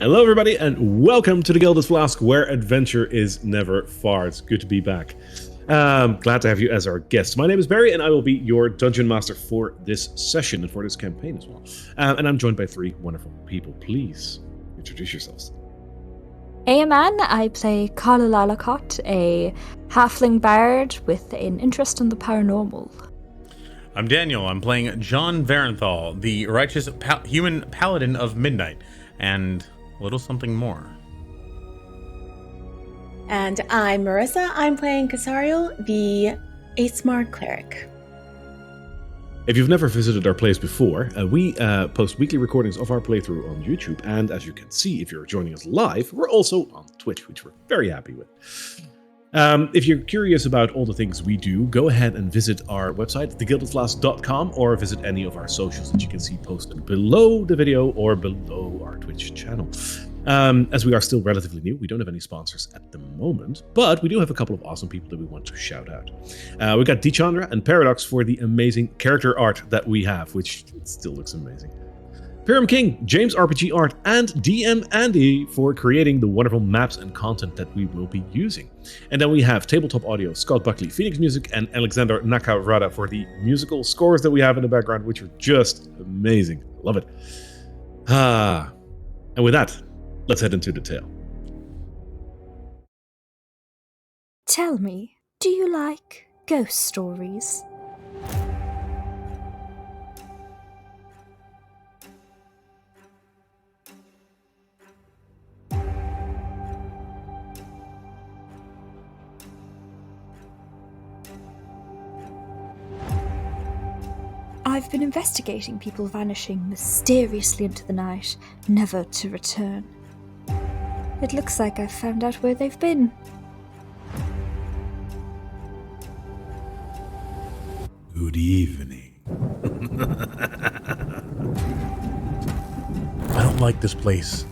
Hello everybody and welcome to the Gilded Flask, where adventure is never far. It's good to be back. Glad to have you as our guest. My name is Barry and I will be your Dungeon Master for this session and for this campaign as well. And I'm joined by three wonderful people. Please introduce yourselves. Aman, I play Carla Lalacott, a halfling bard with an interest in the paranormal. I'm Daniel. I'm playing John Varenthal, the righteous human paladin of midnight, and a little something more. And I'm Marissa. I'm playing Casariel, the Aesmar cleric. If you've never visited our place before, we post weekly recordings of our playthrough on YouTube, and as you can see, if you're joining us live, we're also on Twitch, which we're very happy with. If you're curious about all the things we do, go ahead and visit our website, thegildedflask.com, or visit any of our socials that you can see posted below the video or below our Twitch channel. As we are still relatively new, we don't have any sponsors at the moment, but we do have a couple of awesome people that we want to shout out. We got Dchandra and Paradox for the amazing character art that we have, which still looks amazing. Pyram King, James RPG Art, and DM Andy for creating the wonderful maps and content that we will be using. And then we have Tabletop Audio, Scott Buckley, Phoenix Music, and Alexander Nakarada for the musical scores that we have in the background, which are just amazing. Love it. And with that, let's head into the tale. Tell me, do you like ghost stories? I've been investigating people vanishing mysteriously into the night, never to return. It looks like I've found out where they've been. Good evening. I don't like this place.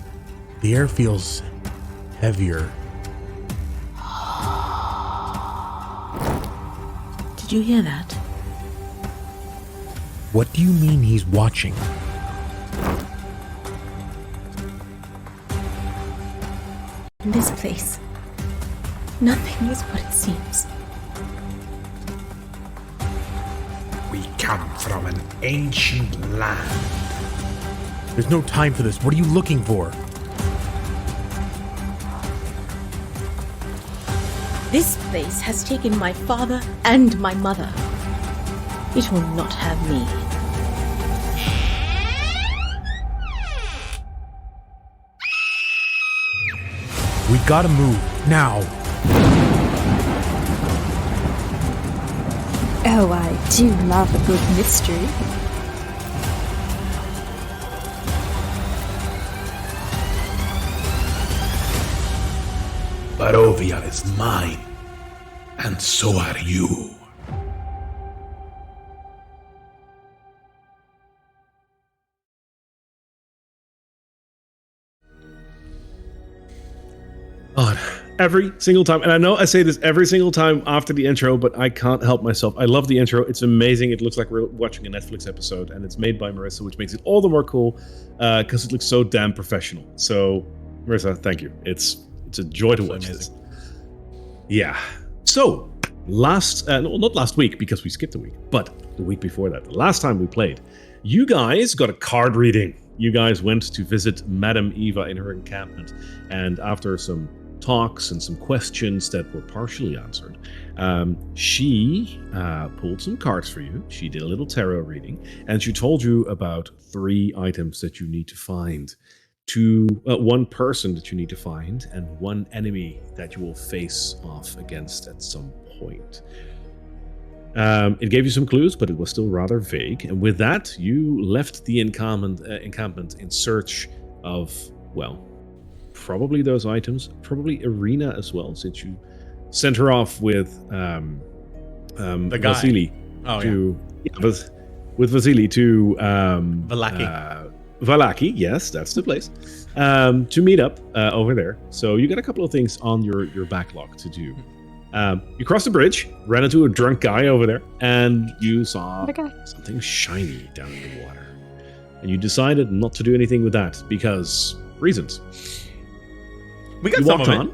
The air feels heavier. Did you hear that? What do you mean he's watching? In this place, nothing is what it seems. We come from an ancient land. There's no time for this. What are you looking for? This place has taken my father and my mother. It will not have me. We gotta move, now. Oh, I do love a good mystery. Barovia is mine, and so are you. God, every single time, and I know I say this every single time after the intro, but I can't help myself. I love the intro. It's amazing. It looks like we're watching a Netflix episode, and it's made by Marissa, which makes it all the more cool because it looks so damn professional. So, Marissa, thank you. It's a joy to watch this. Yeah. So, not last week because we skipped a week, but the week before that, the last time we played, you guys got a card reading. You guys went to visit Madame Eva in her encampment, and after some talks and some questions that were partially answered, she pulled some cards for you. She did a little tarot reading, and she told you about 3 items that you need to find. One person that you need to find, and 1 enemy that you will face off against at some point. It gave you some clues, but it was still rather vague. And with that, you left the encampment in search of, well, probably those items, probably Irina as well, since you sent her off with The guy. Vasily Oh, with Vasily to Valaki. Valaki, yes, that's the place, to meet up over there. So you got a couple of things on your backlog to do. You crossed the bridge, ran into a drunk guy over there, and you saw something shiny down in the water. And you decided not to do anything with that because, reasons. We got You some walked of on.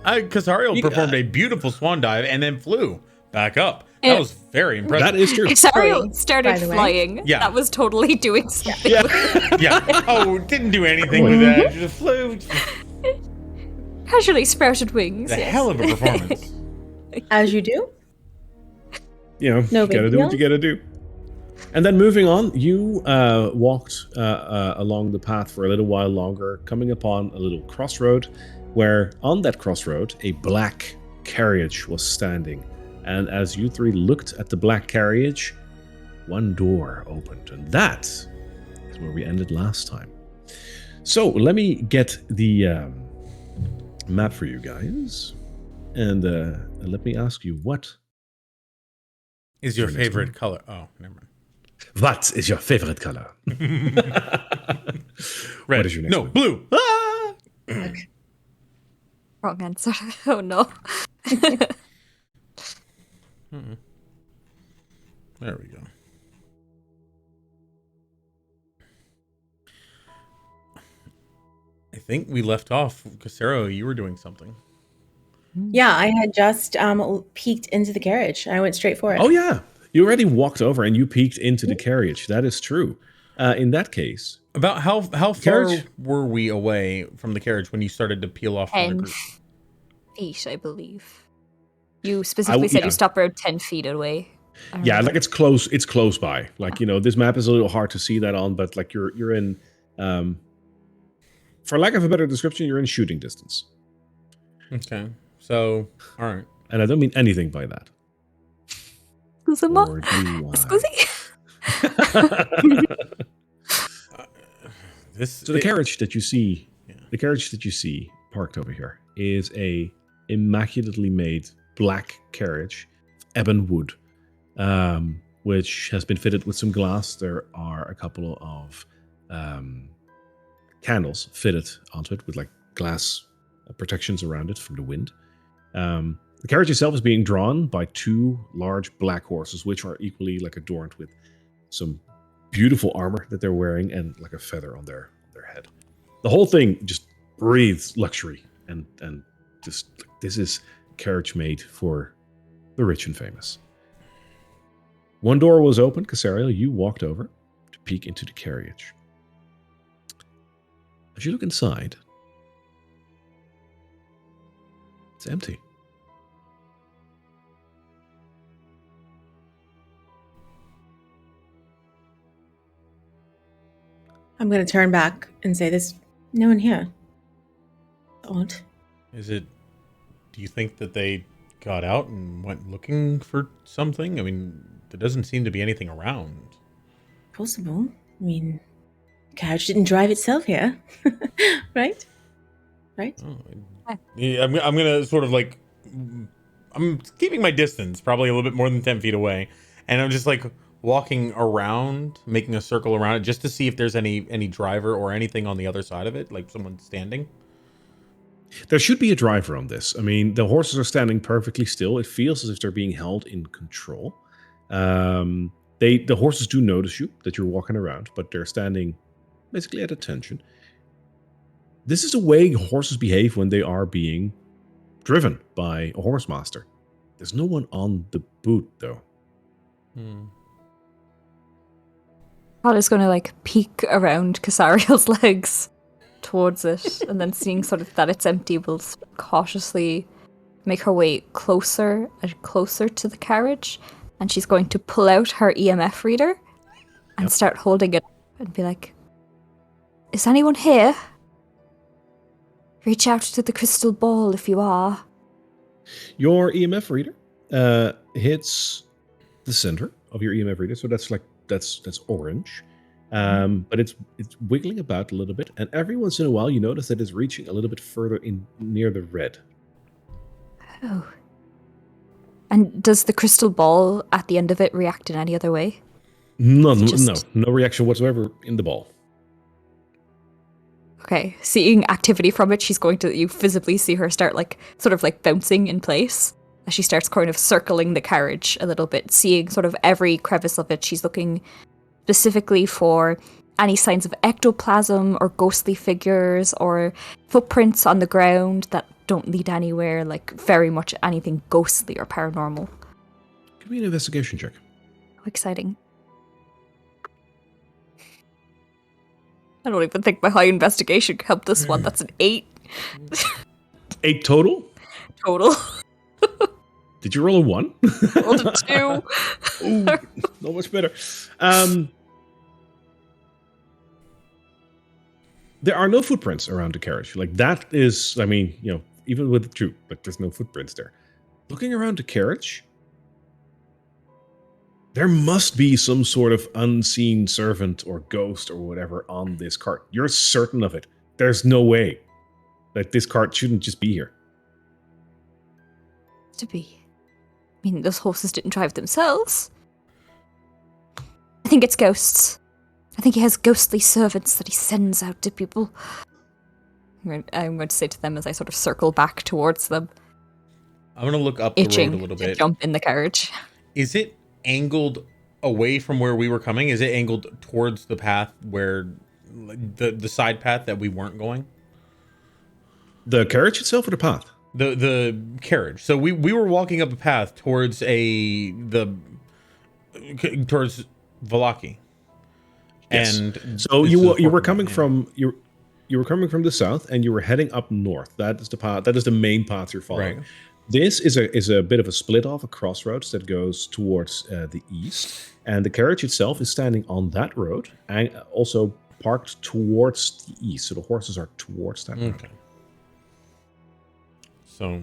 it. Casario performed a beautiful swan dive and then flew back up. Yeah. That was very impressive. That is true. Casario started by the way. flying. Yeah. That was totally doing something. Yeah. Oh, didn't do anything with that. Just flew. Casually sprouted wings. The yes. hell of a performance. As you do. You know, No you gotta big do what deal. you gotta do. And then moving on, you walked along the path for a little while longer, coming upon a little crossroad, where on that crossroad, a black carriage was standing. And as you three looked at the black carriage, one door opened. And that is where we ended last time. So let me get the map for you guys. And let me ask you, what Is your For next favorite one. color? Oh, never mind. What is your favorite color? Red. What is your next no, one? blue. Ah! Wrong answer. Oh no. There we go. I think we left off. Casero, you were doing something. Yeah, I had just peeked into the carriage. I went straight for it. Oh yeah, you already walked over and you peeked into the carriage. That is true. In that case, About how far Carriage? were we away from the carriage when you started to peel off from the 10 group? feet, I believe. You specifically said yeah. you stopped around 10 feet away. I yeah, remember. like it's close. It's close by. Like, you know, this map is a little hard to see that on, but like you're in, for lack of a better description, you're in shooting distance. Okay. So, all right. And I don't mean anything by that. Excusez-moi. Or do I? Excusez. This So the carriage that you see, Yeah. the carriage that you see parked over here is a immaculately made black carriage, ebon wood, which has been fitted with some glass. There are a couple of candles fitted onto it with like glass protections around it from the wind. The carriage itself is being drawn by two large black horses, which are equally like adorned with some beautiful armor that they're wearing and like a feather on their head. The whole thing just breathes luxury and just this is carriage made for the rich and famous. One door was open. Casario, you walked over to peek into the carriage. As you look inside, it's empty. I'm going to turn back and say, there's no one here. Odd. is it? Do you think that they got out and went looking for something? I mean, there doesn't seem to be anything around. Possible. I mean, the carriage didn't drive itself here. Right? Right? Oh, yeah, I'm gonna sort of like, I'm keeping my distance, probably a little bit more than 10 feet away, and I'm just like walking around, making a circle around it, just to see if there's any driver or anything on the other side of it, like someone standing. There should be a driver on this. I mean, the horses are standing perfectly still. It feels as if they're being held in control. The horses do notice you, that you're walking around, but they're standing basically at attention. This is the way horses behave when they are being driven by a horse master. There's no one on the boot, though. Paula's going to like peek around Casario's legs towards it, and then seeing sort of that it's empty, will cautiously make her way closer and closer to the carriage, and she's going to pull out her EMF reader and start holding it and be like, "Is anyone here? Reach out to the crystal ball if you are." Your EMF reader hits the center of your EMF reader, so that's orange. But it's wiggling about a little bit, and every once in a while you notice that it's reaching a little bit further in near the red. Oh. And does the crystal ball at the end of it react in any other way? No Just- reaction whatsoever in the ball. Okay, seeing activity from it, she's going to, you visibly see her start like, sort of like bouncing in place as she starts kind of circling the carriage a little bit, seeing sort of every crevice of it. She's looking specifically for any signs of ectoplasm or ghostly figures or footprints on the ground that don't lead anywhere, like very much anything ghostly or paranormal. Give me an investigation check. How exciting. I don't even think my high investigation could help this one. That's an 8 8 total? total. Did you roll a 1? Rolled a 2. Ooh, not much better. There are no footprints around the carriage. Like, that is, I mean, you know, even with the troop, like, there's no footprints there. Looking around the carriage, there must be some sort of unseen servant or ghost or whatever on this cart. You're certain of it. There's no way that this cart shouldn't just be here. To be. I mean, those horses didn't drive themselves. I think it's ghosts. I think he has ghostly servants that he sends out to people. I'm going to say to them as I sort of circle back towards them. I'm going to look up the road a little To bit. jump in the carriage. Is it angled away from where we were coming? Is it angled towards the path where the side path that we weren't going? The carriage itself or the path? The carriage. So we were walking up a path towards towards Valaki. Yes. And So this you is were Fort coming Mountain. from you were coming from the south and you were heading up north. That is the path. That is the main path you're following. Right. This is a bit of a split off, a crossroads that goes towards the east, and the carriage itself is standing on that road and also parked towards the east. So the horses are towards that road. Okay. So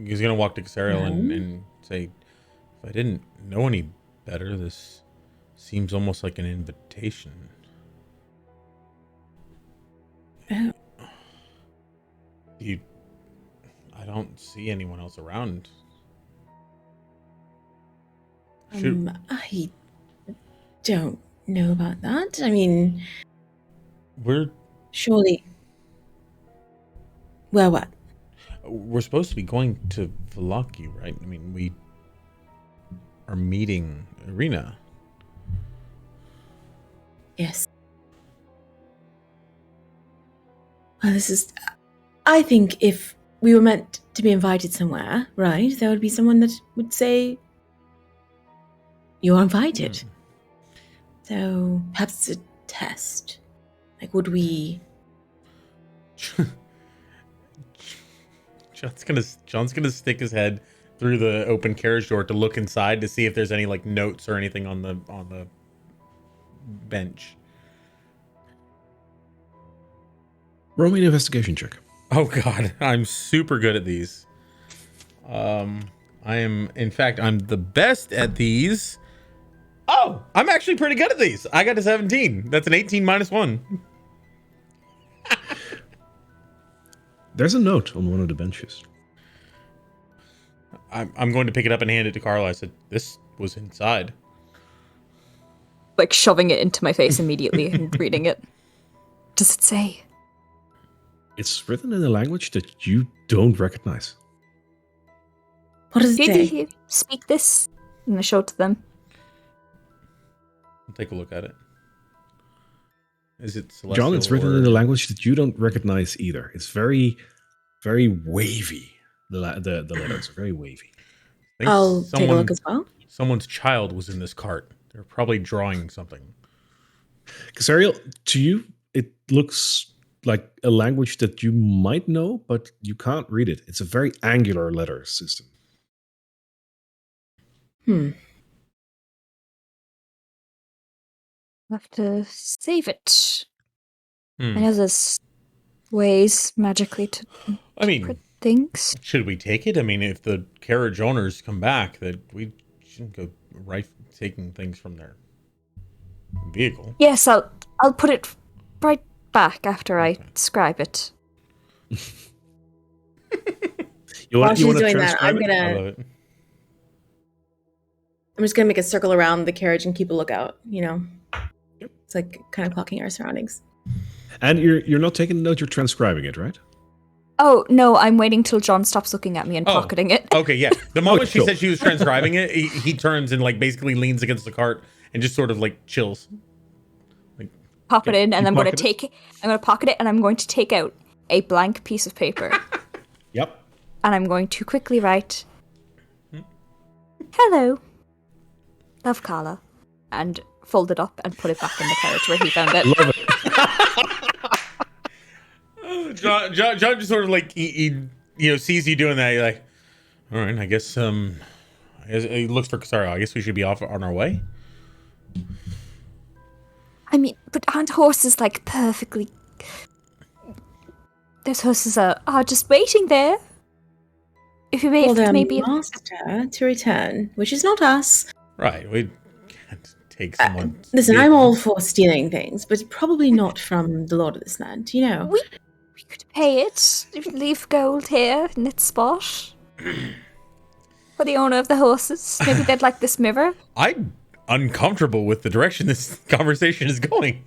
he's gonna walk to Casariel and say, "If I didn't know any better, this seems almost like an invitation." Oh. I don't see anyone else around. I don't know about that. I mean, We're surely. Well, what? supposed to be going to Valaki, right? I mean, we are meeting Irina. Yes. Well, this is. I think if we were meant to be invited somewhere, right, there would be someone that would say, "You're invited." So perhaps it's a test. Like, would we? John's gonna stick his head through the open carriage door to look inside to see if there's any like notes or anything on the bench. Roll me an investigation check. Oh god, I'm super good at these. In fact, I'm the best at these. Oh, I'm actually pretty good at these. I got a 17. That's an 18 minus 1. There's a note on one of the benches. I'm going to pick it up and hand it to Carla. I said, "This was inside." Like shoving it into my face immediately and reading it. Does it say? It's written in a language that you don't recognize. What does it Did say? you speak this? And I show it to them. I'll take a look at it. Is it celestial? John, it's written in a language that you don't recognize either. It's very, very wavy. The letters are very wavy. I think I'll take a look as well. Someone's child was in this cart. They're probably drawing something. Casariel, to you, it looks like a language that you might know, but you can't read it. It's a very angular letter system. I'll have to save it. I know there's ways magically to I mean, interpret things. should we take it? I mean, if the carriage owners come back, that we shouldn't go taking things from their vehicle. Yes, I'll put it right back after I scribe it. You While want she's to doing that, transcribe I'm it? I gonna. love it. I'm just gonna make a circle around the carriage and keep a lookout. You know, Yep. it's like kind of clocking our surroundings. And you're not taking a note, you're transcribing it, right? Oh, no, I'm waiting till John stops looking at me and pocketing it. Okay, yeah. The moment she cool. said she was transcribing it, he turns and like basically leans against the cart and just sort of like chills. Like, Pop it in, and you I'm going to pocket it? I'm going to pocket it, and I'm going to take out a blank piece of paper, Yep. and I'm going to quickly write, "Hello, love, Carla," and fold it up and put it back in the carriage where he found it. Love it. John just sort of like he sees you doing that. You're like, all right, I guess he looks for Casario. I guess we should be off on our way. I mean, but aren't horses like perfectly? Those horses are just waiting there. If you Well, their maybe master to return, which is not us. Right, we can't take someone. Listen, I'm all for stealing things, but probably not from the Lord of this land, you know. we could pay it. Leave gold here in its spot for the owner of the horses. Maybe they'd like this mirror. I'm uncomfortable with the direction this conversation is going.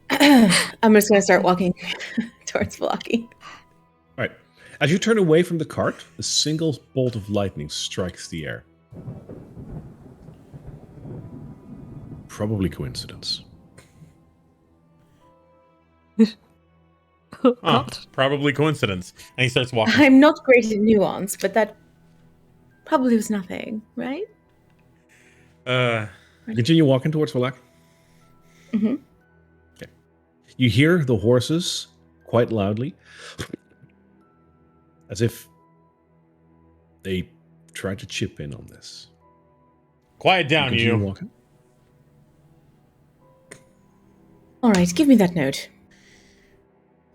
I'm just going to start walking towards Velaki. All right. As you turn away from the cart, a single bolt of lightning strikes the air. Probably coincidence. Probably coincidence. And he starts walking. I'm not great at nuance, but that probably was nothing, right? You continue walking towards Valak. Mm-hmm. Okay. You hear the horses quite loudly, as if they tried to chip in on this. Quiet down, Continue you. walking. All right, give me that note.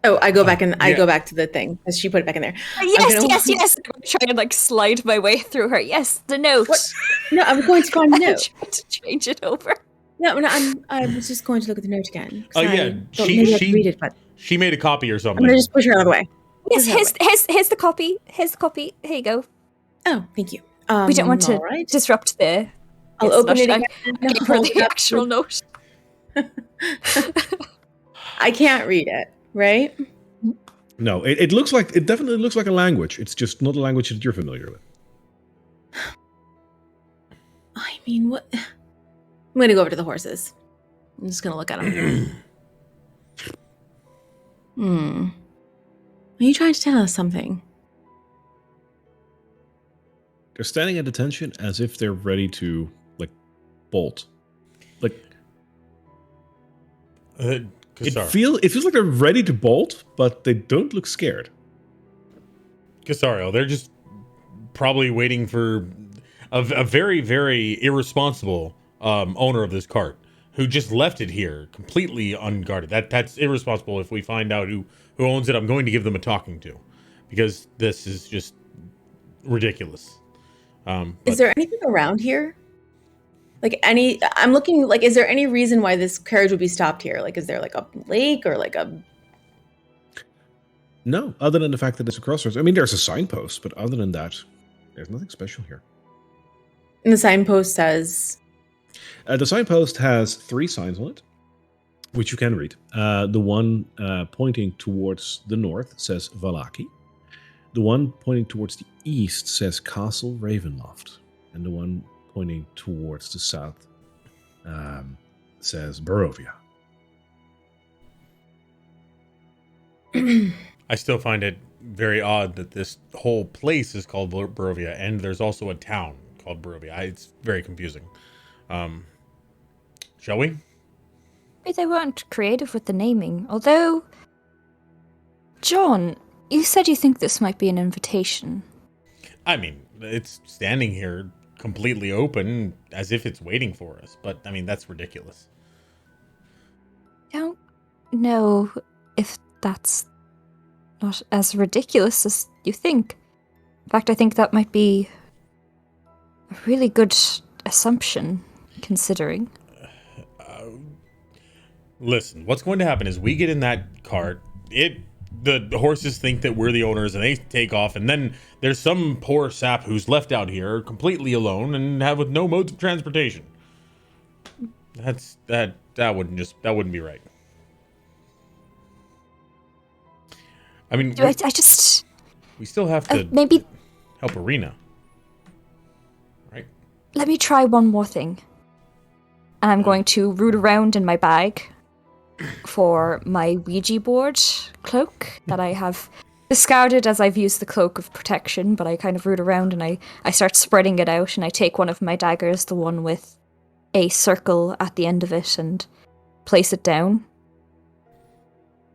Oh, I go back and I go back to the thing because she put it back in there. Yes. I'm going to try and like slide my way through her. Yes, the note. What? No, I'm going to find the I'm note. trying to change it over. No, I was just going to look at the note again. 'Cause Oh, yeah, I don't maybe I can read it, but She made a copy or I'm something. gonna just push her out of the way. Yes, here's the copy. Here's the copy. Here you go. Oh, thank you. We don't want to all right. disrupt the. I'll open it again. I gave her the actual note. I can't read it, right? No, it looks like it definitely looks like a language. It's just not a language that you're familiar with. I mean, what? I'm gonna go over to the horses. I'm just gonna look at them. Are you trying to tell us something? They're standing at attention as if they're ready to like bolt. Like it feels like they're ready to bolt, but they don't look scared. Casario, they're just probably waiting for a very, very irresponsible owner of this cart who just left it here completely unguarded. That's irresponsible. If we find out who owns it, I'm going to give them a talking to, because this is just ridiculous. Is there anything around here? I'm looking, is there any reason why this carriage would be stopped here? Like, is there like a lake or like a... No, other than the fact that it's a crossroads. I mean, there's a signpost, but other than that, there's nothing special here. And the signpost says... The signpost has 3 signs on it, which you can read. The one pointing towards the north says Valaki. The one pointing towards the east says Castle Ravenloft. And the one pointing towards the south says Barovia. I still find it very odd that this whole place is called Barovia, and there's also a town called Barovia. It's very confusing. Shall we? Maybe they weren't creative with the naming. Although, John, you said you think this might be an invitation. I mean, it's standing here completely open as if it's waiting for us, but I mean, that's ridiculous. I don't know if that's not as ridiculous as you think. In fact, I think that might be a really good assumption, considering. Listen, what's going to happen is we get in that cart, the horses think that we're the owners and they take off, and then there's some poor sap who's left out here completely alone and with no modes of transportation. That wouldn't be right. I mean, we still have to maybe help Arena, right? let me try one more thing. And I'm going to root around in my bag for my Ouija board cloak that I have discarded as I've used the cloak of protection, but I kind of root around and I start spreading it out, and I take one of my daggers, the one with a circle at the end of it, and place it down.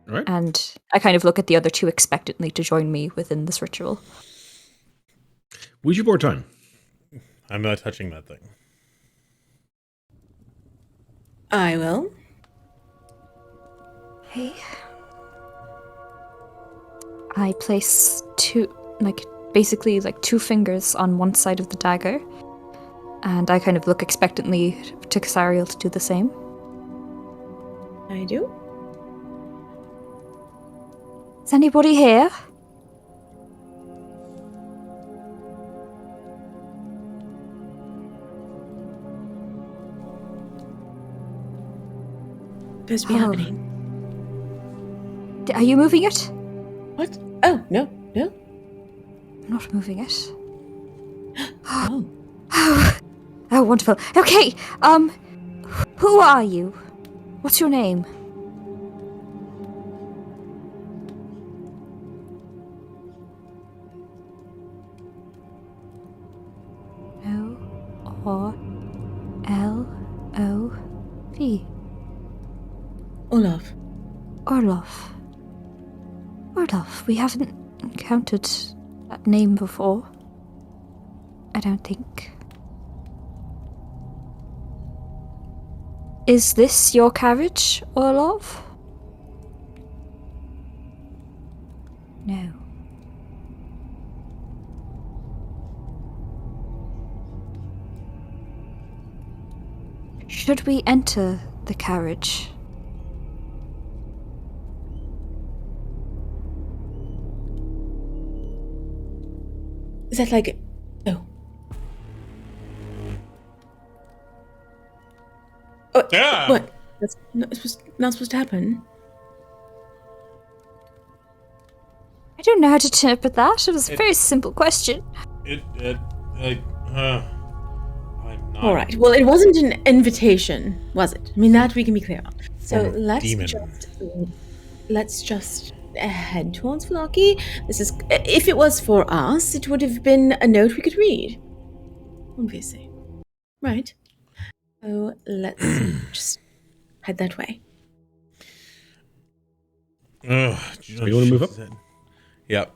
All right. And I kind of look at the other two expectantly to join me within this ritual. Ouija board time. I'm not touching that thing. I will. Okay. I place basically two fingers on one side of the dagger, and I kind of look expectantly to Casariel to do the same. I do. Is anybody here? Supposed to be happening. Are you moving it? What? Oh, no. I'm not moving it. Oh. Oh, wonderful. Okay, who are you? What's your name? O-R-L-O-V. Olaf. Orlov, we haven't encountered that name before. I don't think. Is this your carriage, Orlov? No. Should we enter the carriage? Is that like... Oh. Oh, Yeah. What? That's not supposed to happen. I don't know how to interpret that. It was a very simple question. I'm not. All right. Well, it wasn't an invitation, was it? I mean, that we can be clear on. So Form of demon. let's just head towards Flocky. This is, if it was for us, it would have been a note we could read. Obviously, right? So let's just head that way. Ugh, You want to move up? Yep.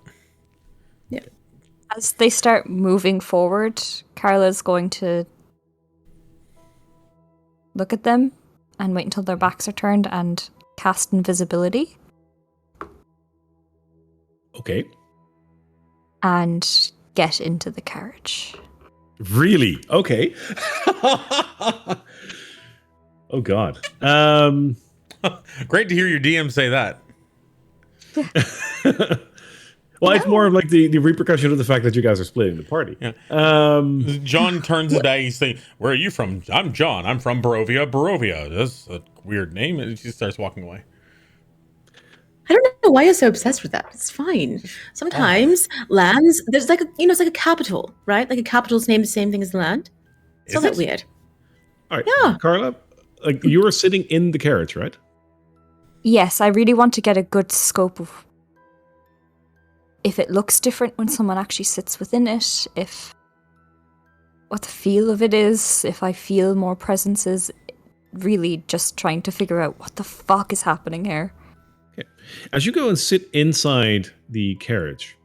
As they start moving forward, Carla's going to look at them and wait until their backs are turned and cast invisibility. Okay. And get into the carriage. Really? Okay. Oh God. Great to hear your DM say that. Well, it's more of like the repercussion of the fact that you guys are splitting the party. Yeah. Um, John turns his back. He's saying, "Where are you from?" "I'm John. I'm from Barovia. Barovia. That's a weird name." And she starts walking away. I don't know why you're so obsessed with that. It's fine. Sometimes lands, there's like it's like a capital, right? Like a capital's name the same thing as the land. It's not that weird. all right, Yeah. Carla, like you were sitting in the carriage, right? Yes, I really want to get a good scope of if it looks different when someone actually sits within it, if what the feel of it is, if I feel more presences, really just trying to figure out what the fuck is happening here. Okay. As you go and sit inside the carriage,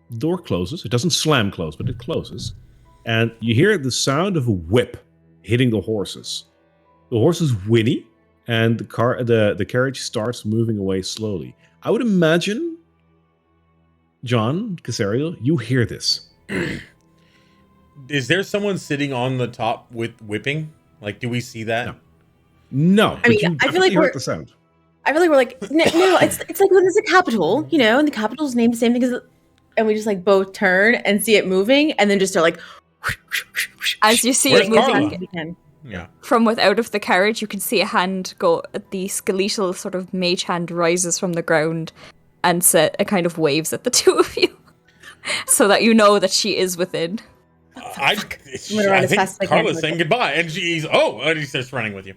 the door closes. It doesn't slam close, but it closes. And you hear the sound of a whip hitting the horses. The horses whinny, and the carriage starts moving away slowly. I would imagine, John, Casariel, you hear this. Is there someone sitting on the top with whipping? Like, do we see that? No. I mean, but you I feel like definitely heard we're- the sound. I feel like we're like, no, it's like when there's a capital, and the capital's named the same thing as, and we just like both turn and see it moving, and then just start like, As you see Where's it moving Carla? again. Yeah. from without of the carriage, you can see a hand go, the skeletal sort of mage hand rises from the ground and it kind of waves at the two of you so that you know that she is within. I'm gonna run I as think fast as I can Carla's towards saying it. goodbye, and and he starts running with you.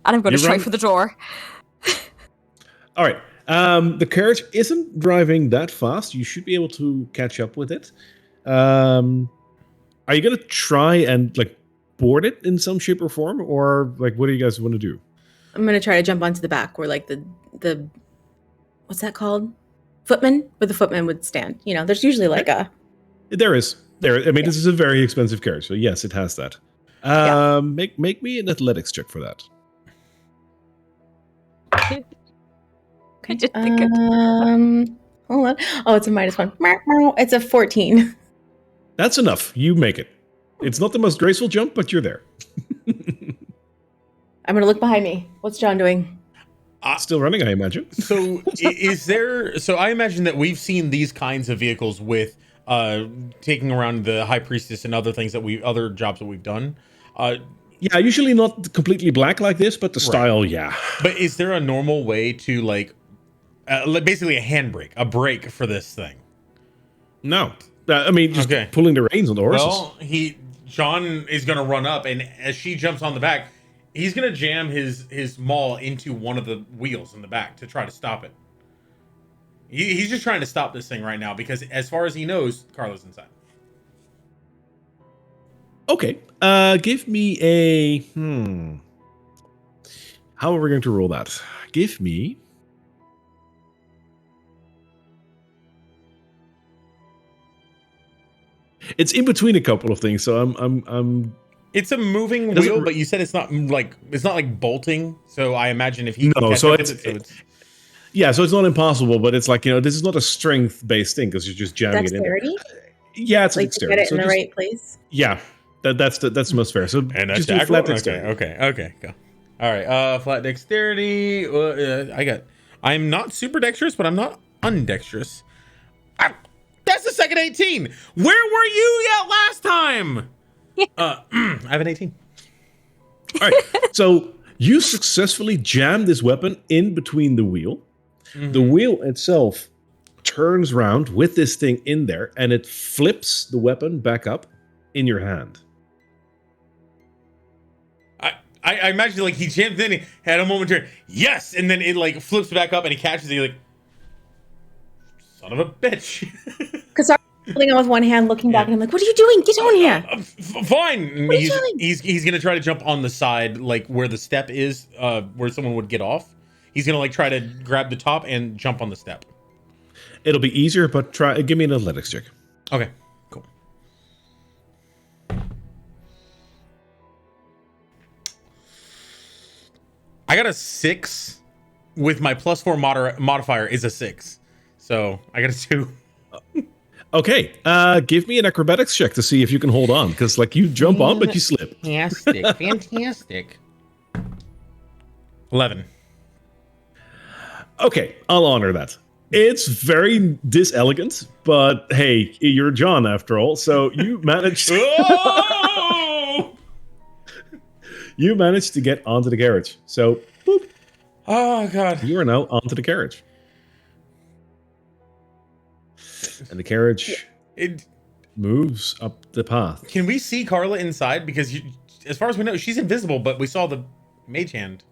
And I'm going to You try run- for the door. All right. The carriage isn't driving that fast. You should be able to catch up with it. Are you going to try and like board it in some shape or form, or like what do you guys want to do? I'm gonna try to jump onto the back where like the what's that called? Footman? Where the footman would stand. You know, there's usually like a There is. I mean, this is a very expensive carriage, so yes, it has that. Yeah. Make me an athletics check for that. I did think it. hold on. Oh, it's a -1. It's a 14. That's enough. You make it. It's not the most graceful jump, but you're there. I'm gonna look behind me. What's John doing? Still running, I imagine. So is there? So I imagine that we've seen these kinds of vehicles with taking around the high priestess and other things other jobs that we've done. Yeah, usually not completely black like this, but the style, yeah. But is there a normal way to like basically a handbrake, a brake for this thing? No. I mean, just pulling the reins on the horses. Well, John is going to run up, and as she jumps on the back, he's going to jam his maul into one of the wheels in the back to try to stop it. He's just trying to stop this thing right now because, as far as he knows, Carla's inside. Okay. Give me a... How are we going to roll that? Give me... It's in between a couple of things, so I'm It's a moving wheel, but you said it's not like bolting. So I imagine if he no, can catch so up it's, with it, so it's yeah, so it's not impossible, but it's like, you know, this is not a strength based thing because you're just jamming Dexterity? it in there. Yeah, it's Like like to dexterity. get it So in the just- right place. Yeah, that's the most fair. So and that's just do flat okay, dexterity. okay, go. All right, flat dexterity. I'm not super dexterous, but I'm not undexterous. That's the second 18. Where were you at last time? I have an 18. All right, so you successfully jam this weapon in between the wheel. Mm-hmm. The wheel itself turns round with this thing in there, and it flips the weapon back up in your hand. I imagine like he jams in, he had a momentary yes, and then it like flips back up and he catches it. Like, son of a bitch. Because I'm holding on with one hand, looking back, and I'm like, "What are you doing? Get on here!" Fine. What are you doing? He's gonna try to jump on the side, like where the step is, where someone would get off. He's gonna like try to grab the top and jump on the step. It'll be easier, but give me an athletics check. Okay, cool. I got a 6 with my +4 modifier is a 6. So I got a 2. Okay, give me an acrobatics check to see if you can hold on, because like you jump on, but you slip. Fantastic. 11. Okay, I'll honor that. It's very diselegant, but hey, you're John after all, so you managed. Oh! You managed to get onto the carriage. So, boop, Oh god. you are now onto the carriage, and the carriage moves up the path. Can we see Carla inside? Because as far as we know, she's invisible, but we saw the mage hand.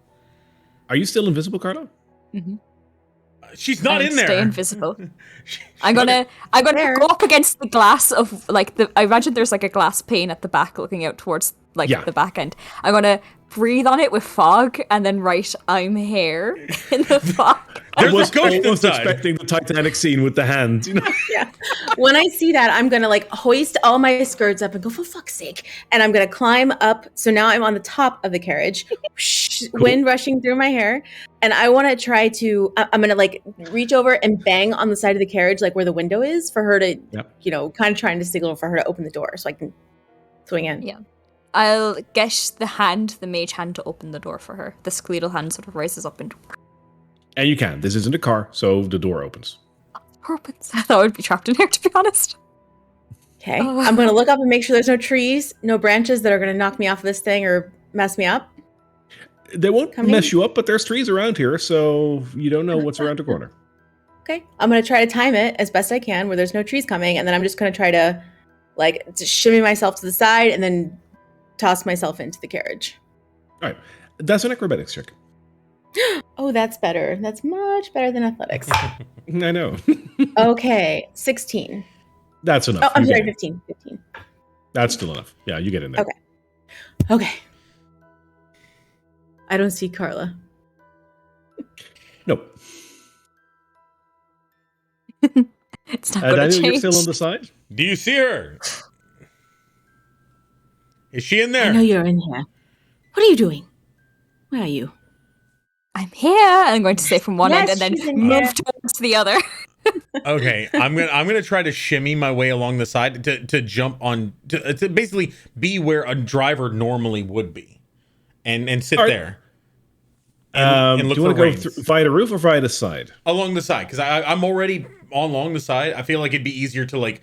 Are you still invisible, Carla? Mm-hmm. She's not in there. Stay invisible. She- I'm gonna There. go up against the glass of like I imagine there's like a glass pane at the back looking out towards like Yeah. the back end. I'm gonna breathe on it with fog and then write "I'm here" in the fog. There's I was a ghost almost inside. expecting the Titanic scene with the hand. You know? Yeah. When I see that, I'm gonna like hoist all my skirts up and go, "For fuck's sake!" And I'm gonna climb up. So now I'm on the top of the carriage, wind rushing through my hair, and I want to try to. I'm gonna like reach over and bang on the side of the carriage, like where the window is, for her to, you know, kind of trying to signal for her to open the door so I can swing in. Yeah. I'll get the mage hand, to open the door for her. The skeletal hand sort of rises up and And you can. This isn't a car, so the door opens. opens. I thought I would be trapped in here, to be honest. Okay. I'm gonna look up and make sure there's no trees, no branches that are gonna knock me off of this thing or mess me up. They won't Come mess in. you up, but there's trees around here, so you don't know what's around the corner. Okay. I'm gonna try to time it as best I can where there's no trees coming, and then I'm just gonna try to like to shimmy myself to the side and then toss myself into the carriage. All right. That's an acrobatics check. Oh, that's better. That's much better than athletics. I know. Okay, 16. That's enough. Oh, I'm You sorry, get in. 15. 15. That's still enough. Yeah, you get in there. Okay. Okay. I don't see Carla. Nope. It's not going to Daniel, change. you're still on the side? Do you see her? Is she in I there? know you're in here. What are you doing? Where are you? I'm here. I'm going to say from one end Yes, and then she's in move here. towards the other. Okay, I'm gonna try to shimmy my way along the side to jump on to basically be where a driver normally would be, and sit All right. there. And look do you want for to go reins. via the roof or via the side? Along the side, because I'm already along the side. I feel like it'd be easier to like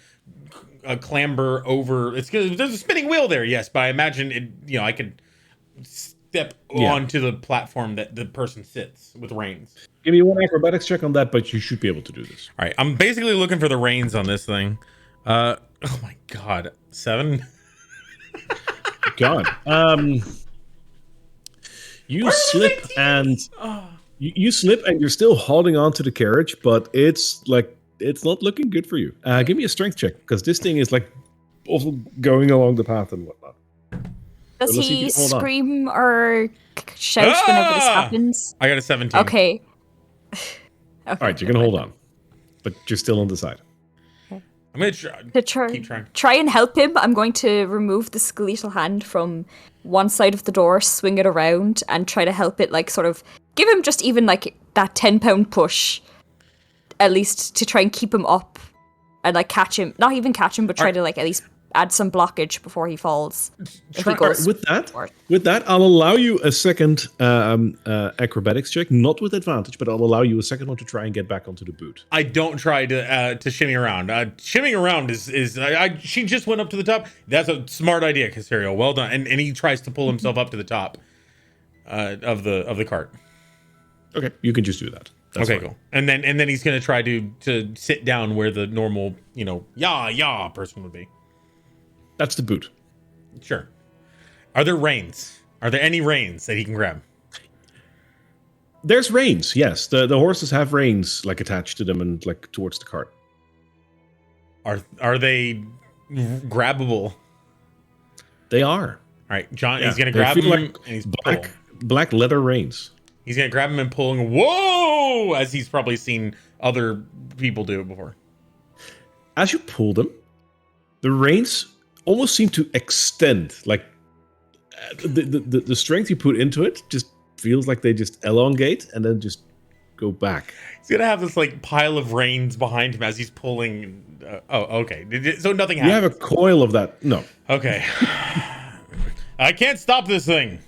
clamber over. It's because there's a spinning wheel there, yes, but I imagine it. You know, I could step onto the platform that the person sits with reins. Give me one acrobatics check on that, but you should be able to do this. All right, I'm basically looking for the reins on this thing. Oh my god, 7. God. You slip and you slip and you're still holding on to the carriage, but it's not looking good for you. Give me a strength check because this thing is like also going along the path and whatnot. Does So let's see if he you can hold on. scream or shout whenever this Ah! happens? I got a 17. Okay. All right, you're gonna hold on, but you're still on the side. I'm gonna keep trying. Try and help him. I'm going to remove the skeletal hand from one side of the door, swing it around, and try to help it, like, sort of give him just even like that 10-pound push, at least to try and keep him up and like catch him. Not even catch him, but try to like at least add some blockage before he falls. If he goes With forward. that, I'll allow you a second acrobatics check, not with advantage, but I'll allow you a second one to try and get back onto the boot. I don't try to shimmy around. Shimmying around is she just went up to the top. That's a smart idea, Casario. Well done. And he tries to pull himself up to the top of the cart. Okay, you can just do that. That's Okay, fine. cool. And then he's gonna try to sit down where the normal, yah person would be. That's the boot. Sure. Are there reins? Are there any reins that he can grab? There's reins, yes. The horses have reins like attached to them and like towards the cart. Are they grabbable? They are. All right, John. Yeah, He's gonna they grab feel him like and he's black leather reins. He's gonna grab him and pull him. Whoa! As he's probably seen other people do it before. As you pull them, the reins almost seem to extend. Like the strength you put into it just feels like they just elongate and then just go back. He's gonna have this like pile of reins behind him as he's pulling. Okay. So nothing You happens. have a coil of that. No. Okay. I can't stop this thing.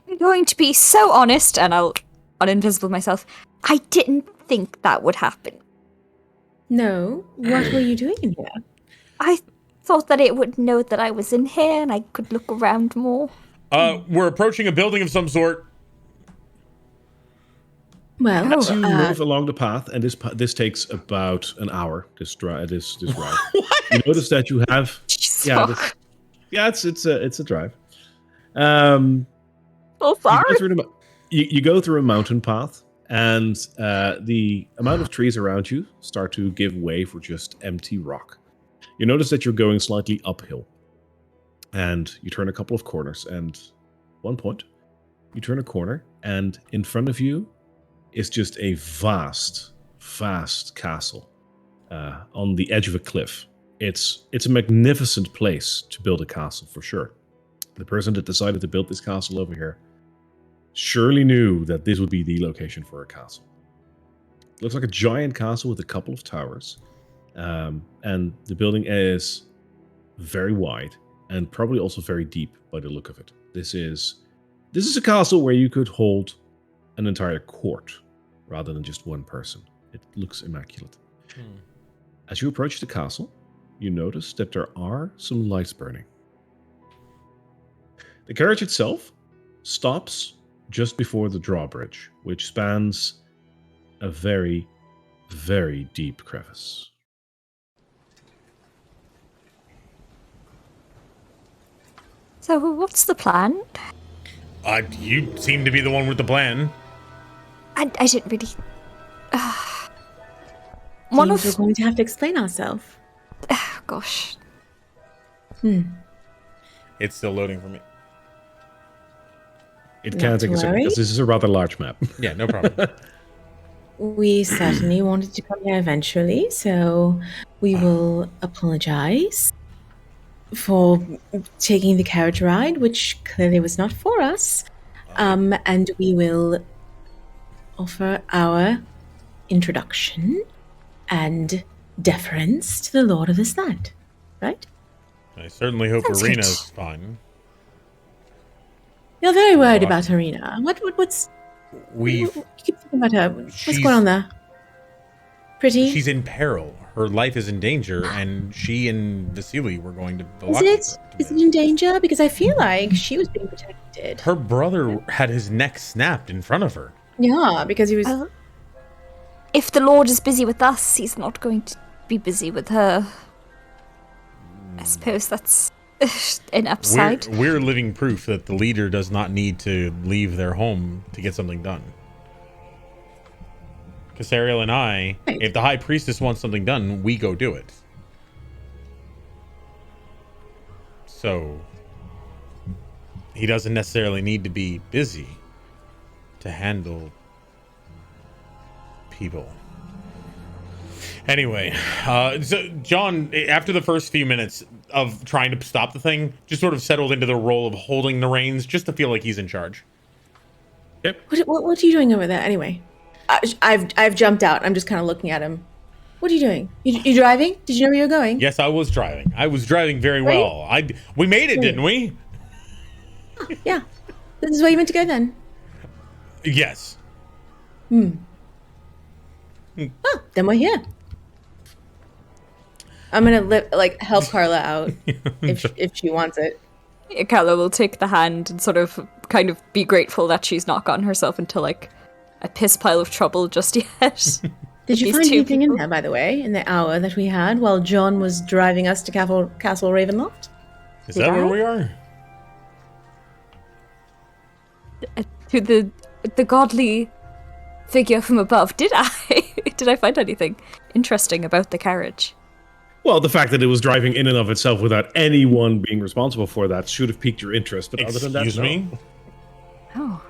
I'm going to be so honest, and I'll uninvisible myself. I didn't think that would happen. No. What were you doing in here? I thought that it would know that I was in here and I could look around more. We're approaching a building of some sort. Well, As you move along the path, and this takes about an hour. This ride. You notice that you have. Jeez, It's a drive. so sorry. You go through a mountain path, and the amount of trees around you start to give way for just empty rock. You notice that you're going slightly uphill, and you turn a couple of corners, and one point, you turn a corner, and in front of you is just a vast castle on the edge of a cliff. It's a magnificent place to build a castle, for sure. The person that decided to build this castle over here surely knew that this would be the location for a castle. It looks like a giant castle with a couple of towers. And the building is very wide and probably also very deep by the look of it. This is a castle where you could hold an entire court rather than just one person. It looks immaculate. As you approach the castle, you notice that there are some lights burning. The carriage itself stops just before the drawbridge, which spans a very, very deep crevice. So, what's the plan? You seem to be the one with the plan. I didn't really. One Seems of. we're going to have to explain ourselves. Gosh. It's still loading for me. It Not can to take a second worry. because this is a rather large map. Yeah, no problem. We certainly wanted to come here eventually, so we will apologize for taking the carriage ride, which clearly was not for us. And we will offer our introduction and deference to the Lord of this land. Right? I certainly hope Sounds Arena's good. fine. You're very worried What? about Arena. What's... We've You keep thinking about her. What's She's- going on there? Pretty? She's in peril. Her life is in danger, and she and Vasily were going to Is Velocity it? Is it in danger? Because I feel like she was being protected. Her brother had his neck snapped in front of her. Yeah, because he was... Well, if the Lord is busy with us, he's not going to be busy with her. I suppose that's an upside. We're living proof that the leader does not need to leave their home to get something done. Cassariel and I, Right. if the High Priestess wants something done, we go do it. So, he doesn't necessarily need to be busy to handle people. Anyway, so John, after the first few minutes of trying to stop the thing, just sort of settled into the role of holding the reins just to feel like he's in charge. What are you doing over there anyway? I've jumped out. I'm just kind of looking at him. What are you doing? You driving? Did you know where you were going? Yes, I was driving. I was driving very well. We made it, didn't we? Yeah. This is where you meant to go then. Yes. Oh, then we're here. I'm gonna help Carla out if she wants it. Carla will take the hand and sort of kind of be grateful that she's not gotten herself into like a piss pile of trouble just yet. Did you These find two anything in people. there, by the way, in the hour that we had while John was driving us to Castle Ravenloft? Is Did that where I? we are? To the godly figure from above. Did I? Did I find anything interesting about the carriage? Well, the fact that it was driving in and of itself without anyone being responsible for that should have piqued your interest. But other than that, Excuse no. me? Oh.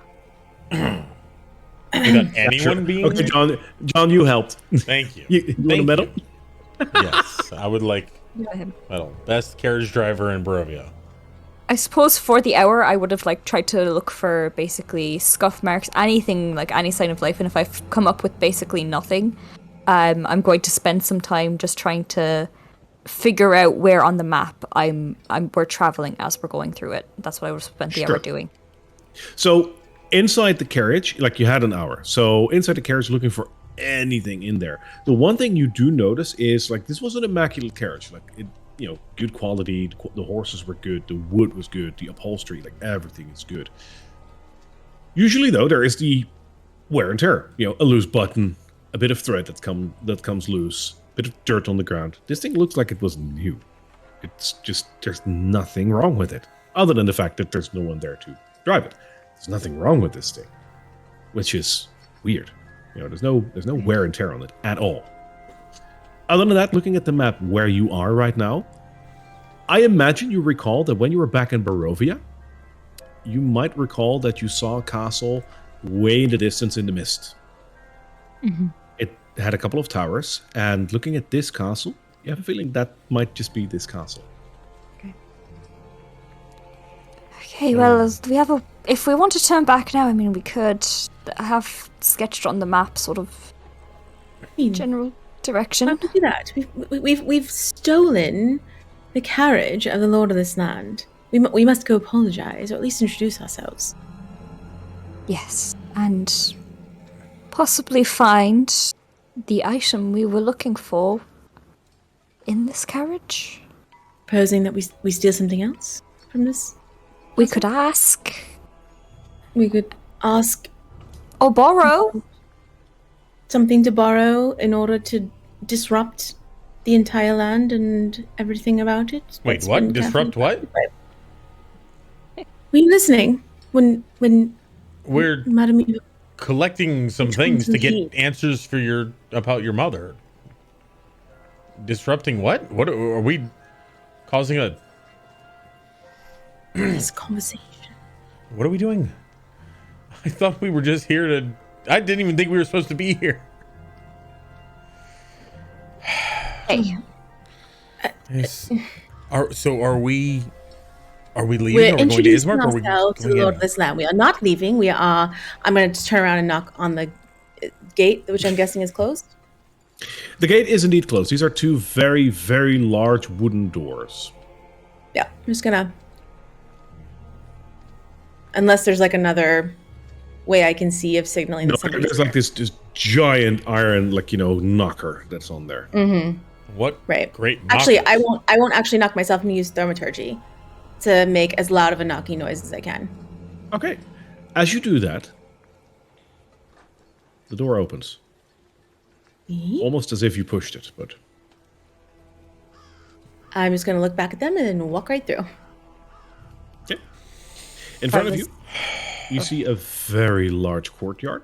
Without anyone Sure. being Okay, there? John, you helped. Thank you. You want a Thank medal? you. Yes, I would like him. medal. Best carriage driver in Barovia. I suppose for the hour, I would have like tried to look for basically scuff marks, anything like any sign of life. And if I've come up with basically nothing, I'm going to spend some time just trying to figure out where on the map we're traveling as we're going through it. That's what I would have spent the hour Sure. doing. So inside the carriage, like you had an hour. So inside the carriage, looking for anything in there. The one thing you do notice is like this was an immaculate carriage. Like it, good quality. The horses were good. The wood was good. The upholstery, like everything is good. Usually, though, there is the wear and tear. A loose button, a bit of thread that comes loose, a bit of dirt on the ground. This thing looks like it was new. It's just there's nothing wrong with it, other than the fact that there's no one there to drive it. There's nothing wrong with this thing, which is weird. There's no wear and tear on it at all. Other than that, looking at the map where you are right now, I imagine you recall that when you were back in Barovia, you might recall that you saw a castle way in the distance in the mist. Mm-hmm. It had a couple of towers, and looking at this castle, you have a feeling that might just be this castle. Okay, well, if we want to turn back now, I mean, we could have sketched on the map sort of I mean, general how direction. to do that? We've stolen the carriage of the Lord of this land. We must go apologize, or at least introduce ourselves. Yes, and possibly find the item we were looking for in this carriage. Proposing that we steal something else from this. We could ask We could ask or borrow. something to borrow in order to disrupt the entire land and everything about it. Wait, That's what? been Disrupt carefully- what? Were you listening when We're Madam Eva collecting some Which things one's to get he? answers for about your mother. Disrupting what? What are we causing a? this conversation? What are we doing? I thought we were just here to. I didn't even think we were supposed to be here. Hey, Are we? Are we leaving? We're Are we going to introducing Ismark? Or are we ourselves to the going Lord in? of this land. We are not leaving. We are. I'm going to turn around and knock on the gate, which I'm guessing is closed. The gate is indeed closed. These are two very, very large wooden doors. Yeah, I'm just gonna. Unless there's like another way I can see of signaling No, that somebody's there's like this giant iron, knocker that's on there. What? right. Great. Actually, knockers. I won't actually knock myself and use thaumaturgy to make as loud of a knocking noise as I can. Okay. As you do that, the door opens. Almost as if you pushed it, but I'm just gonna look back at them and then walk right through. okay. In front of you, you see a very large courtyard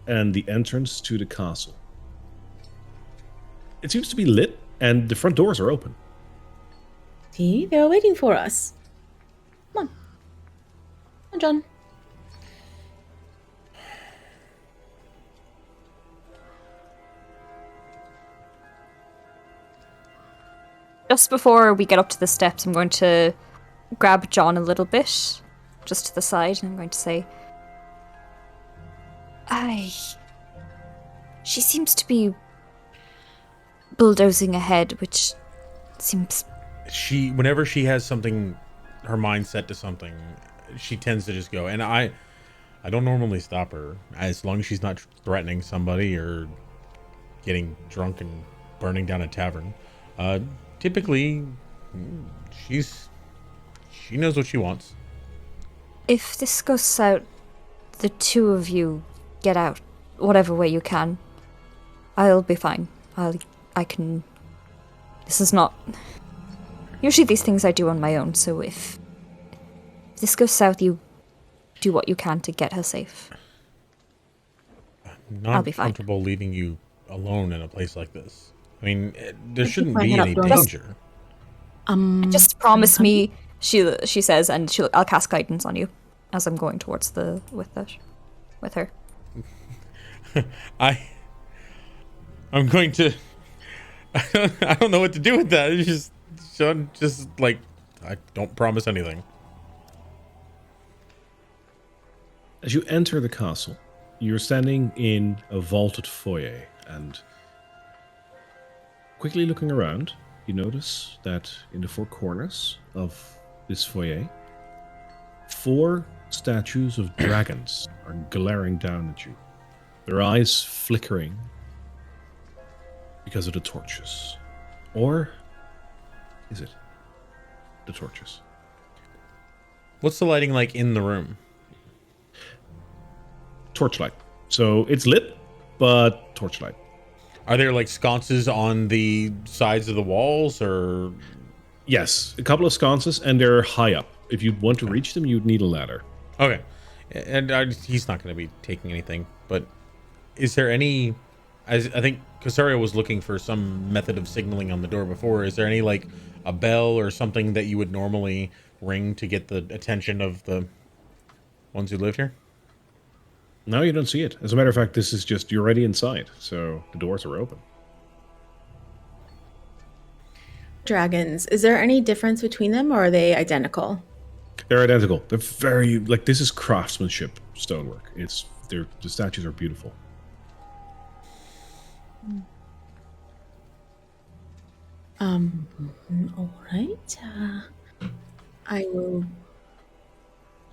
and the entrance to the castle. It seems to be lit, and the front doors are open. See, they're waiting for us. Come on, John. just before we get up to the steps, I'm going to grab John a little bit, just to the side, and I'm going to say, she seems to be bulldozing ahead, which seems... Whenever she has something, her mind set to something, she tends to just go. And I don't normally stop her, as long as she's not threatening somebody or getting drunk and burning down a tavern. Typically, she knows what she wants. If this goes south, the two of you get out, whatever way you can. I'll be fine. I can... This is not... Usually these things I do on my own, so if this goes south, you do what you can to get her safe. I'm not I'll be fine. comfortable leaving you alone in a place like this. I mean, there shouldn't my be head any up, Doris. danger. Just promise me, she says, and I'll cast guidance on you as I'm going towards with her. I'm going to. I don't know what to do with that. It's just like, I don't promise anything. As you enter the castle, you're standing in a vaulted foyer, and quickly looking around, you notice that in the four corners of this foyer, 4 statues of dragons are glaring down at you, their eyes flickering because of the torches. Or is it the torches? What's the lighting like in the room? Torchlight. So it's lit, but torchlight. Are there like sconces on the sides of the walls, or? Yes, a couple of sconces, and they're high up. If you want to reach them, you'd need a ladder. Okay, and he's not going to be taking anything. But is there any? I think Casario was looking for some method of signaling on the door before. Is there any like a bell or something that you would normally ring to get the attention of the ones who live here? No, you don't see it. As a matter of fact, this is just, you're already inside, so the doors are open. Dragons. Is there any difference between them, or are they identical? They're identical. They're very, this is craftsmanship stonework. The statues are beautiful. All right. I will.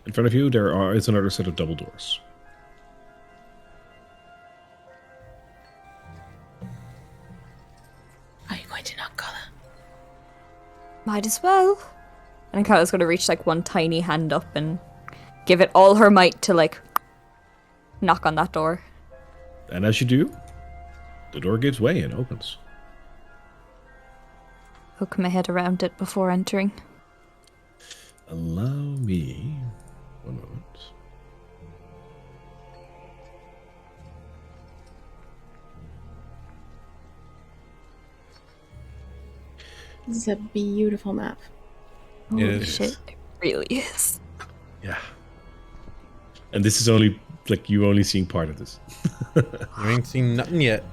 In front of you, is another set of double doors. Are you going to knock, Carla? Might as well. And Kyla's going to reach like one tiny hand up and give it all her might to like knock on that door. And as you do, the door gives way and opens. Poke my head around it before entering. Allow me 1 moment. This is a beautiful map. Holy is. shit, it really is. Yeah. And this is only like you only seeing part of this. You ain't seen nothing yet.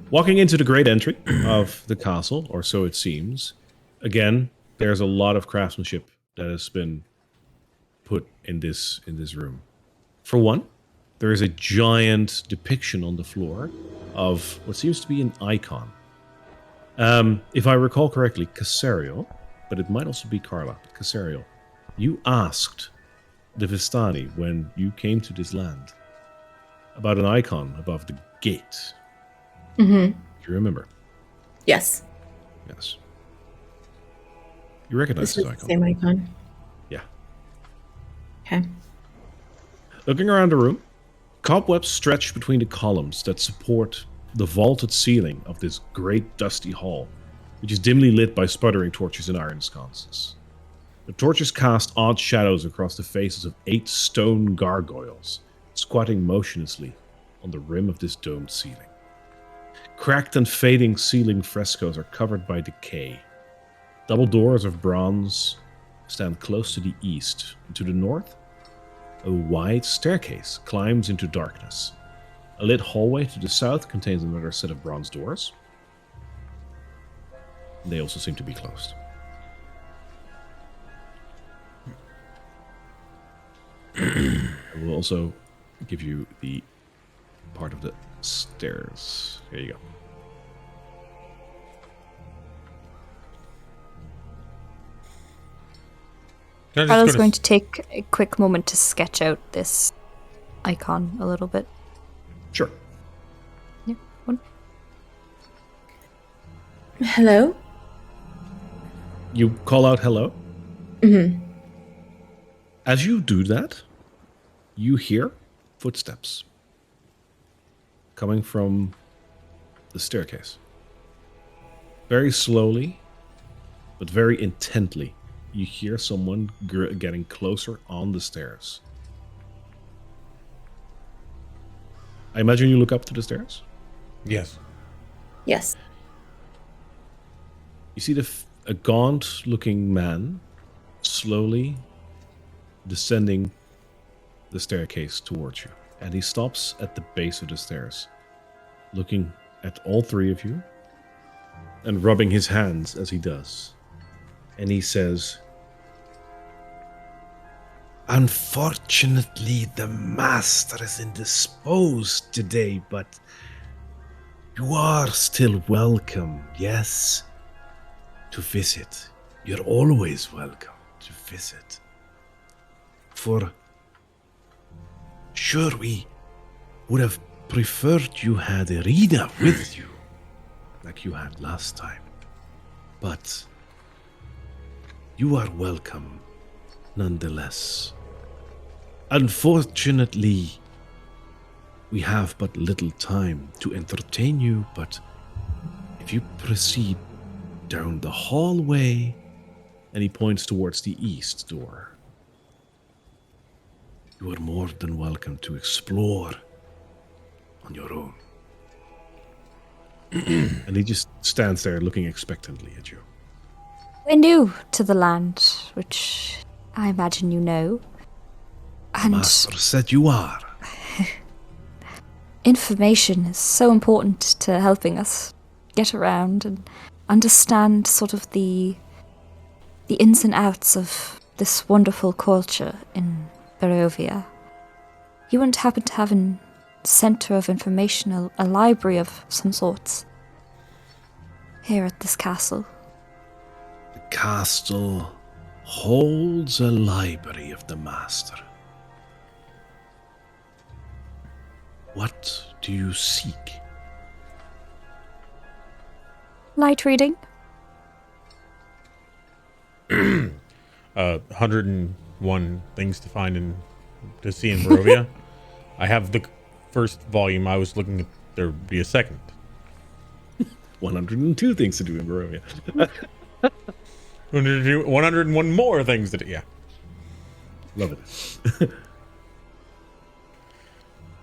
Walking into the great entry of the castle, or so it seems. Again, there's a lot of craftsmanship that has been put in this room. For one, there is a giant depiction on the floor of what seems to be an icon. If I recall correctly, Casario, but it might also be Carla. Casario, you asked the Vistani when you came to this land about an icon above the gate. Mm-hmm. Do you remember? Yes. Yes. You recognize This is this the icon? same icon. Yeah. Okay. Looking around the room, cobwebs stretch between the columns that support the vaulted ceiling of this great dusty hall, which is dimly lit by sputtering torches and iron sconces. The torches cast odd shadows across the faces of 8 stone gargoyles, squatting motionlessly on the rim of this domed ceiling. Cracked and fading ceiling frescoes are covered by decay. Double doors of bronze stand close to the east, and to the north, a wide staircase climbs into darkness. A lit hallway to the south contains another set of bronze doors. They also seem to be closed. I will also give you the part of the stairs. Here you go. I'm just Carla's gonna going to take a quick moment to sketch out this icon a little bit. Sure. Yeah, one. Hello? You call out hello. Mm-hmm. As you do that, you hear footsteps coming from the staircase. Very slowly, but very intently, you hear someone getting closer on the stairs. I imagine you look up to the stairs. Yes. Yes. You see a gaunt-looking man slowly descending the staircase towards you. And he stops at the base of the stairs, looking at all 3 of you and rubbing his hands as he does. And he says, "Unfortunately, the master is indisposed today, but you are still welcome, yes, to visit. You're always welcome to visit. For sure, we would have preferred you had Irina with you, like you had last time. But you are welcome nonetheless. Unfortunately, we have but little time to entertain you, but if you proceed down the hallway," and he points towards the east door, "you are more than welcome to explore on your own." And he just stands there looking expectantly at you. We're new to the land, which I imagine you know. And Master said you are. information is so important to helping us get around and understand sort of the ins and outs of this wonderful culture in Barovia. You wouldn't happen to have a center of information, a library of some sorts, here at this castle? The castle holds a library of the master. What do you seek? Light reading? 101 things to find and to see in Barovia. I have the first volume. I was looking at there would be a second. 102 things to do in Barovia. 101 more things to do. Yeah. Love it.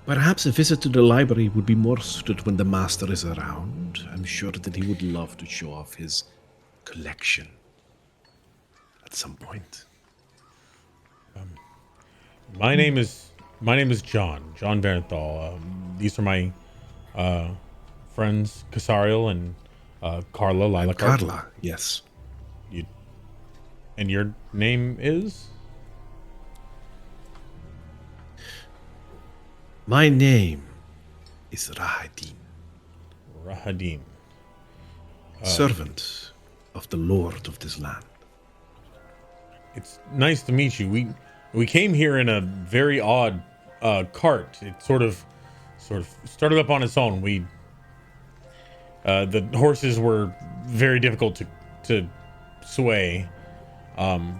Perhaps a visit to the library would be more suited when the master is around. I'm sure that he would love to show off his collection at some point. My name is John Barenthal. These are my friends Casariel and Carla Lila. Carla, yes. And your name is? My name is Rahadin, Rahadin. servant of the Lord of this land. It's nice to meet you. We came here in a very odd cart. It sort of started up on its own. The horses were very difficult to sway.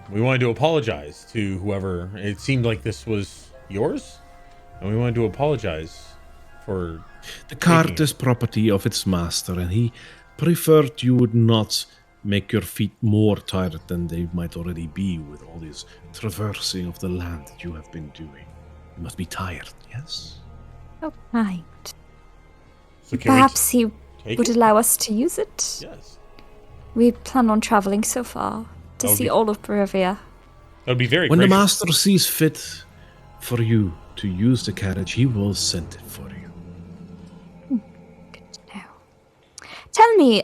We wanted to apologize to whoever. It seemed like this was yours, and we wanted to apologize for The cart taking it. is property of its master, and he preferred you would not make your feet more tired than they might already be with all this traversing of the land that you have been doing. You must be tired, yes? Oh, right. So can we Perhaps he take would it? allow us to use it. Yes, We plan on traveling so far to That would see be- all of Barovia. that would be very When the gracious. master sees fit for you to use the carriage, he will send it for you. Good to know. Tell me,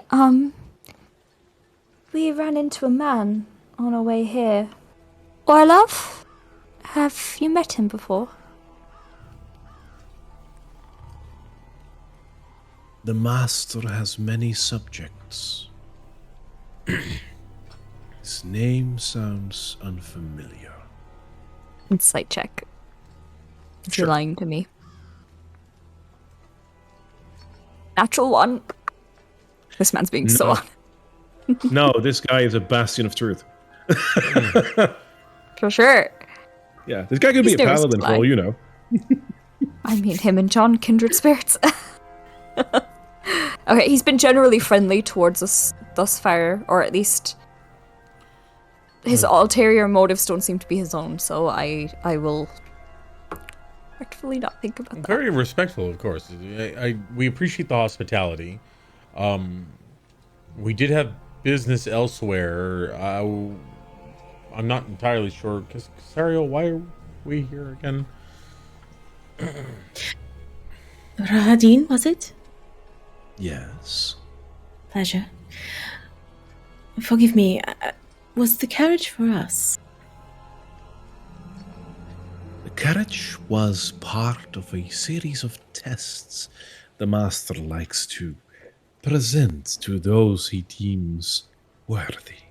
we ran into a man on our way here. Orlov? Have you met him before? The master has many subjects. His name sounds unfamiliar. Insight check. Is he Sure. lying to me? Natural one. This man's being so No. honest. No, this guy is a bastion of truth. For sure. Yeah, this guy could be He's a never paladin for all lying. you know. I mean, him and John, kindred spirits. Okay, he's been generally friendly towards us thus far, or at least his ulterior motives don't seem to be his own, so I will respectfully not think about that. Very respectful, of course. We appreciate the hospitality. We did have business elsewhere. I'm not entirely sure. Casariel, why are we here again? Rahadin, was it? Yes. Pleasure. Forgive me. Was the carriage for us? The carriage was part of a series of tests the master likes to present to those he deems worthy.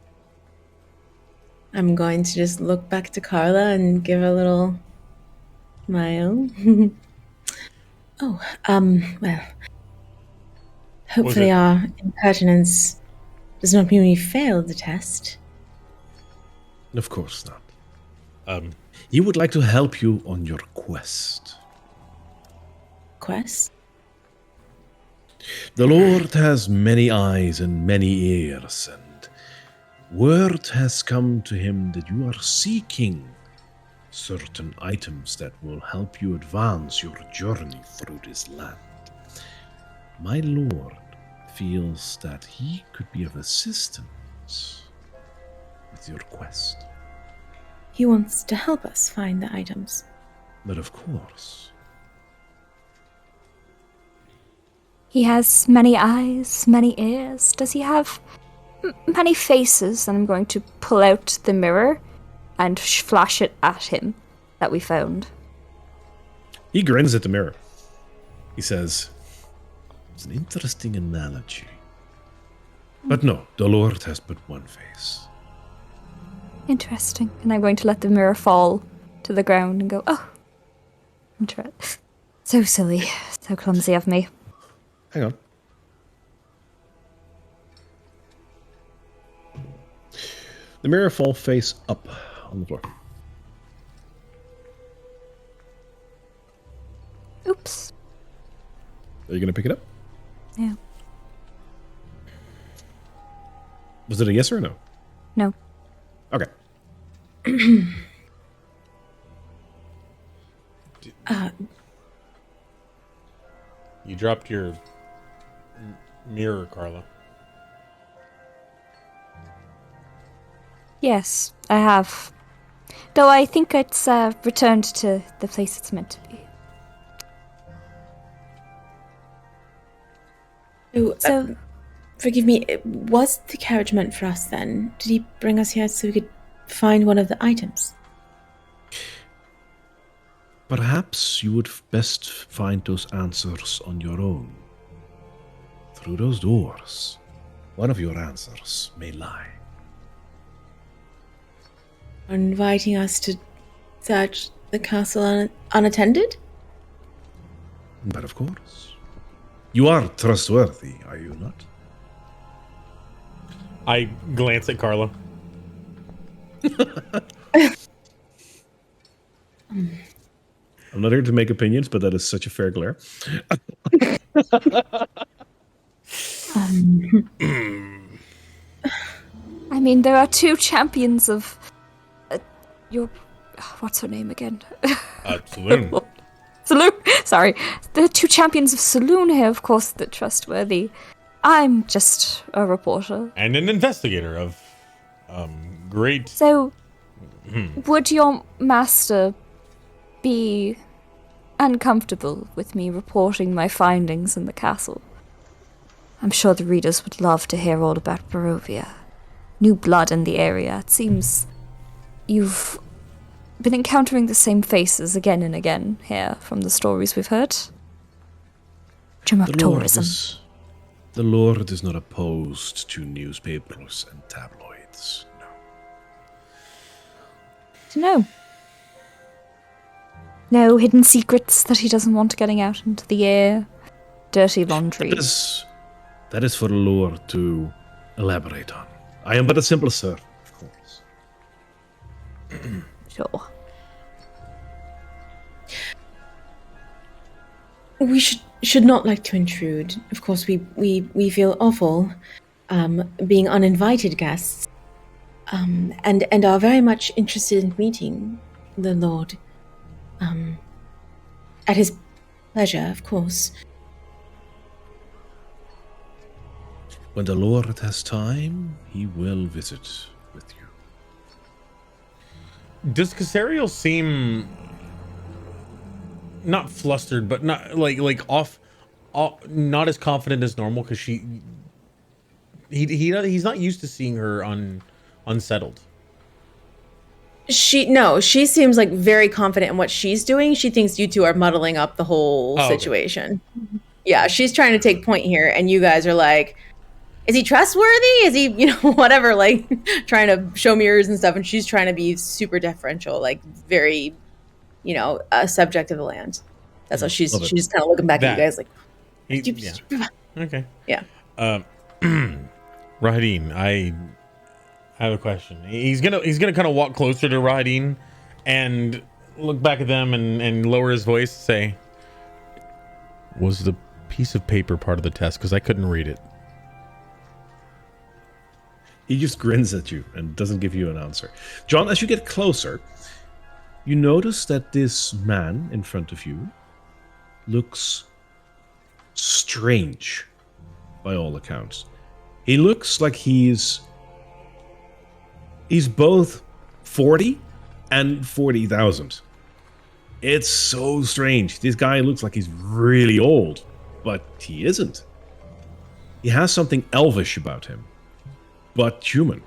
I'm going to just look back to Carla and give a little smile. Oh, well. Hopefully it- our impertinence does not mean we failed the test. Of course not. Um, He would like to help you on your quest. Quest? The Lord has many eyes and many ears, and word has come to him that you are seeking certain items that will help you advance your journey through this land. My Lord feels that he could be of assistance with your quest. He wants to help us find the items. But of course, He has many eyes, many ears. Does he have many faces? And I'm going to pull out the mirror and flash it at him that we found. he grins at the mirror. He says, "It's an interesting analogy. But no, the Lord has but one face." Interesting. And I'm going to let the mirror fall to the ground and go, oh, interesting. So silly. So clumsy of me. Hang on. The mirror fall face up on the floor. Oops. Are you going to pick it up? Yeah. Was it a yes or a no? No. Okay. You dropped your mirror, Carla. Yes, I have. Though I think it's returned to the place it's meant to be. So, Forgive me, was the carriage meant for us then? Did he bring us here so we could find one of the items? Perhaps you would best find those answers on your own. Through those doors, one of your answers may lie. Inviting us to search the castle unattended? But of course. You are trustworthy, are you not? I glance at Carla. I'm not here to make opinions, but that is such a fair glare. I mean, there are two champions of your. What's her name again? Saloon. Saloon. Sorry, there are two champions of Saloon here, of course. They're trustworthy. I'm just a reporter. And an investigator of great. So, would your master be uncomfortable with me reporting my findings in the castle? I'm sure the readers would love to hear all about Barovia. New blood in the area. It seems you've been encountering the same faces again and again here from the stories we've heard. Drum up tourism. The Lord is not opposed to newspapers and tabloids, no. To know. No hidden secrets that he doesn't want getting out into the air. Dirty laundry. That is for the Lord to elaborate on. I am but a simple servant, of course. Sure. We should not like to intrude. Of course, we feel awful being uninvited guests, and are very much interested in meeting the Lord at his pleasure, of course. When the Lord has time, he will visit with you. Does Casariel seem not flustered, but not like off, not as confident as normal? Because he's not used to seeing her unsettled. She seems like very confident in what she's doing. She thinks you two are muddling up the whole situation. Okay. Yeah, she's trying to take point here, and you guys are like, is he trustworthy? Is he, whatever, like trying to show mirrors and stuff. And she's trying to be super deferential, like very, a subject of the land. That's how she's kind of looking back at you guys like, yeah. Okay. Yeah. Rahadin, I have a question. He's gonna kind of walk closer to Rahadin and look back at them and lower his voice, say, was the piece of paper part of the test? Because I couldn't read it. He just grins at you and doesn't give you an answer. John, as you get closer, you notice that this man in front of you looks strange by all accounts. He looks like he's both 40 and 40,000. It's so strange. This guy looks like he's really old, but he isn't. He has something elvish about him, but human.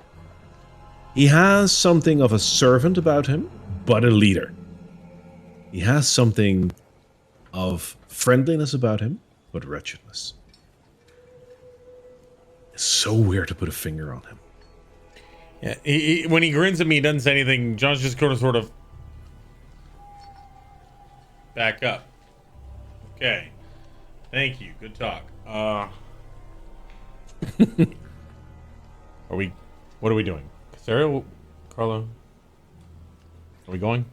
He has something of a servant about him, but a leader. He has something of friendliness about him, but wretchedness. It's so weird to put a finger on him. Yeah, he, when he grins at me, he doesn't say anything. John's just going to sort of back up. Okay. Thank you. Good talk. What are we doing? Sarah, Carla, are we going?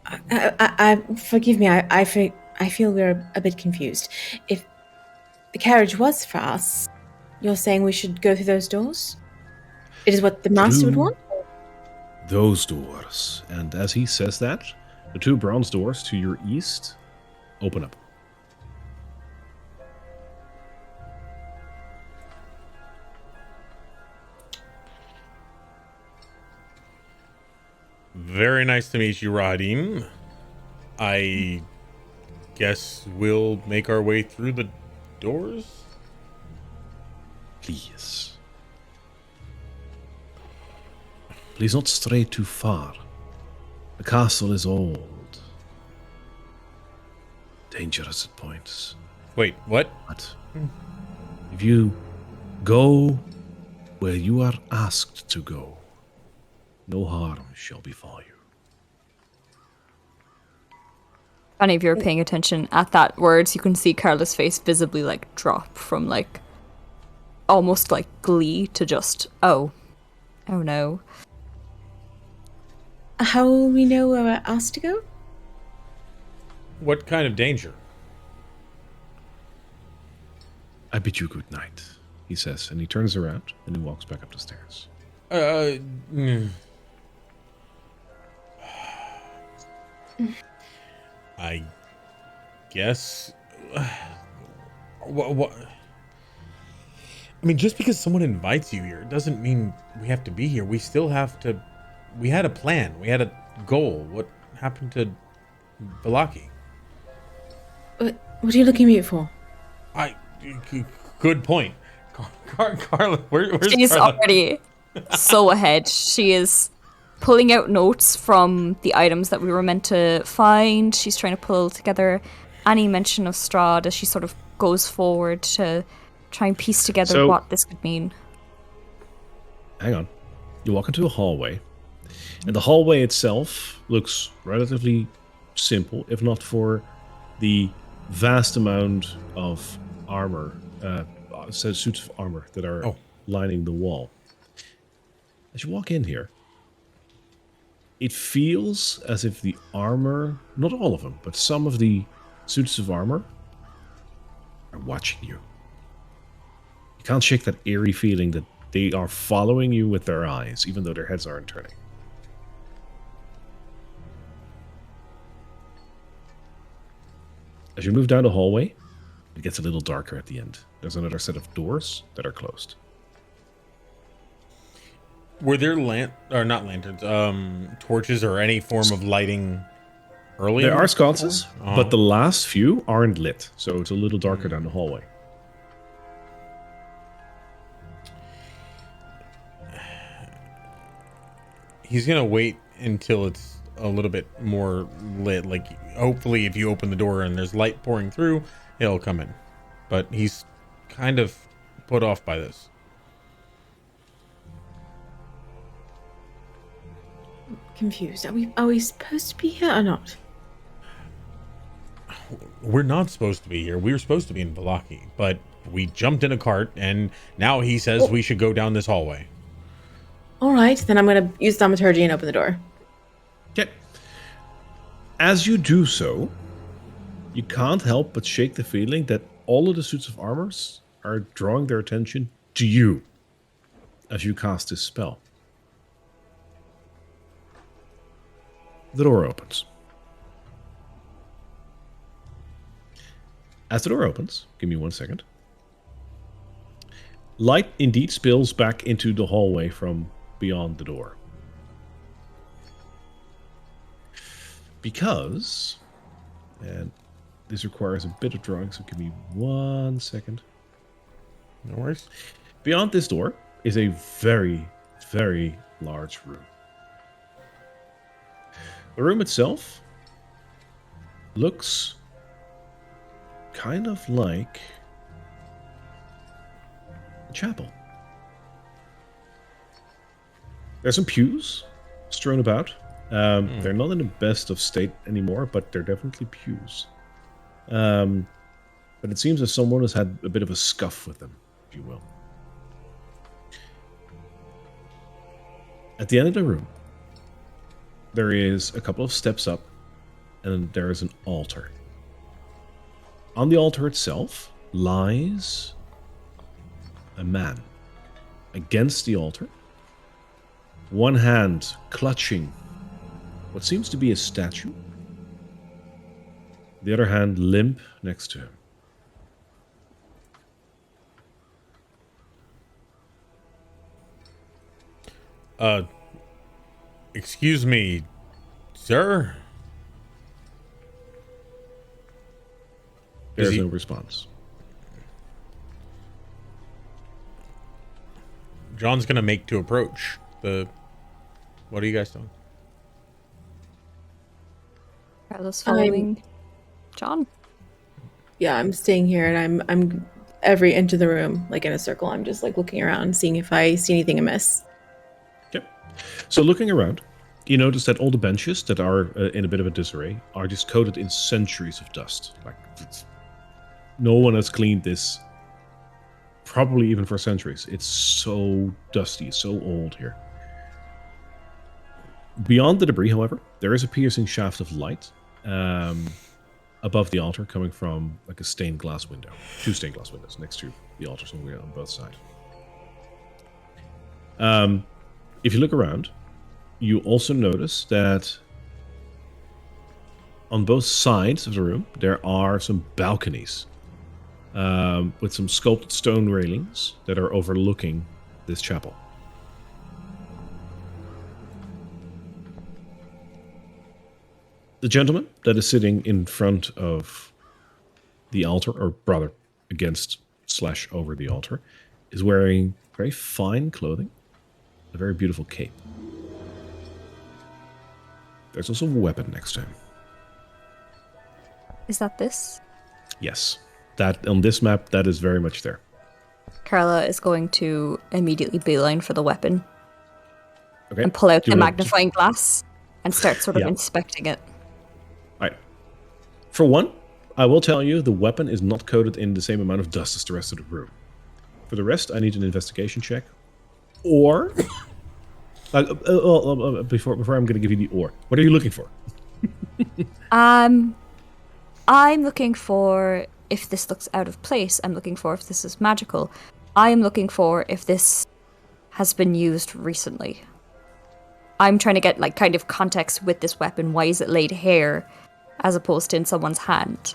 I forgive me. I feel we're a bit confused. If the carriage was for us, You're saying we should go through those doors? It is what the master would Through want? those doors. And as he says that, the two bronze doors to your east open up. Very nice to meet you, Rahadin. I guess we'll make our way through the doors? Please. Please not stray too far. The castle is old. Dangerous at points. Wait, what? But if you go where you are asked to go, no harm shall befall you. If any of you are paying attention at that words, you can see Carla's face visibly like drop from like almost like glee to just oh no. How will we know where we're asked to go? What kind of danger? I bid you good night, he says, and he turns around and he walks back up the stairs. I guess. What? I mean, just because someone invites you here doesn't mean we have to be here. We still have to. We had a plan. We had a goal. What happened to Velaki? What are you looking at me for? Good point. Carla, where's She's Carla? already so ahead. She is pulling out notes from the items that we were meant to find. She's trying to pull together any mention of Strahd as she sort of goes forward to try and piece together what this could mean. Hang on. You walk into a hallway, and the hallway itself looks relatively simple, if not for the vast amount of armor, suits of armor that are lining the wall. As you walk in here, it feels as if the armor, not all of them, but some of the suits of armor are watching you. You can't shake that eerie feeling that they are following you with their eyes, even though their heads aren't turning. As you move down the hallway, it gets a little darker at the end. There's another set of doors that are closed. Were there not lanterns, torches or any form of lighting earlier? There are sconces, but the last few aren't lit, so it's a little darker down the hallway. He's gonna wait until it's a little bit more lit. Like, hopefully, if you open the door and there's light pouring through, it'll come in. But he's kind of put off by this. Confused. Are we supposed to be here or not? We're not supposed to be here. We were supposed to be in Velaki, but we jumped in a cart, and now he says we should go down this hallway. All right, then I'm going to use thaumaturgy and open the door. Okay. As you do so, you can't help but shake the feeling that all of the suits of armors are drawing their attention to you as you cast this spell. The door opens. As the door opens, give me 1 second. Light indeed spills back into the hallway from beyond the door. Because, and this requires a bit of drawing, so give me 1 second. No worries. Beyond this door is a very, very large room. The room itself looks kind of like a chapel. There's some pews strewn about. They're not in the best of state anymore, but they're definitely pews. But it seems as someone has had a bit of a scuff with them, if you will. At the end of the room, there is a couple of steps up, and there is an altar. On the altar itself lies a man against the altar, one hand clutching what seems to be a statue, the other hand limp next to him. Excuse me, sir? There's no response. John's gonna make to approach the... What are you guys doing? Carla's following John. Yeah, I'm staying here, and I'm every inch of the room, like in a circle. I'm just like looking around, seeing if I see anything amiss. Yep. So looking around, you notice that all the benches that are in a bit of a disarray are just coated in centuries of dust. Like, no one has cleaned this, probably even for centuries. It's so dusty, so old here. Beyond the debris, however, there is a piercing shaft of light above the altar, coming from like a stained glass window. 2 stained glass windows next to the altar, somewhere on both sides. If you look around, you also notice that on both sides of the room there are some balconies with some sculpted stone railings that are overlooking this chapel. The gentleman that is sitting in front of the altar, or rather against / over the altar, is wearing very fine clothing, a very beautiful cape. There's also a weapon next to him. Is that this? Yes. That on this map, that is very much there. Carla is going to immediately beeline for the weapon Okay. and pull out Do the you wanna magnifying glass and start sort of Yeah. inspecting it. Right. For one, I will tell you the weapon is not coated in the same amount of dust as the rest of the room. For the rest, I need an investigation check. Or... before I'm going to give you the or. What are you looking for? I'm looking for if this looks out of place. I'm looking for if this is magical. I am looking for if this has been used recently. I'm trying to get like kind of context with this weapon. Why is it laid here as opposed to in someone's hand?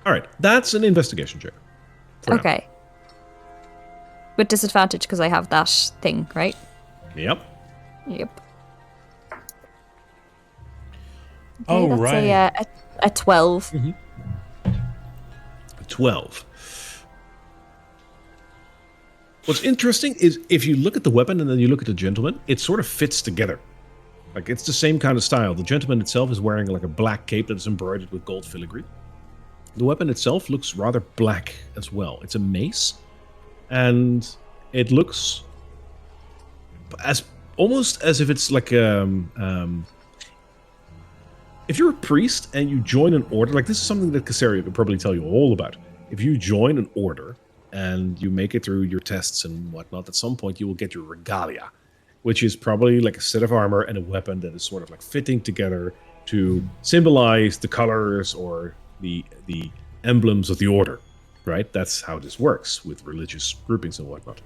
All right. That's an investigation check. for now. Okay. With disadvantage because I have that thing, right? Yep. Yep. Oh, that's right. a 12. 12. What's interesting is if you look at the weapon and then you look at the gentleman, it sort of fits together. Like, it's the same kind of style. The gentleman itself is wearing like a black cape that's embroidered with gold filigree. The weapon itself looks rather black as well. It's a mace, and it looks as almost as if it's like if you're a priest and you join an order, like this is something that Casaria could probably tell you all about. If you join an order and you make it through your tests and whatnot, at some point you will get your regalia, which is probably like a set of armor and a weapon that is sort of like fitting together to symbolize the colors or the emblems of the order, right? That's how this works with religious groupings and whatnot.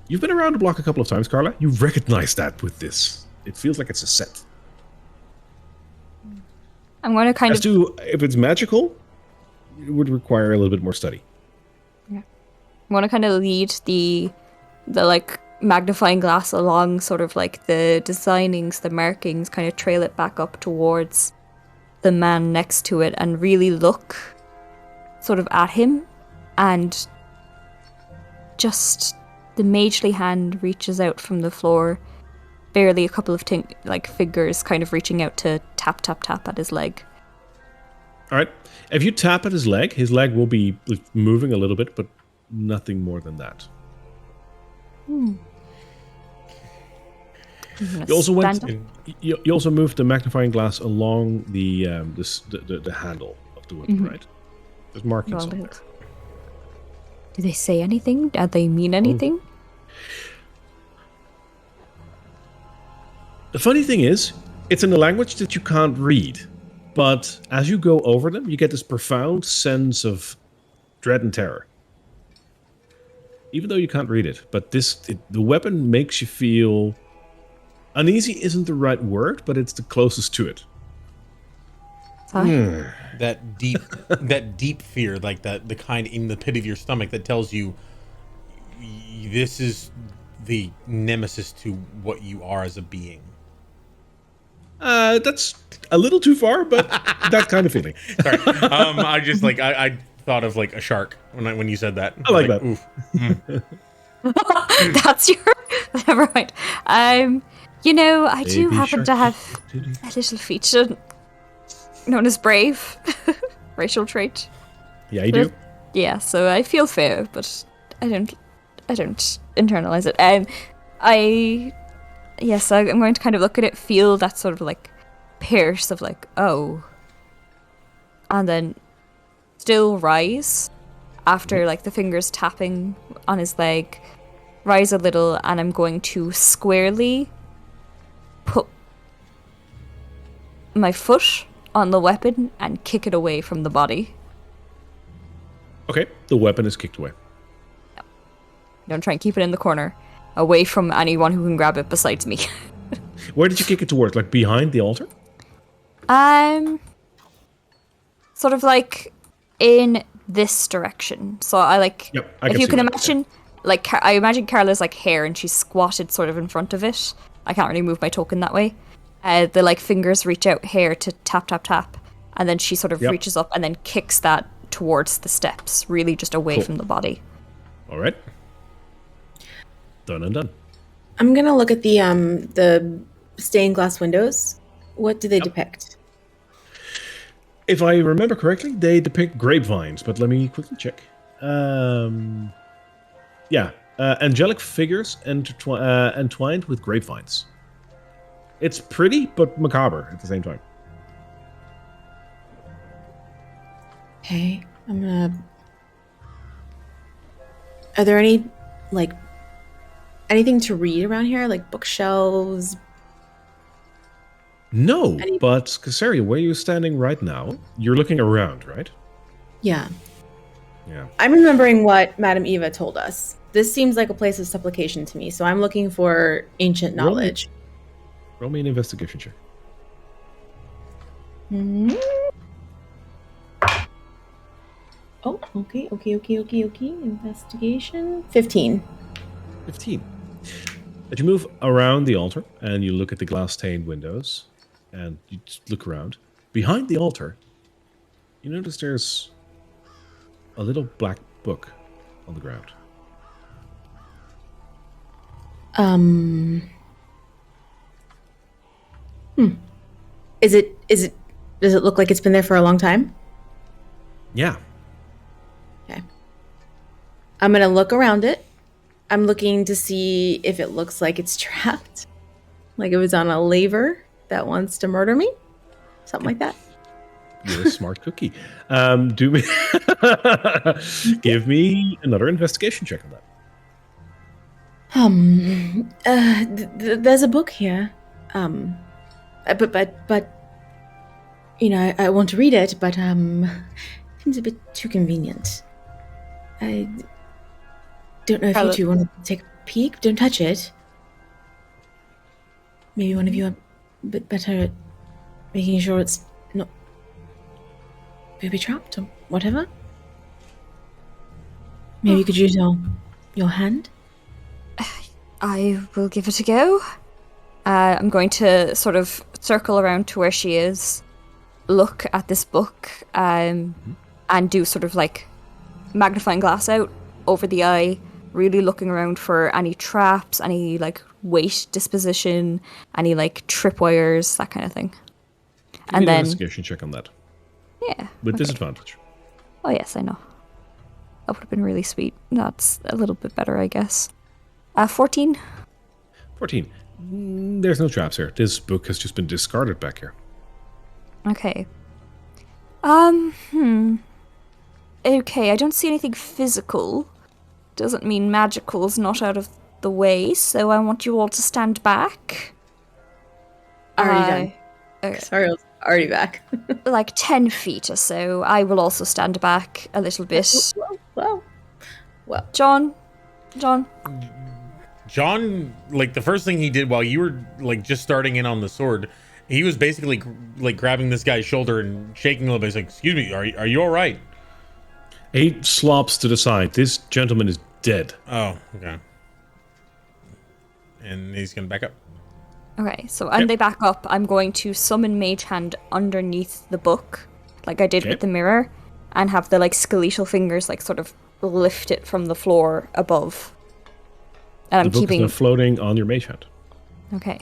You've been around the block a couple of times, Carla. You recognize that with this. It feels like it's a set. I'm going to kind As of... to if it's magical, it would require a little bit more study. I want to kind of lead the like magnifying glass along sort of like the designings, the markings, kind of trail it back up towards the man next to it and really look sort of at him, and just the magely hand reaches out from the floor, barely a couple of fingers kind of reaching out to tap, tap, tap at his leg. All right. If you tap at his leg will be moving a little bit, but nothing more than that. You also you also moved the magnifying glass along the handle of the weapon, right? There's markings on there. Do they say anything? Do they mean anything? The funny thing is, it's in a language that you can't read, but as you go over them, you get this profound sense of dread and terror. even though you can't read it. But the weapon makes you feel uneasy. Isn't the right word, but it's the closest to it. That deep fear, like the kind in the pit of your stomach that tells you this is the nemesis to what you are as a being. That's a little too far, but that kind of feeling. Sorry, I just like I thought of like a shark when you said that. I like that. Oof. That's your. Never mind. You know, I do Baby happen shark. to have a little feature known as brave, racial trait. Yeah, you do. Yeah, so I feel fair, but I don't internalize it. Yes, I'm going to kind of look at it, feel that sort of like pierce of like, oh, and then still rise after like the fingers tapping on his leg, rise a little, and I'm going to squarely put my foot on the weapon and kick it away from the body. Okay, the weapon is kicked away. Don't try and keep it in the corner, away from anyone who can grab it besides me. Where did you kick it towards? Like behind the altar? Sort of like in this direction. So I like, Yep, I if can you see can that, imagine, like I imagine Carla's like hair and she's squatted sort of in front of it. I can't really move my token that way. The like fingers reach out here to tap, tap, tap, and then she sort of reaches up and then kicks that towards the steps, really just away from the body. All right. Done and done. I'm gonna look at the stained glass windows. What do they depict? If I remember correctly, they depict grapevines, but let me quickly check. Yeah, angelic figures entwined with grapevines. It's pretty, but macabre at the same time. Okay, I'm gonna. Are there any, like, anything to read around here, like bookshelves? No, but Casaria, where you're standing right now, you're looking around, right? Yeah. Yeah. I'm remembering what Madame Eva told us. This seems like a place of supplication to me, so I'm looking for ancient Roll me- knowledge. Roll me an investigation check. Oh, okay. Investigation. 15. 15. As you move around the altar and you look at the glass-stained windows and you just look around, behind the altar, you notice there's a little black book on the ground. Does it look like it's been there for a long time? Yeah. Okay. I'm gonna look around it. I'm looking to see if it looks like it's trapped. Like it was on a lever that wants to murder me. Something like that. You're a smart cookie. Do me give me another investigation check on that. There's a book here. But you know, I want to read it, but seems a bit too convenient. I don't know if you two want to take a peek. Don't touch it. Maybe one of you are a bit better at making sure it's not booby trapped or whatever. Maybe you could use your hand. I will give it a go. I'm going to sort of circle around to where she is, look at this book, and do sort of like magnifying glass out over the eye, really looking around for any traps, any like weight disposition, any like tripwires, that kind of thing. Give And me an then investigation check on that. yeah, With okay. disadvantage. Oh yes, I know. That would have been really sweet. That's a little bit better, I guess. 14. 14. There's no traps here. This book has just been discarded back here. Okay. Okay, I don't see anything physical. Doesn't mean magical's not out of the way, so I want you all to stand back. Already done. Okay. Sorry, I was already back. Like 10 feet or so. I will also stand back a little bit. Well. John, John? John, like the first thing he did while you were like just starting in on the sword, he was basically like grabbing this guy's shoulder and shaking a little bit. He's like, "Excuse me, are you all right?" He slops to the side. This gentleman is dead. Oh, okay. And he's gonna back up. Okay, so and they back up. I'm going to summon Mage Hand underneath the book, like I did with the mirror, and have the like skeletal fingers like sort of lift it from the floor above. And I'm the book keeping is now floating on your mage hand. Okay,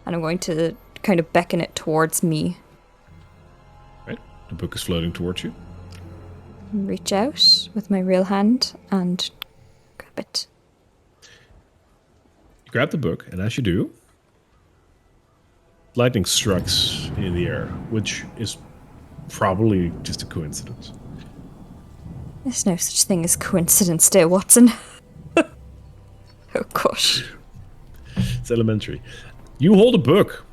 and I'm going to kind of beckon it towards me. Right, the book is floating towards you. Reach out with my real hand and grab it. You grab the book, and as you do, lightning strikes in the air, which is probably just a coincidence. There's no such thing as coincidence, dear Watson. Oh gosh. It's elementary. You hold a book.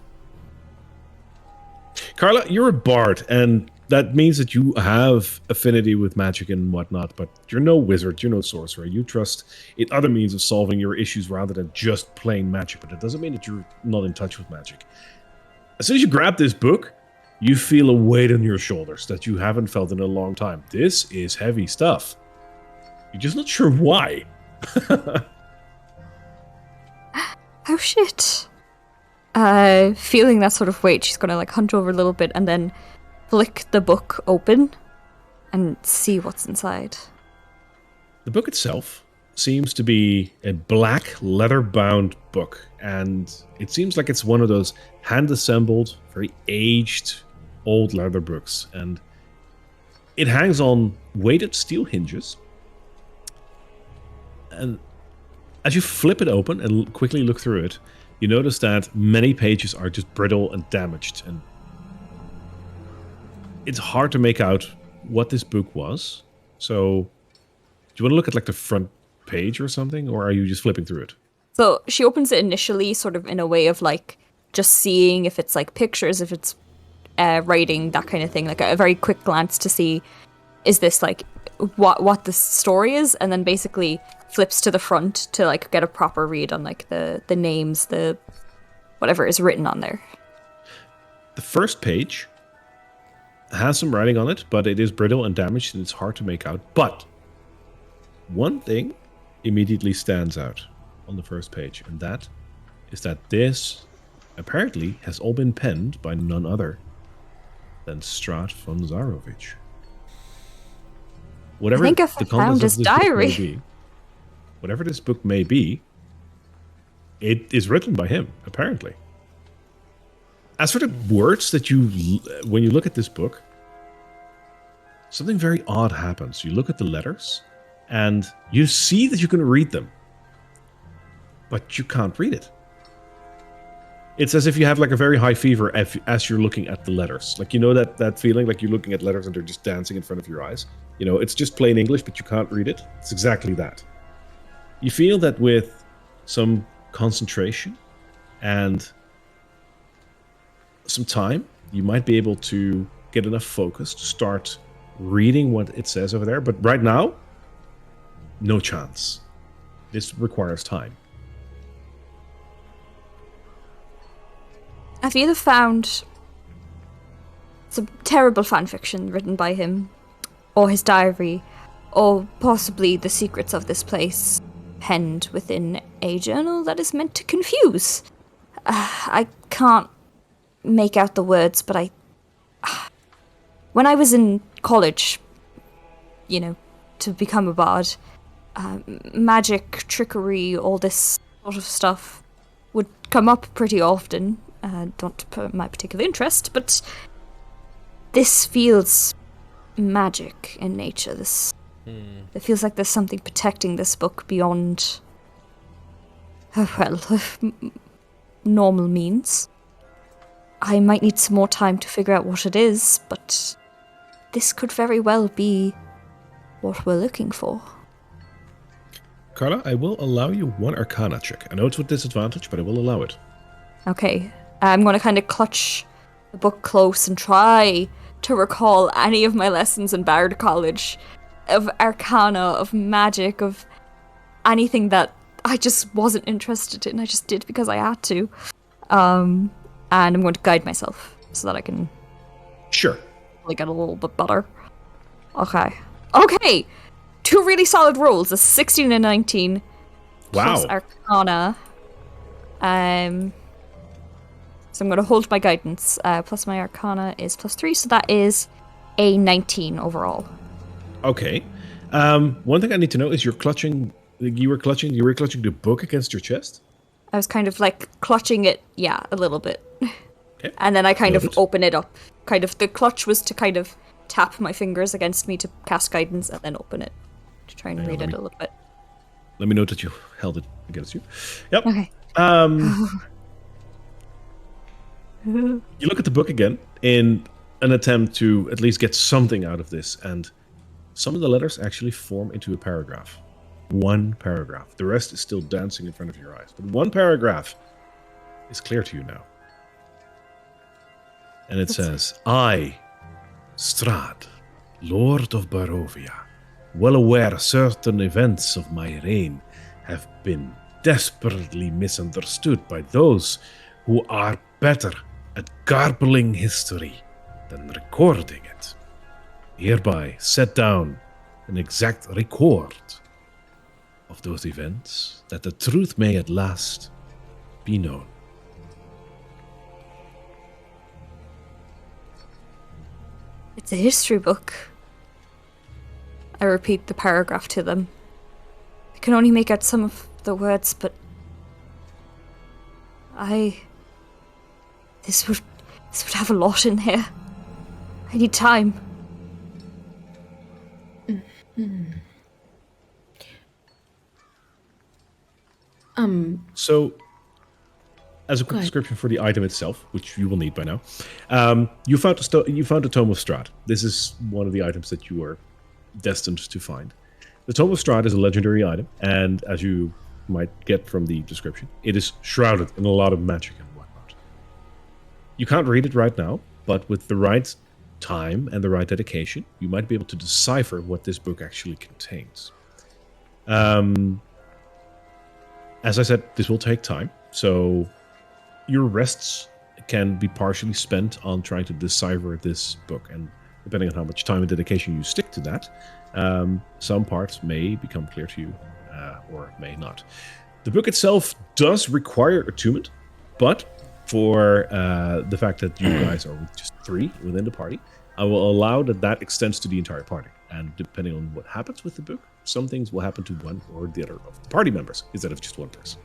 Carla, you're a bard, and that means that you have affinity with magic and whatnot, but you're no wizard, you're no sorcerer. You trust in other means of solving your issues rather than just plain magic, but it doesn't mean that you're not in touch with magic. As soon as you grab this book, you feel a weight on your shoulders that you haven't felt in a long time. This is heavy stuff. You're just not sure why. Oh shit. Feeling that sort of weight, she's gonna like hunch over a little bit and then flick the book open and see what's inside. The book itself seems to be a black leather-bound book, and it seems like it's one of those hand-assembled, very aged, old leather books, and it hangs on weighted steel hinges. And as you flip it open and quickly look through it, you notice that many pages are just brittle and damaged, and it's hard to make out what this book was. So, do you want to look at like the front page or something, or are you just flipping through it? So she opens it initially sort of in a way of like just seeing if it's like pictures, if it's writing, that kind of thing, like a very quick glance to see is this like what the story is, and then basically flips to the front to like get a proper read on like the names, the whatever is written on there. The first page has some writing on it, but it is brittle and damaged and it's hard to make out. But one thing immediately stands out on the first page, and that is that this apparently has all been penned by none other than Strahd von Zarovich. Whatever I think I the found contents his of this book diary. may be, whatever this book may be, it is written by him, apparently. As for the words that when you look at this book, something very odd happens. You look at the letters, and you see that you can read them, but you can't read it. It's as if you have like a very high fever as you're looking at the letters. Like, you know that feeling like you're looking at letters and they're just dancing in front of your eyes? You know, it's just plain English, but you can't read it. It's exactly that. You feel that with some concentration and some time, you might be able to get enough focus to start reading what it says over there. But right now, no chance. This requires time. I've either found some terrible fanfiction written by him, or his diary, or possibly the secrets of this place penned within a journal that is meant to confuse. I can't make out the words, but when I was in college, you know, to become a bard, magic, trickery, all this sort of stuff would come up pretty often. Not my particular interest, but this feels magic in nature. It feels like there's something protecting this book beyond, normal means. I might need some more time to figure out what it is, but this could very well be what we're looking for. Carla, I will allow you one Arcana check. I know it's with disadvantage, but I will allow it. Okay, I'm going to kind of clutch the book close and try to recall any of my lessons in Bard College of Arcana, of magic, of anything that I just wasn't interested in. I just did because I had to. And I'm going to guide myself so that I can Sure. get a little bit better. Okay. 2 really solid rolls, a 16 and 19. Plus Wow. Arcana. So I'm going to hold my guidance. Plus my Arcana is +3, so that is a 19 overall. Okay. One thing I need to know is you were clutching the book against your chest? I was kind of like clutching it, a little bit. Okay. And then I kind Noted. of open it up. The clutch was to kind of tap my fingers against me to cast guidance and then open it to try and read it a little bit. Let me note that you held it against you. Yep. Okay. You look at the book again in an attempt to at least get something out of this, and some of the letters actually form into a paragraph. One paragraph. The rest is still dancing in front of your eyes. But one paragraph is clear to you now. And it says, I, Strahd, Lord of Barovia, well aware certain events of my reign have been desperately misunderstood by those who are better at garbling history than recording it. Hereby set down an exact record of those events, that the truth may at last be known. It's a history book. I repeat the paragraph to them. I can only make out some of the words, but This would have a lot in here. I need time. So, as a quick description for the item itself, which you will need by now, you found a Tome of Strahd. This is one of the items that you are destined to find. The Tome of Strahd is a legendary item, and as you might get from the description, it is shrouded in a lot of magic and whatnot. You can't read it right now, but with the right time and the right dedication, you might be able to decipher what this book actually contains. As I said, this will take time, so your rests can be partially spent on trying to decipher this book, and depending on how much time and dedication you stick to that, some parts may become clear to you, or may not. The book itself does require attunement, but for the fact that you guys are just 3 within the party, I will allow that extends to the entire party. And depending on what happens with the book, some things will happen to one or the other of the party members instead of just one person.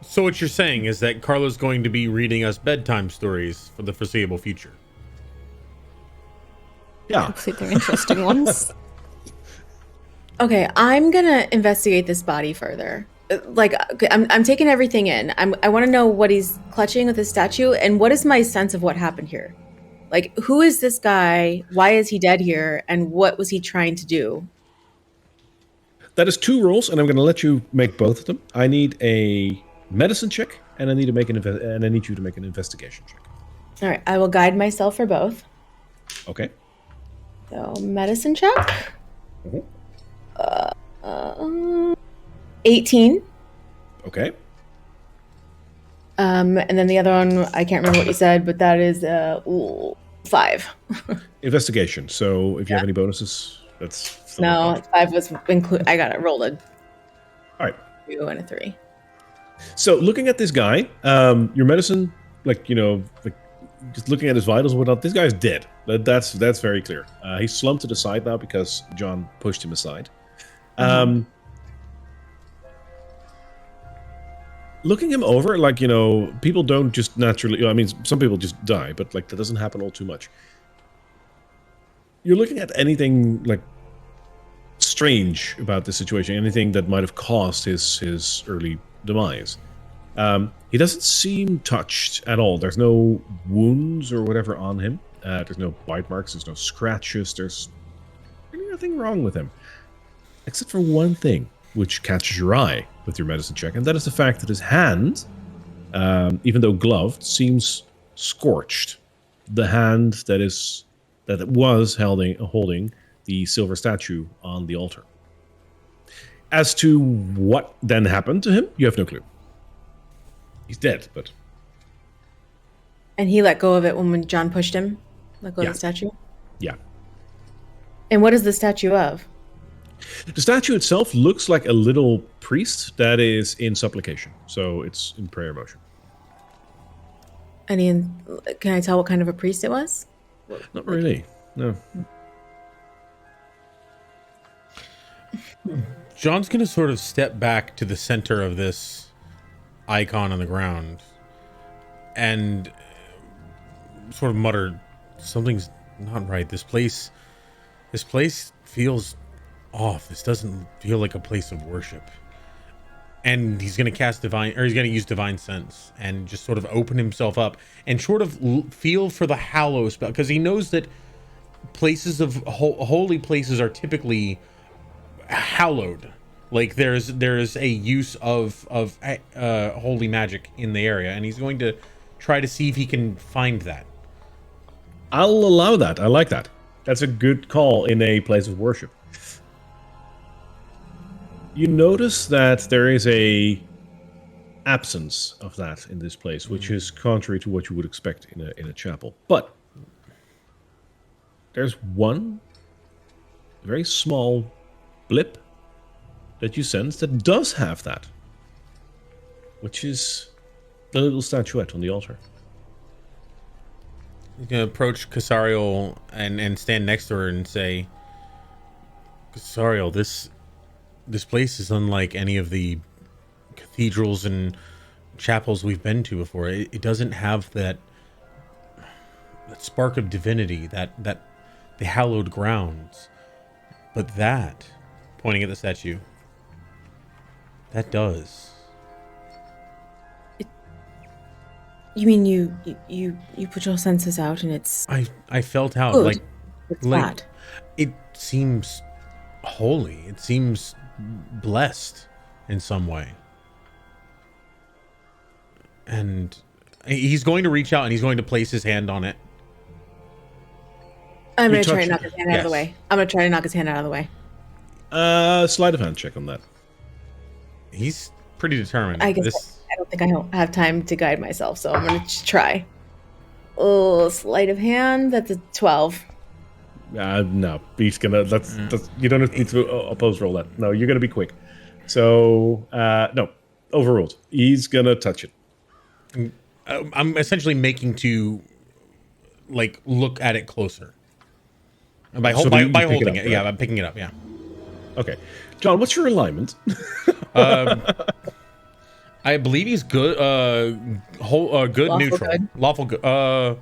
So what you're saying is that Carla's going to be reading us bedtime stories for the foreseeable future. Yeah. Hopefully they're interesting ones. Okay, I'm gonna investigate this body further. I'm taking everything in. I want to know what he's clutching with his statue, and what is my sense of what happened here. Like, who is this guy? Why is he dead here? And what was he trying to do? That is 2 rolls, and I'm going to let you make both of them. I need a medicine check, and I need you to make an investigation check. All right, I will guide myself for both. Okay. So, medicine check. Mm-hmm. 18. Okay. And then the other one, I can't remember what you said, but that is 5. Investigation. So if you have any bonuses, that's No, 5 was include. I got it rolled a all right. 2 and a 3. So looking at this guy, your medicine, just looking at his vitals and whatnot, this guy's dead. That's very clear. He's slumped to the side now because John pushed him aside. Looking him over, people don't just naturally. I mean, some people just die, but that doesn't happen all too much. You're looking at anything strange about this situation, anything that might have caused his early demise. He doesn't seem touched at all. There's no wounds or whatever on him. There's no bite marks. There's no scratches. There's really nothing wrong with him, except for one thing, which catches your eye with your medicine check, and that is the fact that his hand, even though gloved, seems scorched. The hand that was holding the silver statue on the altar. As to what then happened to him, you have no clue. He's dead, but And he let go of it when John pushed him? Let go Yeah. of the statue? yeah. And what is the statue of? The statue itself looks like a little priest that is in supplication. So it's in prayer motion. Can I tell what kind of a priest it was? Not really. No. John's gonna sort of step back to the center of this icon on the ground and sort of mutter, something's not right. This place feels off. This doesn't feel like a place of worship. And he's gonna he's gonna use divine sense and just sort of open himself up and sort of feel for the hallow spell, because he knows that places of holy places are typically hallowed. Like there's a use of holy magic in the area, and he's going to try to see if he can find that. I'll allow that. I like that. That's a good call in a place of worship. You notice that there is a absence of that in this place, which is contrary to what you would expect in a chapel. But there's one very small blip that you sense that does have that, which is the little statuette on the altar. He's gonna approach Casariel and stand next to her and say, Casariel, this place is unlike any of the cathedrals and chapels we've been to before. It doesn't have that spark of divinity, that the hallowed grounds. But that, pointing at the statue, that does. You mean you put your senses out and it's I felt out good? It's like bad. it seems holy. It seems blessed in some way. And he's going to reach out and he's going to place his hand on it. I'm You gonna try touch to knock it. his hand out of the Yes. way. I'm gonna try to knock his hand out of the way. Sleight of hand check on that. He's pretty determined. I guess I don't think I have time to guide myself, so I'm gonna just try. Oh, sleight of hand. That's a 12. No, he's gonna. That's you don't need to oppose roll that. No, you're gonna be quick. So no, overruled. He's gonna touch it. I'm essentially making to like look at it closer. And by So you pick it holding up, it, right? yeah, I'm picking it up, yeah. Okay, John, what's your alignment? I believe he's good. Good Lawful neutral, good. lawful good. I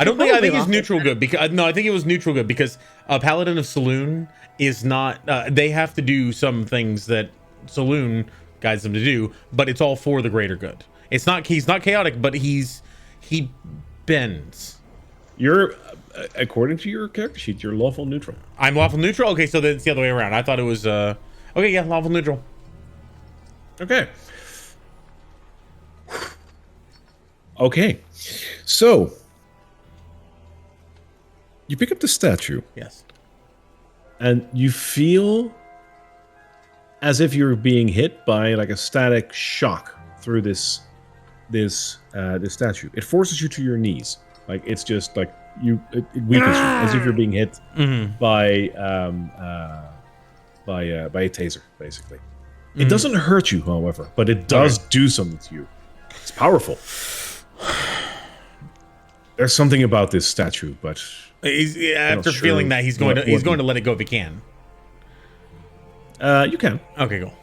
don't think. I think he's neutral good because no, I think it was neutral good because Paladin of Saloon is not. They have to do some things that Saloon guides them to do, but it's all for the greater good. It's not. He's not chaotic, but he bends. You're according to your character sheet, you're lawful neutral. I'm lawful neutral. Okay, so then it's the other way around. I thought it was. Okay, yeah, lawful neutral. Okay. Okay, so you pick up the statue Yes. and you feel as if you're being hit by like a static shock through this statue. It forces you to your knees. Like it's just like it weakens you as if you're being hit by a taser, basically. It doesn't hurt you, however, but it does do something to you. It's powerful. There's something about this statue, but After sure feeling that, he's going what- to let it go if he can. you can. Okay, cool.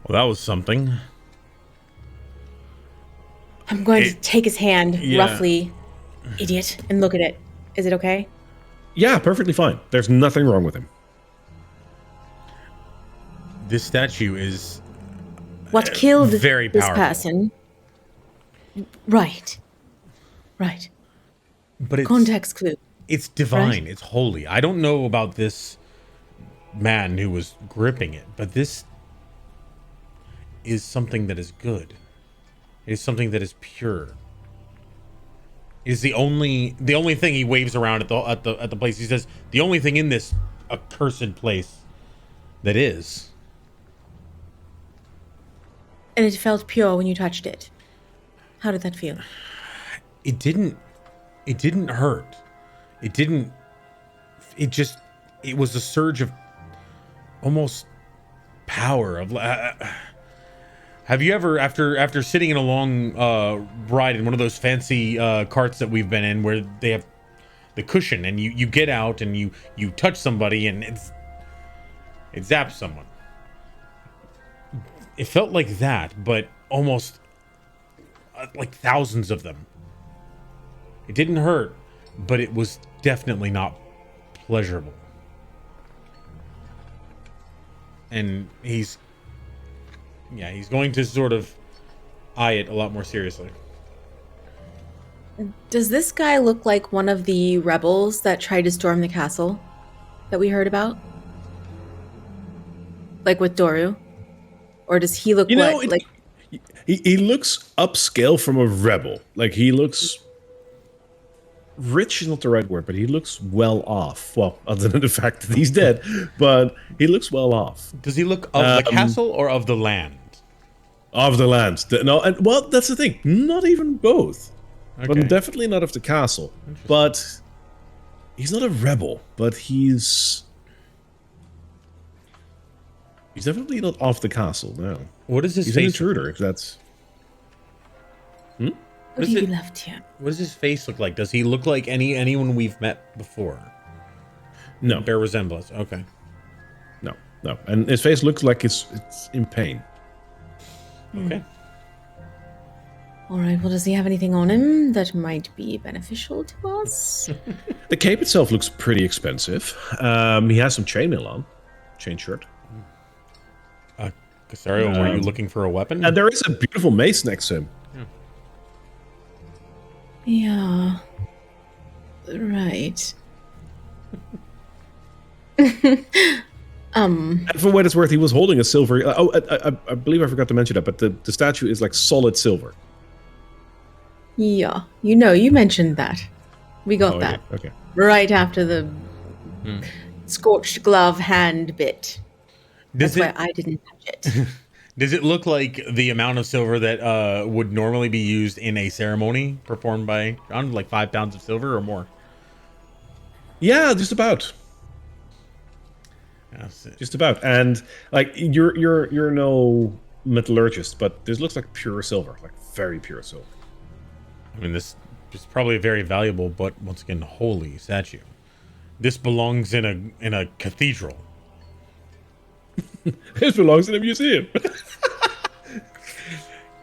Well, that was something. I'm going to take his hand yeah. roughly, idiot, and look at it. Is it okay? Yeah, perfectly fine. There's nothing wrong with him. This statue is What killed very this powerful. person? Right. Right. but it's Context clue. it's divine. It's holy. I don't know about this man who was gripping it, but this is something that is good. It is something that is pure. It is the only thing he waves around at the place. He says the only thing in this accursed place that is. And it felt pure when you touched it. How did that feel? It didn't hurt. It was a surge of almost power of have you ever, after sitting in a long ride in one of those fancy carts that we've been in, where they have the cushion, and you get out and you touch somebody and it zaps someone? It felt like that, but almost like thousands of them. It didn't hurt, but it was definitely not pleasurable. And he's going to sort of eye it a lot more seriously. Does this guy look like one of the rebels that tried to storm the castle that we heard about? Like with Doru? Or does he look like he looks upscale from a rebel. Like, he looks rich is not the right word, but he looks well off. Well, other than the fact that he's dead, but he looks well off. Does he look of the castle or of the land? Of the land. Well, that's the thing. Not even both. Okay. But definitely not of the castle. But he's not a rebel, but he's definitely not off the castle, no. What is his he's face? An intruder, if that's... What have you left here? What does his face look like? Does he look like anyone we've met before? No. Bear resemblance. Okay. No. And his face looks like it's in pain. Okay. All right, well, does he have anything on him that might be beneficial to us? The cape itself looks pretty expensive. He has some chainmail on. Chain shirt. Casario, were you looking for a weapon? And there is a beautiful mace next to him. Yeah. Right. And for what it's worth, he was holding a silver... I believe I forgot to mention that, but the statue is like solid silver. Yeah. You mentioned that. We got that. Yeah. Okay. Right after the scorched glove hand bit. That's why I didn't touch it. Does it look like the amount of silver that would normally be used in a ceremony performed by John, like 5 pounds of silver or more? Yeah, just about. Just about. And like you're no metallurgist, but this looks like pure silver, like very pure silver. I mean, this is probably a very valuable, but once again, holy statue. This belongs in a cathedral. This belongs in a museum.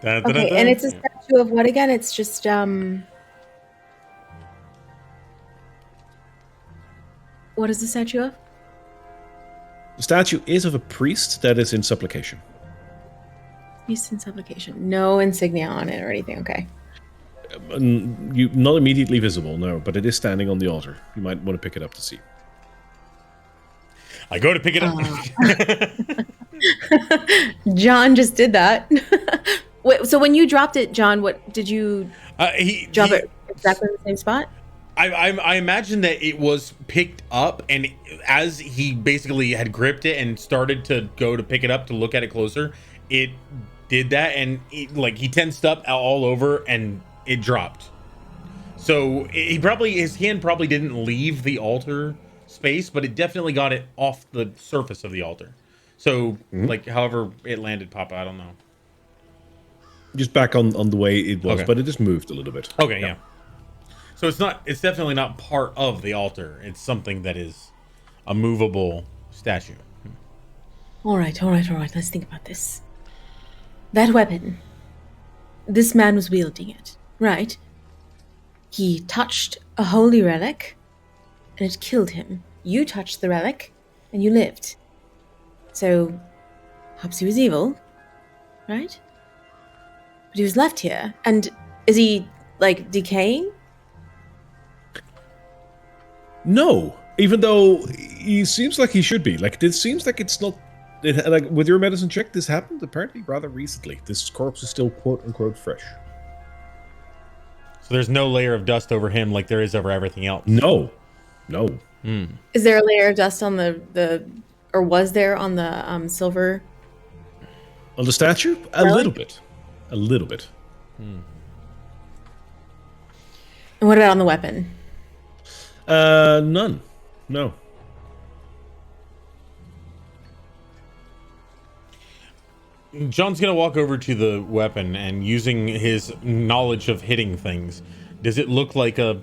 Okay, and it's a statue of what again? It's just what is the statue of? The statue is of a priest that is in supplication. Priest in supplication. No insignia on it or anything. Okay. Not immediately visible, no, but it is standing on the altar. You might want to pick it up to see. I go to pick it up. John just did that. Wait, so when you dropped it, John, what did you drop it exactly in the same spot? I imagine that it was picked up, and as he basically had gripped it and started to go to pick it up to look at it closer, it did that, and he tensed up all over, and it dropped. So his hand probably didn't leave the altar space, but it definitely got it off the surface of the altar. So however it landed, Papa, I don't know. Just back on the way it was, okay. But it just moved a little bit. Okay, yeah. So it's definitely not part of the altar. It's something that is a movable statue. All right. Let's think about this. That weapon. This man was wielding it, right? He touched a holy relic, and it killed him. You touched the relic, and you lived. So, perhaps he was evil, right? But he was left here. And is he, decaying? No. Even though he seems like he should be. This seems like it's not... with your medicine check, this happened apparently rather recently. This corpse is still quote-unquote fresh. So there's no layer of dust over him like there is over everything else? No. Is there a layer of dust on or was there on the silver? On the statue? A Relic? little bit. A little bit. And what about on the weapon? None. No. John's gonna walk over to the weapon and using his knowledge of hitting things. Does it look like a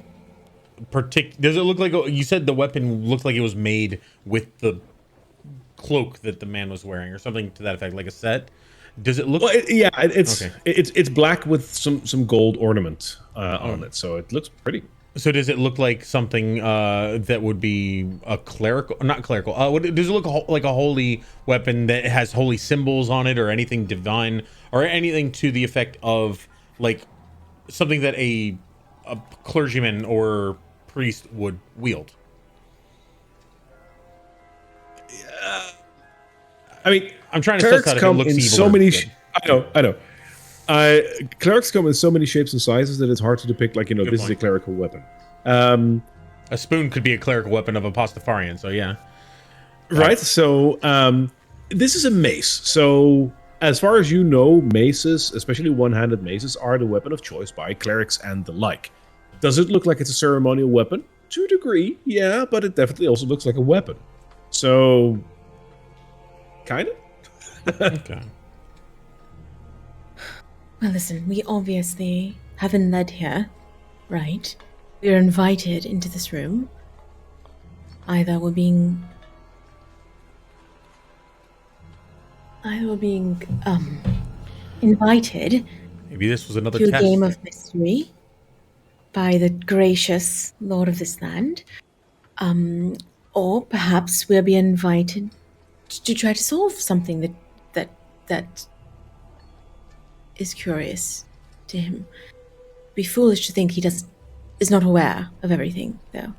you said the weapon looked like it was made with the cloak that the man was wearing or something to that effect, like a set? Does it look it's black with some gold ornament on it, so it looks pretty. So does it look like something that would be a clerical, not clerical? Does it look like a holy weapon that has holy symbols on it, or anything divine, or anything to the effect of like something that a clergyman or priest would wield? I mean, I'm trying to clerics suss out if it come looks in evil so or many. good. I know. Clerics come in so many shapes and sizes that it's hard to depict. Like, Good this point. is a clerical weapon. A spoon could be a clerical weapon of a Pastafarian, so yeah. Right. So this is a mace. So as far as you know, maces, especially one-handed maces, are the weapon of choice by clerics and the like. Does it look like it's a ceremonial weapon? To a degree, yeah, but it definitely also looks like a weapon. So, kind of. Okay. Well, listen, we obviously have been led here, right? We are invited into this room. Either we're being invited Maybe this was another to a test. game of mystery by the gracious lord of this land, or perhaps we'll be invited to try to solve something that is curious to him. Be foolish to think he is not aware of everything, though.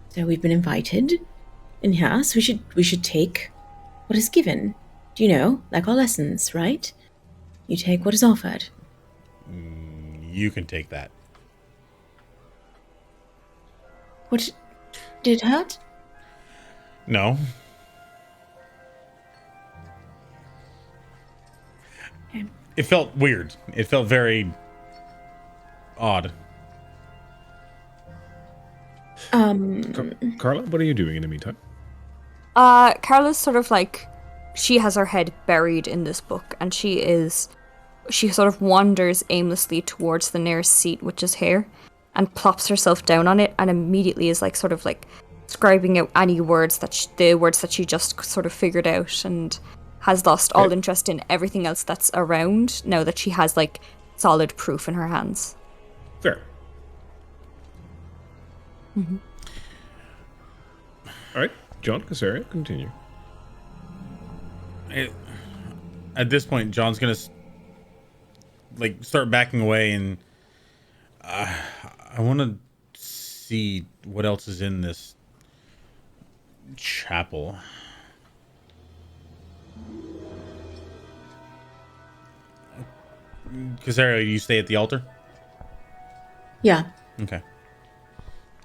So we've been invited in here, so we should take what is given. Do you know, like our lessons, right? You take what is offered. You can take that. What did it hurt? No. Okay. It felt weird. It felt very odd. Carla, what are you doing in the meantime? Carla's sort of like, she has her head buried in this book, and she sort of wanders aimlessly towards the nearest seat, which is here, and plops herself down on it, and immediately is like sort of like scribing out any words the words that she just sort of figured out, and has lost all interest in everything else that's around now that she has like solid proof in her hands. Fair. Mm-hmm. All right, John, Casaria, continue. At this point, John's gonna start backing away, and I want to see what else is in this chapel. Casario, you stay at the altar? Yeah. Okay.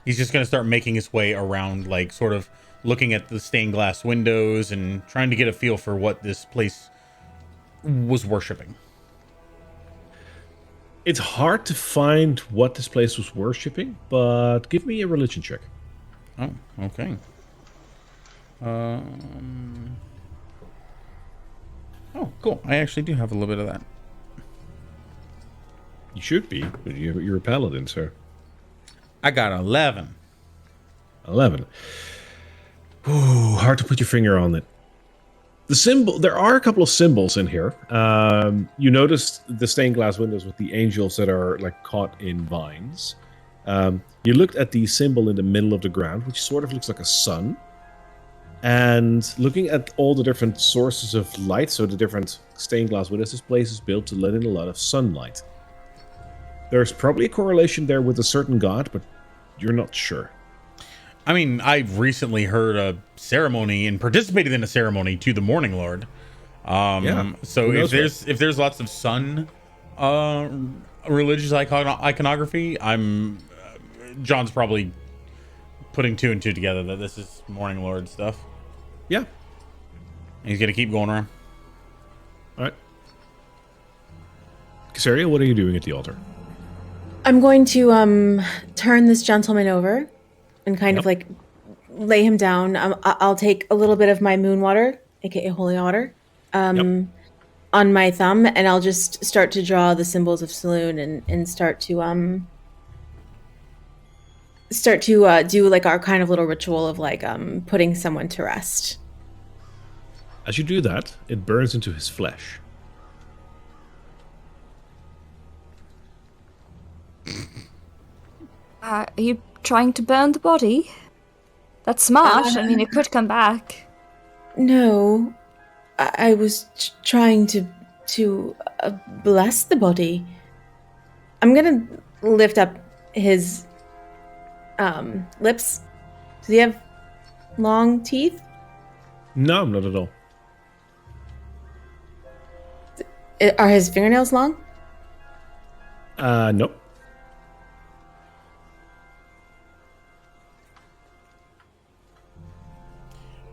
He's just going to start making his way around, like, sort of looking at the stained glass windows and trying to get a feel for what this place was worshiping. It's hard to find what this place was worshipping, but give me a religion check. Oh, okay. Oh, cool. I actually do have a little bit of that. You should be, but you're a paladin, sir. I got 11. 11. Ooh, hard to put your finger on it. The symbol, there are a couple of symbols in here. You notice the stained glass windows with the angels that are like caught in vines. You looked at the symbol in the middle of the ground, which sort of looks like a sun. And looking at all the different sources of light, so the different stained glass windows, this place is built to let in a lot of sunlight. There's probably a correlation there with a certain god, but you're not sure. I mean, I've recently heard a ceremony and participated in a ceremony to the Morning Lord. So if there's lots of sun religious iconography, John's probably putting two and two together that this is Morning Lord stuff. Yeah. He's gonna keep going around. All right. Casaria, what are you doing at the altar? I'm going to turn this gentleman over and kind of like lay him down. I'll take a little bit of my moon water, aka holy water, on my thumb, and I'll just start to draw the symbols of Saloon and start to do like our kind of little ritual of like putting someone to rest. As you do that, it burns into his flesh. Are you trying to burn the body? That's smart. I mean, it could come back. No, I was trying to bless the body. I'm gonna lift up his lips. Does he have long teeth? No, not at all. Are his fingernails long? Nope.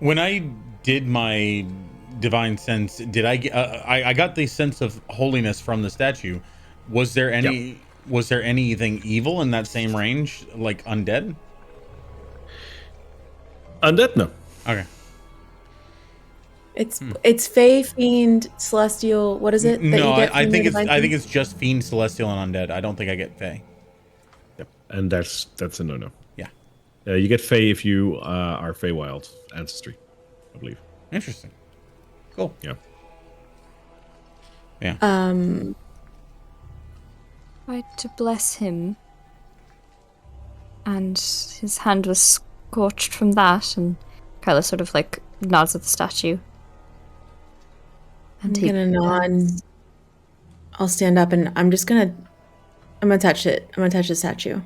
When I did my divine sense, did I get? I got the sense of holiness from the statue. Was there any? Yep. Was there anything evil in that same range, like undead? Undead? No. Okay. It's Fey, Fiend, Celestial. What is it? That No, you get I from think your it's divine I think sense? it's just fiend, celestial, and undead. I don't think I get fey. Yep. And that's a no-no. Yeah. You get Fey if you are Feywild ancestry, I believe. Interesting. Cool. Yeah. Yeah. Tried to bless him, and his hand was scorched from that, and Kyla sort of like nods at the statue. I'm And gonna nod. I'll stand up and I'm gonna touch it. I'm gonna touch the statue.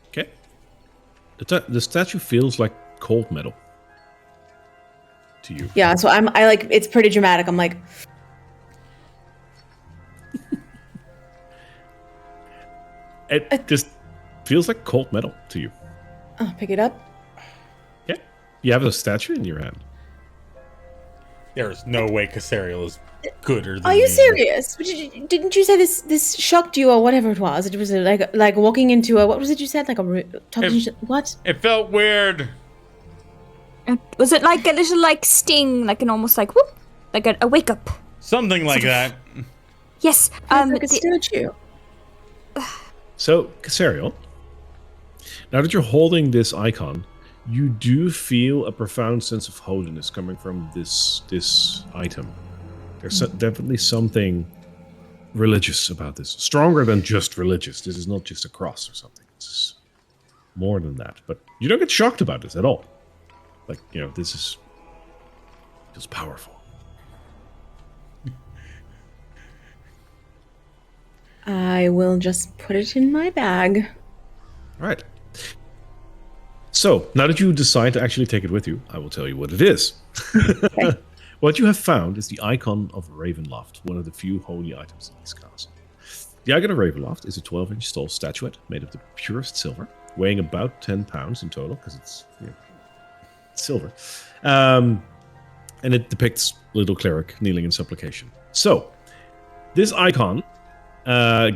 Okay. The statue feels like cold metal to you. Yeah, so I like it's pretty dramatic. I'm like, It just feels like cold metal to you. I'll pick it up. Yeah. You have a statue in your hand. There is no way Casariel is gooder than Are you me. serious? Didn't you say this shocked you or whatever it was? It was like walking into a, what was it you said? Like a what? It felt weird. was it like a little like sting, like an almost like whoop, like a wake up? Something like that. Yes. Like a statue. So, Casariel, now that you're holding this icon, you do feel a profound sense of holiness coming from this item. There's definitely something religious about this. Stronger than just religious. This is not just a cross or something. It's more than that. But you don't get shocked about this at all. Like, this is feels powerful. I will just put it in my bag. All right. So, now that you decide to actually take it with you, I will tell you what it is. Okay. What you have found is the icon of Ravenloft, one of the few holy items in this castle. The icon of Ravenloft is a 12-inch tall statuette made of the purest silver, weighing about 10 pounds in total, because it's silver. And it depicts a little cleric kneeling in supplication. So, this icon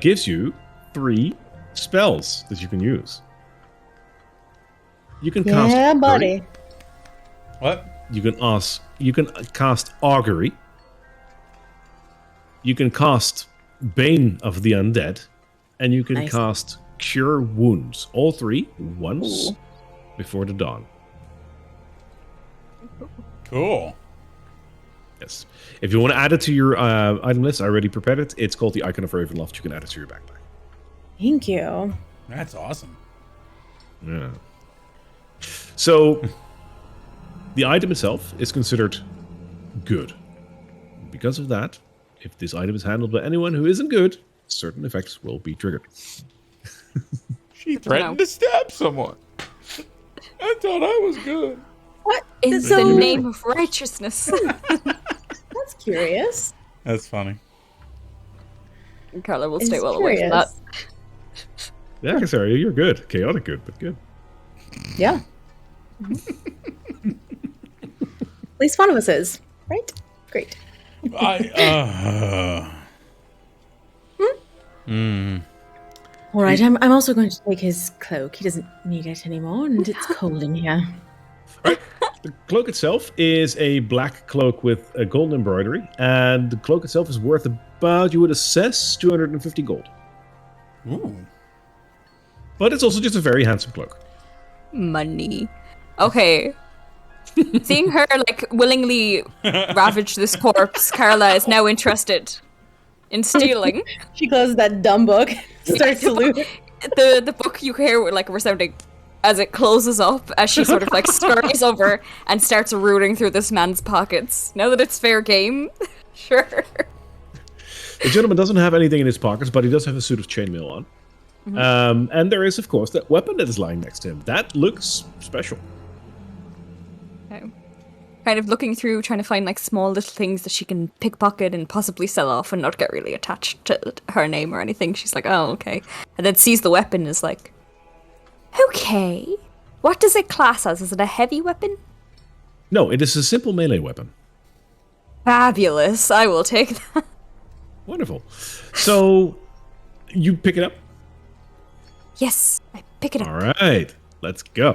gives you 3 spells that you can use. You can cast Yeah, Augury. buddy. What? You can cast Augury. You can cast Bane of the Undead, and you can Nice. cast Cure Wounds. All 3 once before the dawn. Cool. Yes. If you want to add it to your item list, I already prepared it. It's called the Icon of Ravenloft. You can add it to your backpack. Thank you. That's awesome. Yeah. So, the item itself is considered good. Because of that, if this item is handled by anyone who isn't good, certain effects will be triggered. She threatened to stab someone. I thought I was good. What? In So- the name of righteousness. That's curious. That's funny. Carla will It's stay well away from that. curious. Yeah, Casaria, you're good. Chaotic good, but good. Yeah. At least one of us is, right? Great. All right, I'm also going to take his cloak. He doesn't need it anymore, and it's cold in here. Right. The cloak itself is a black cloak with a golden embroidery, and the cloak itself is worth about, you would assess, 250 gold. Ooh. But it's also just a very handsome cloak. Money. Okay. Seeing her like willingly ravage this corpse, Carla is now interested in stealing. She closes that dumb book, starts to loot. The book you hear like resounding as it closes up, as she sort of like scurries over and starts rooting through this man's pockets. Now that it's fair game, sure. The gentleman doesn't have anything in his pockets, but he does have a suit of chainmail on. And there is, of course, that weapon that is lying next to him. That looks special. Okay. Kind of looking through, trying to find like small little things that she can pickpocket and possibly sell off and not get really attached to her name or anything. She's like, oh, okay. And then sees the weapon and is like, okay. What does it class as? Is it a heavy weapon? No, it is a simple melee weapon. Fabulous. I will take that. Wonderful. So, you pick it up? Yes, I pick it up. All right, let's go.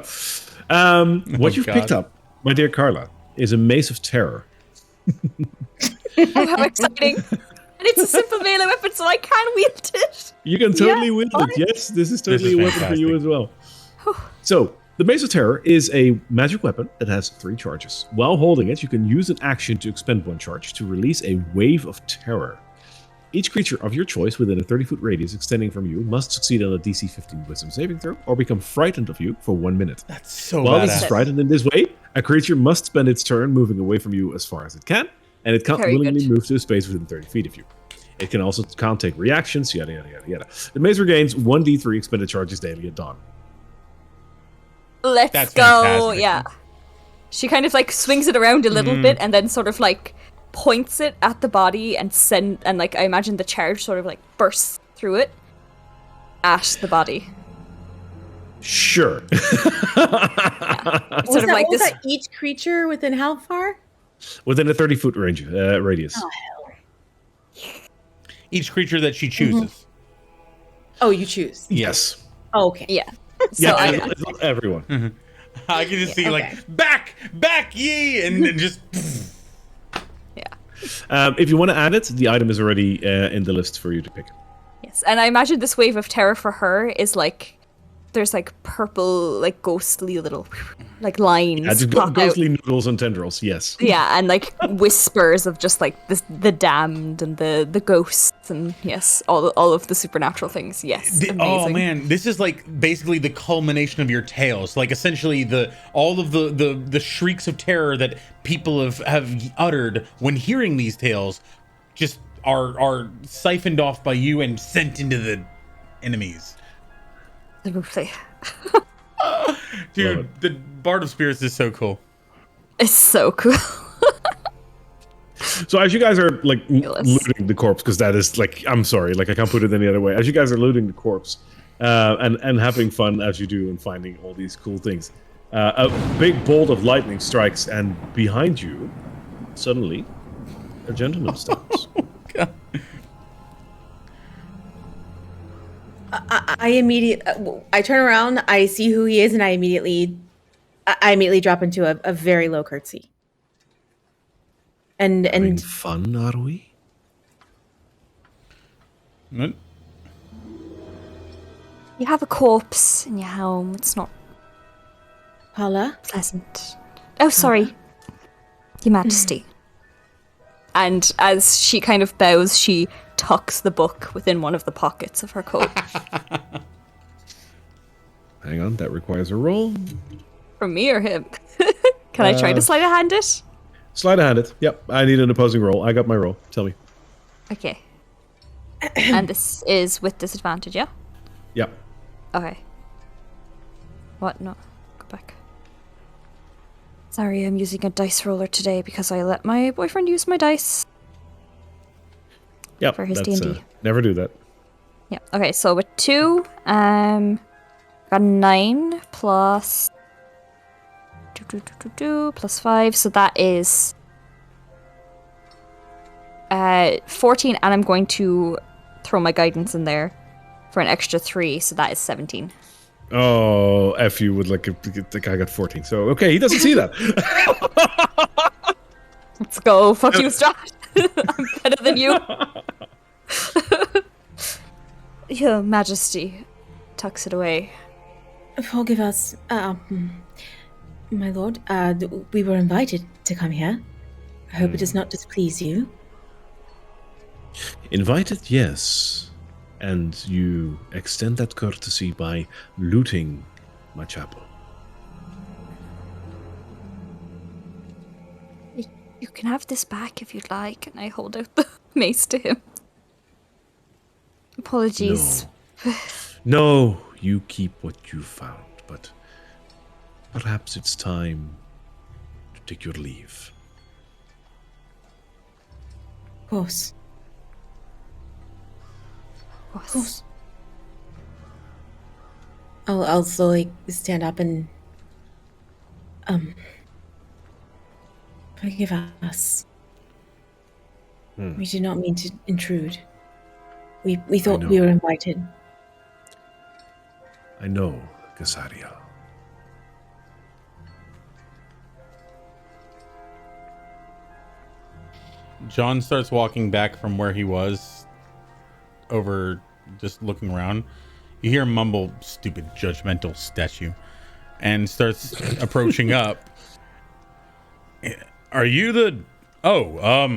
What you've picked up, my dear Carla, is a mace of terror. Oh, how exciting. And it's a simple melee weapon, so I can wield it. You can totally wield it. Yes, this is totally a weapon for you as well. So, the Mace of Terror is a magic weapon that has 3 charges. While holding it, you can use an action to expend 1 charge to release a wave of terror. Each creature of your choice within a 30-foot radius extending from you must succeed on a DC 15 Wisdom saving throw or become frightened of you for 1 minute. That's so While badass. this is frightened in this way, a creature must spend its turn moving away from you as far as it can, and it can't Very willingly good. move to a space within 30 feet of you. It can also can't take reactions, yada yada yada yada. The mace regains 1d3 expended charges daily at dawn. Let's That's go. fantastic. Yeah. She kind of like swings it around a little bit and then sort of like points it at the body and like I imagine the charge sort of like bursts through it at the body. Sure. It's sort of like was this. that each creature within how far? Within a 30-foot range radius. Oh, hell. Each creature that she chooses. Oh, you choose. Yes. Oh, okay. Yeah. So Yeah, I, it's not everyone. I can just see okay. like back ye, and then just. yeah. If you want to add it, the item is already in the list for you to pick. Yes. And I imagine this wave of terror for her is like there's like purple, like ghostly little like lines. Yeah, just pop out. ghostly noodles and tendrils, yes. Yeah, and like whispers of just like the damned and the ghosts and yes, all of the supernatural things. Yes, Oh amazing. man, this is like basically the culmination of your tales. Like essentially all of the shrieks of terror that people have uttered when hearing these tales just are siphoned off by you and sent into the enemies. Absolutely. Dude, Love the Bard of Spirits is so cool. It's so cool. So as you guys are like Ridiculous. looting the corpse, because that is like, I'm sorry, like I can't put it any other way. As you guys are looting the corpse and having fun as you do and finding all these cool things, a big bolt of lightning strikes, and behind you, suddenly, a gentleman stops. I turn around, I see who he is, and I immediately drop into a very low curtsy. Having And fun, are we? What? You have a corpse in your home. It's not Paula, pleasant. Oh, sorry, Your Majesty. And as she kind of bows, she tucks the book within one of the pockets of her coat. Hang on, that requires a roll. From me or him? Can I try to sleight of hand it? Sleight of hand it. Yep, I need an opposing roll. I got my roll. Tell me. Okay. And this is with disadvantage, yeah? Yep. Okay. What? No. Go back. Sorry, I'm using a dice roller today because I let my boyfriend use my dice. Yep. For his that's, D&D. Never do that. Yeah. Okay, so with 2, got 9 plus plus 5, so that is 14, and I'm going to throw my guidance in there for an extra 3, so that is 17. Oh, F you would like the guy got 14. So okay, he doesn't see that. Let's go. Fuck you, Strahd. I'm better than you. Your Majesty tucks it away. Forgive us, my lord. We were invited to come here. I hope it does not displease you. Invited, yes. And you extend that courtesy by looting my chapel. You can have this back if you'd like, and I hold out the mace to him. Apologies. No, you keep what you found, but perhaps it's time to take your leave. Of course. Of course. I'll slowly stand up and forgive us. We did not mean to intrude. We thought we were invited. I know, Casaria. John starts walking back from where he was, over just looking around. You hear him mumble, "Stupid judgmental statue," and starts approaching up. Are you the... Oh,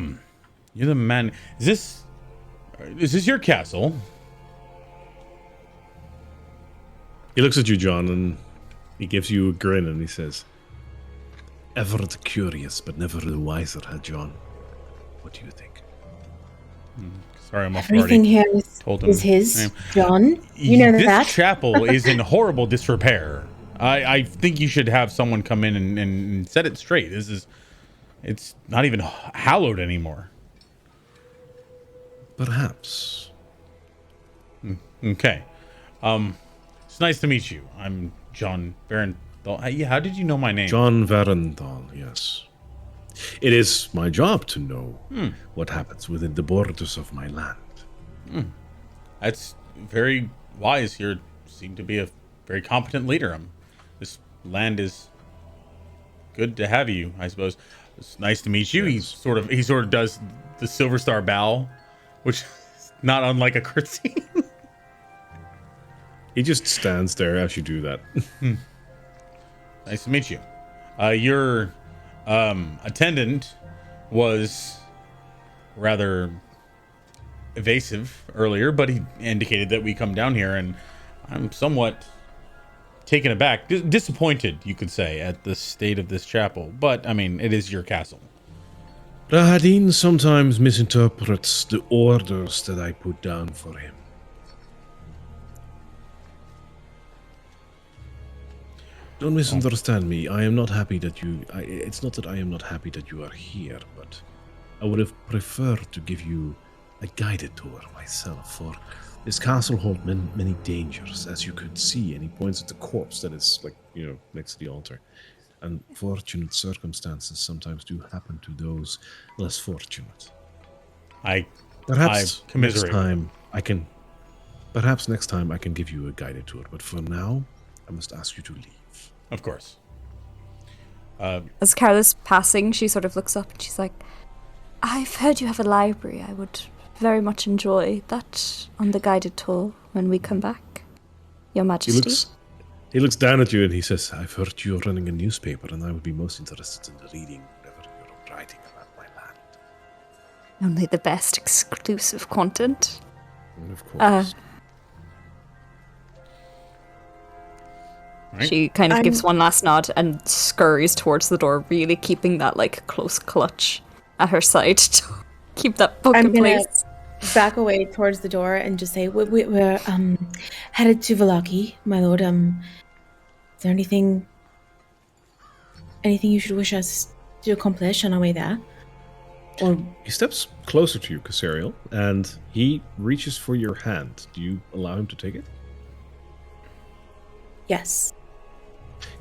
you're the man. Is this your castle? He looks at you, John, and he gives you a grin, and he says, "Ever the curious, but never the wiser, huh, John? What do you think?" Sorry, I'm Everything here is his, John. You know this that. This chapel is in horrible disrepair. I think you should have someone come in and set it straight. It's not even hallowed anymore. Perhaps. Okay. It's nice to meet you. I'm John Varenthal. How did you know my name? John Varenthal, yes. It is my job to know what happens within the borders of my land. That's very wise. You seem to be a very competent leader. This land is good to have you, I suppose. It's nice to meet you. Yes. He sort of does the Silver Star bow, which is not unlike a curtsy. He just stands there as you do that. Nice to meet you. Your attendant was rather evasive earlier, but he indicated that we come down here, and I'm somewhat taken aback, disappointed, you could say, at the state of this chapel. But I mean, it is your castle. Rahadin sometimes misinterprets the orders that I put down for him. Don't misunderstand me. I am not happy that you... it's not that I am not happy that you are here, but I would have preferred to give you a guided tour myself, for this castle holds many dangers, as you could see, and he points at the corpse that is, like, you know, next to the altar. Unfortunate circumstances sometimes do happen to those less fortunate. Perhaps next time I can give you a guided tour, but for now, I must ask you to leave. Of course. As Carla's passing, she sort of looks up and she's like, "I've heard you have a library. I would very much enjoy that on the guided tour when we come back, Your Majesty." He looks down at you and he says, "I've heard you're running a newspaper, and I would be most interested in reading whatever you're writing about my land." Only the best exclusive content. And of course. Right. She kind of gives one last nod and scurries towards the door, really keeping that like close clutch at her side to keep that book in place. Back away towards the door and just say, "We're headed to Vallaki, my lord. Is there anything you should wish us to accomplish on our way there?" Or He steps closer to you, Casariel, and he reaches for your hand. Do you allow him to take it? yes.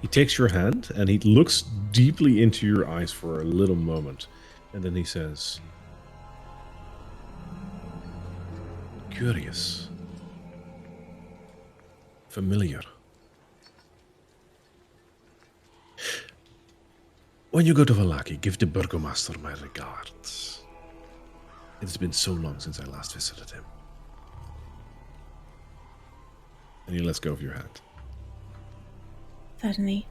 He takes your hand and he looks deeply into your eyes for a little moment. And then he says, curious. Familiar. When you go to Vallaki, give the Burgomaster my regards. It has been so long since I last visited him. And he lets go of your hand. Certainly.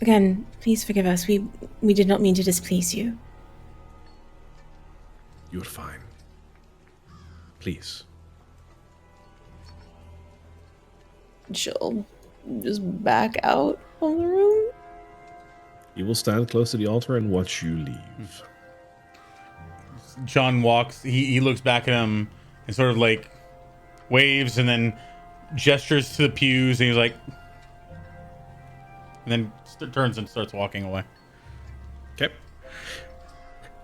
Again, please forgive us. We did not mean to displease you. You're fine. Please. She'll just back out of the room. He will stand close to the altar and watch you leave. John walks. He looks back at him and sort of like waves and then gestures to the pews. And he's like, and then turns and starts walking away. Okay.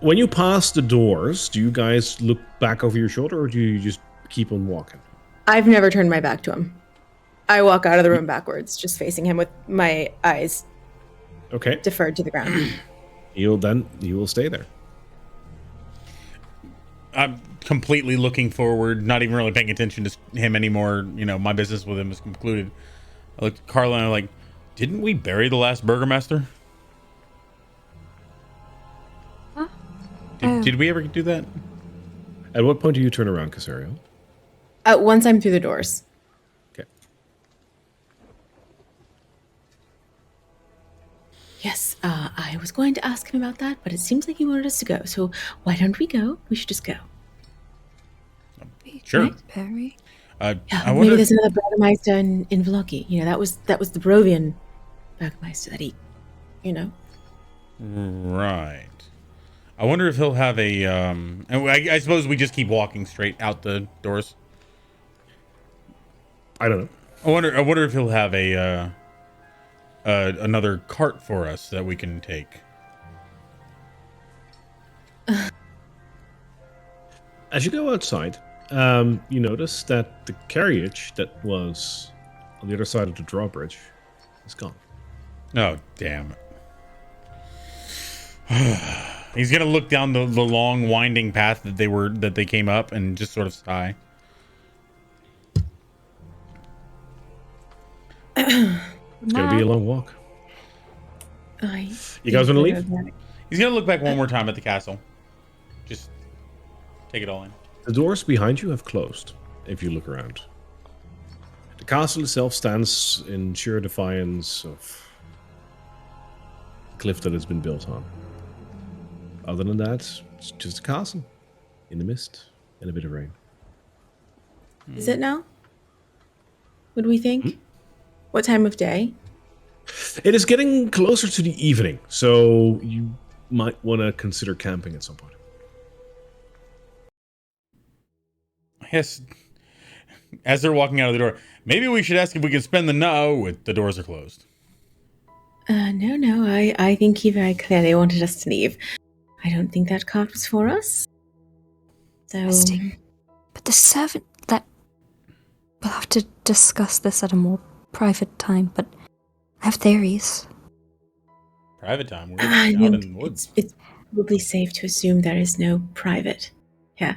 When you pass the doors, do you guys look back over your shoulder or do you just keep on walking? I've never turned my back to him. I walk out of the room backwards, just facing him with my eyes Okay. deferred to the ground. You will stay there. I'm completely looking forward, not even really paying attention to him anymore. You know, my business with him is concluded. I looked at Carla and I'm like, didn't we bury the last Burgomaster? Huh? Did we ever do that? At what point do you turn around, Casario? Once I'm through the doors. Okay. Yes, I was going to ask him about that, but it seems like he wanted us to go. So why don't we go? We should just go. Sure. Right? Perry. I Maybe wonder. there's another Burgermeister in Vallaki. You know, that was the Barovian Burgermeister that he, you know. Right. I wonder if he'll have a. And I suppose we just keep walking straight out the doors. I don't know. I wonder if he'll have a another cart for us that we can take. As you go outside, you notice that the carriage that was on the other side of the drawbridge is gone. Oh, damn it. He's gonna look down the long winding path that they came up and just sort of sigh. It's going to be a long walk. I You guys want to leave? He's gonna look back one more time at the castle. Just take it all in. The doors behind you have closed, if you look around. The castle itself stands in sheer defiance of the cliff that it's been built on. Other than that, it's just a castle in the mist and a bit of rain. Is it now? Would we think? What time of day? It is getting closer to the evening, so you might want to consider camping at some point. Yes. As they're walking out of the door, maybe we should ask if we can spend the night. The doors are closed. No. I think he very clearly wanted us to leave. I don't think that cart was for us. So, Interesting. But the servant that... We'll have to discuss this at a more private time, but I have theories. Private time. We're I out think in the woods. it's probably safe to assume there is no private. Yeah.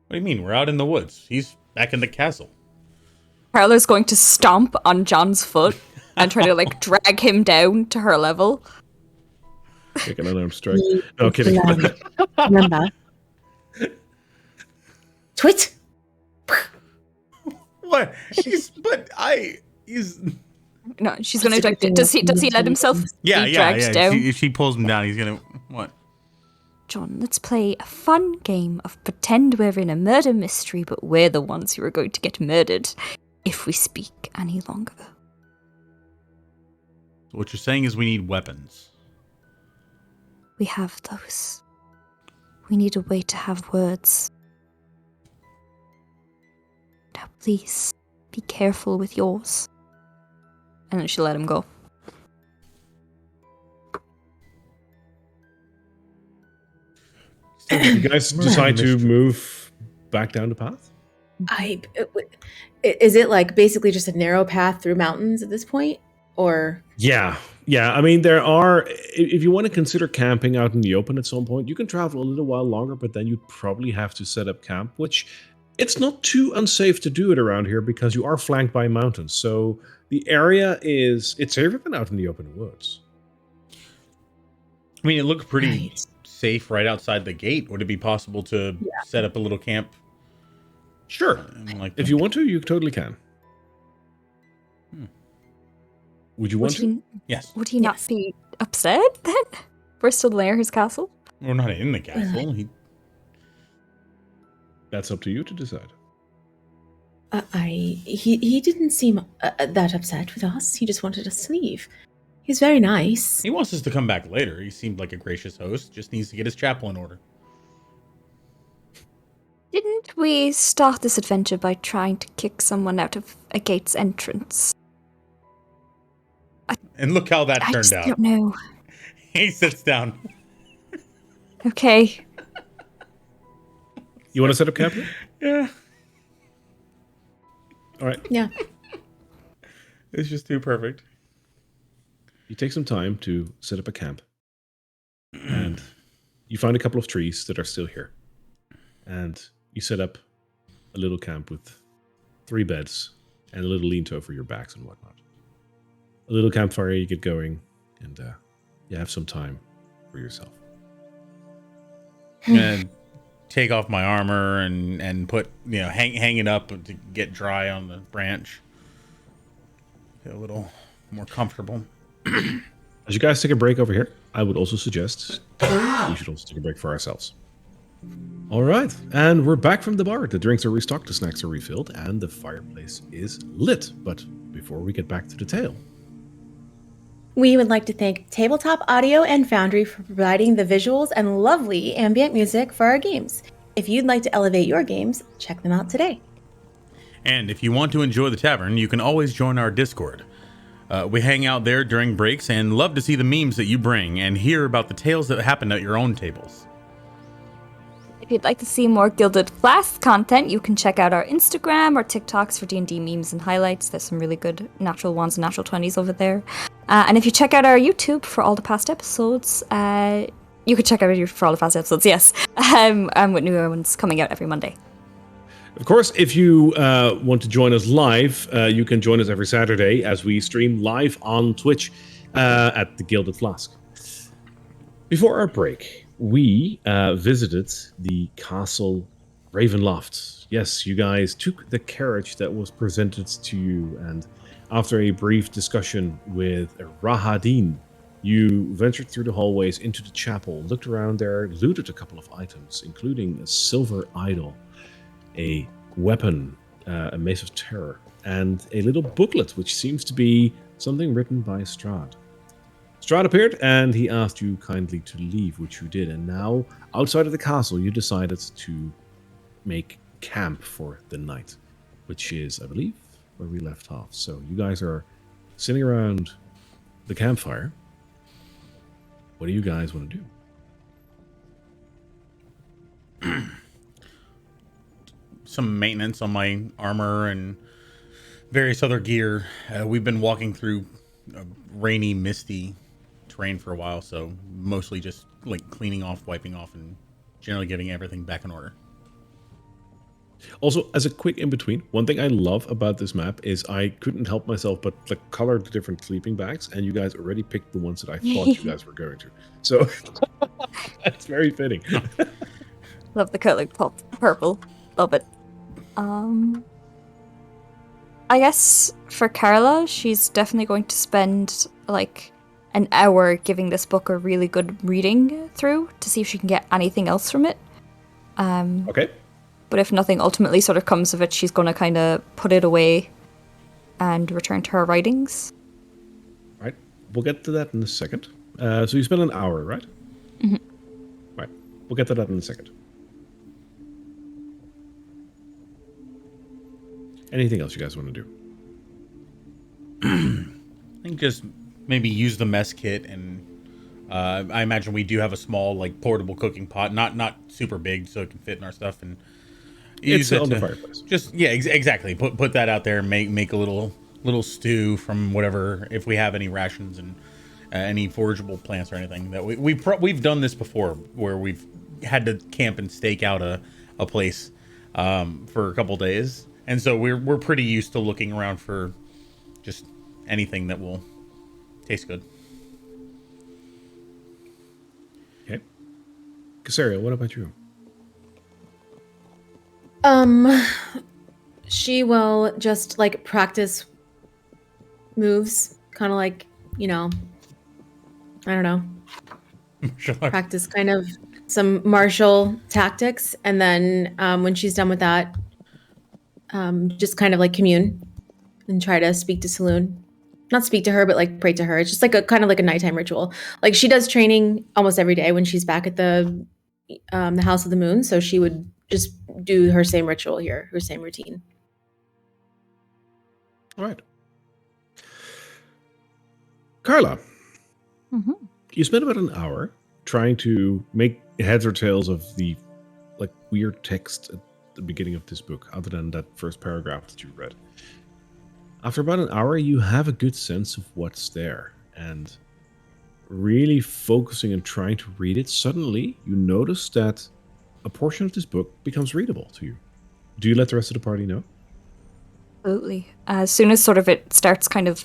What do you mean? We're out in the woods. He's back in the castle. Carla's going to stomp on John's foot and try to drag him down to her level. Take an unarmed strike. No, kidding. Remember. Twit! What? He's. No, she's going to... Does he let himself be dragged down? If she pulls him down, he's gonna. What? John, let's play a fun game of pretend we're in a murder mystery, but we're the ones who are going to get murdered if we speak any longer. So what you're saying is we need weapons. We have those. We need a way to have words. Now, please, be careful with yours. And then she'll let him go. So you guys decide to move back down the path? Is it basically just a narrow path through mountains at this point? Or Yeah. I mean, there are. If you want to consider camping out in the open at some point, you can travel a little while longer, but then you'd probably have to set up camp, which it's not too unsafe to do it around here because you are flanked by mountains. So the area it's safer than out in the open woods. I mean, it looked pretty Right. safe right outside the gate. Would it be possible to set up a little camp? Sure. Like If you want to, you totally can. Would you want to? Yes. Would he not Yes. be upset then? We're still near his castle? We're not in the castle. That's up to you to decide. He didn't seem that upset with us. He just wanted us to leave. He's very nice. He wants us to come back later. He seemed like a gracious host. Just needs to get his chapel in order. Didn't we start this adventure by trying to kick someone out of a gate's entrance? And look how that I turned just out. don't know. He sits down. Okay. You want to set up camp? Yeah. All right. Yeah. It's just too perfect. You take some time to set up a camp. And you find a couple of trees that are still here. And you set up a little camp with 3 beds and a little lean-to for your backs and whatnot. A little campfire, you get going, and you have some time for yourself. And take off my armor and put, hang it up to get dry on the branch. Get a little more comfortable. As you guys take a break over here, I would also suggest we should also take a break for ourselves. All right, and we're back from the bar. The drinks are restocked, the snacks are refilled, and the fireplace is lit. But before we get back to the tale, We would like to thank Tabletop Audio and Foundry for providing the visuals and lovely ambient music for our games. If you'd like to elevate your games, check them out today. And if you want to enjoy the tavern, you can always join our Discord. We hang out there during breaks and love to see the memes that you bring and hear about the tales that happen at your own tables. If you'd like to see more Gilded Flask content, you can check out our Instagram or TikToks for D&D memes and highlights. There's some really good natural ones and natural 20s over there. And if you check out our YouTube for all the past episodes, you could check out our YouTube for all the past episodes, yes. With new ones coming out every Monday. of course, if you want to join us live, you can join us every Saturday as we stream live on Twitch at the Gilded Flask. Before our break, we visited the castle Ravenloft. Yes, you guys took the carriage that was presented to you, and after a brief discussion with Rahadin, you ventured through the hallways into the chapel, looked around there, looted a couple of items, including a silver idol, a weapon, a mace of terror, and a little booklet, which seems to be something written by Strahd. Strahd appeared, and he asked you kindly to leave, which you did. And now, outside of the castle, you decided to make camp for the night, which is, I believe, where we left off. So you guys are sitting around the campfire. What do you guys want to do? Some maintenance on my armor and various other gear. We've been walking through rainy, misty terrain for a while, so mostly just like cleaning off, wiping off, and generally getting everything back in order. Also, as a quick in-between, one thing I love about this map is I couldn't help myself but color the different sleeping bags, and you guys already picked the ones that I thought you guys were going to. So, that's very fitting. Love the color purple. Love it. I guess for Carla, she's definitely going to spend an hour giving this book a really good reading through to see if she can get anything else from it. Okay. But if nothing ultimately sort of comes of it, she's going to kind of put it away and return to her writings. Right. We'll get to that in a second. So you spent an hour, right? Mm-hmm. Right. We'll get to that in a second. Anything else you guys want to do? I think just maybe use the mess kit, and I imagine we do have a small portable cooking pot, not super big, so it can fit in our stuff, and use It's it on the to fireplace. just exactly put that out there and make a little little stew from whatever, if we have any rations and any forageable plants or anything. That we've done this before, where we've had to camp and stake out a place for a couple days, and so we're pretty used to looking around for just anything that will taste good. Okay. Casaria, what about you? She will just like practice moves, kind of like, you know, I don't know, practice kind of some martial tactics, and then when she's done with that, just kind of like commune and try to speak to Saloon. Not speak to her, but like pray to her. It's just like a kind of like a nighttime ritual. Like she does training almost every day when she's back at the House of the Moon, so she would just do her same ritual here, her same routine. All right. Carla, you spent about an hour trying to make heads or tails of the like weird text at the beginning of this book, other than that first paragraph that you read. After about an hour, you have a good sense of what's there, and really focusing and trying to read it, suddenly you notice that a portion of this book becomes readable to you. Do you let the rest of the party know? Absolutely. As soon as sort of it starts kind of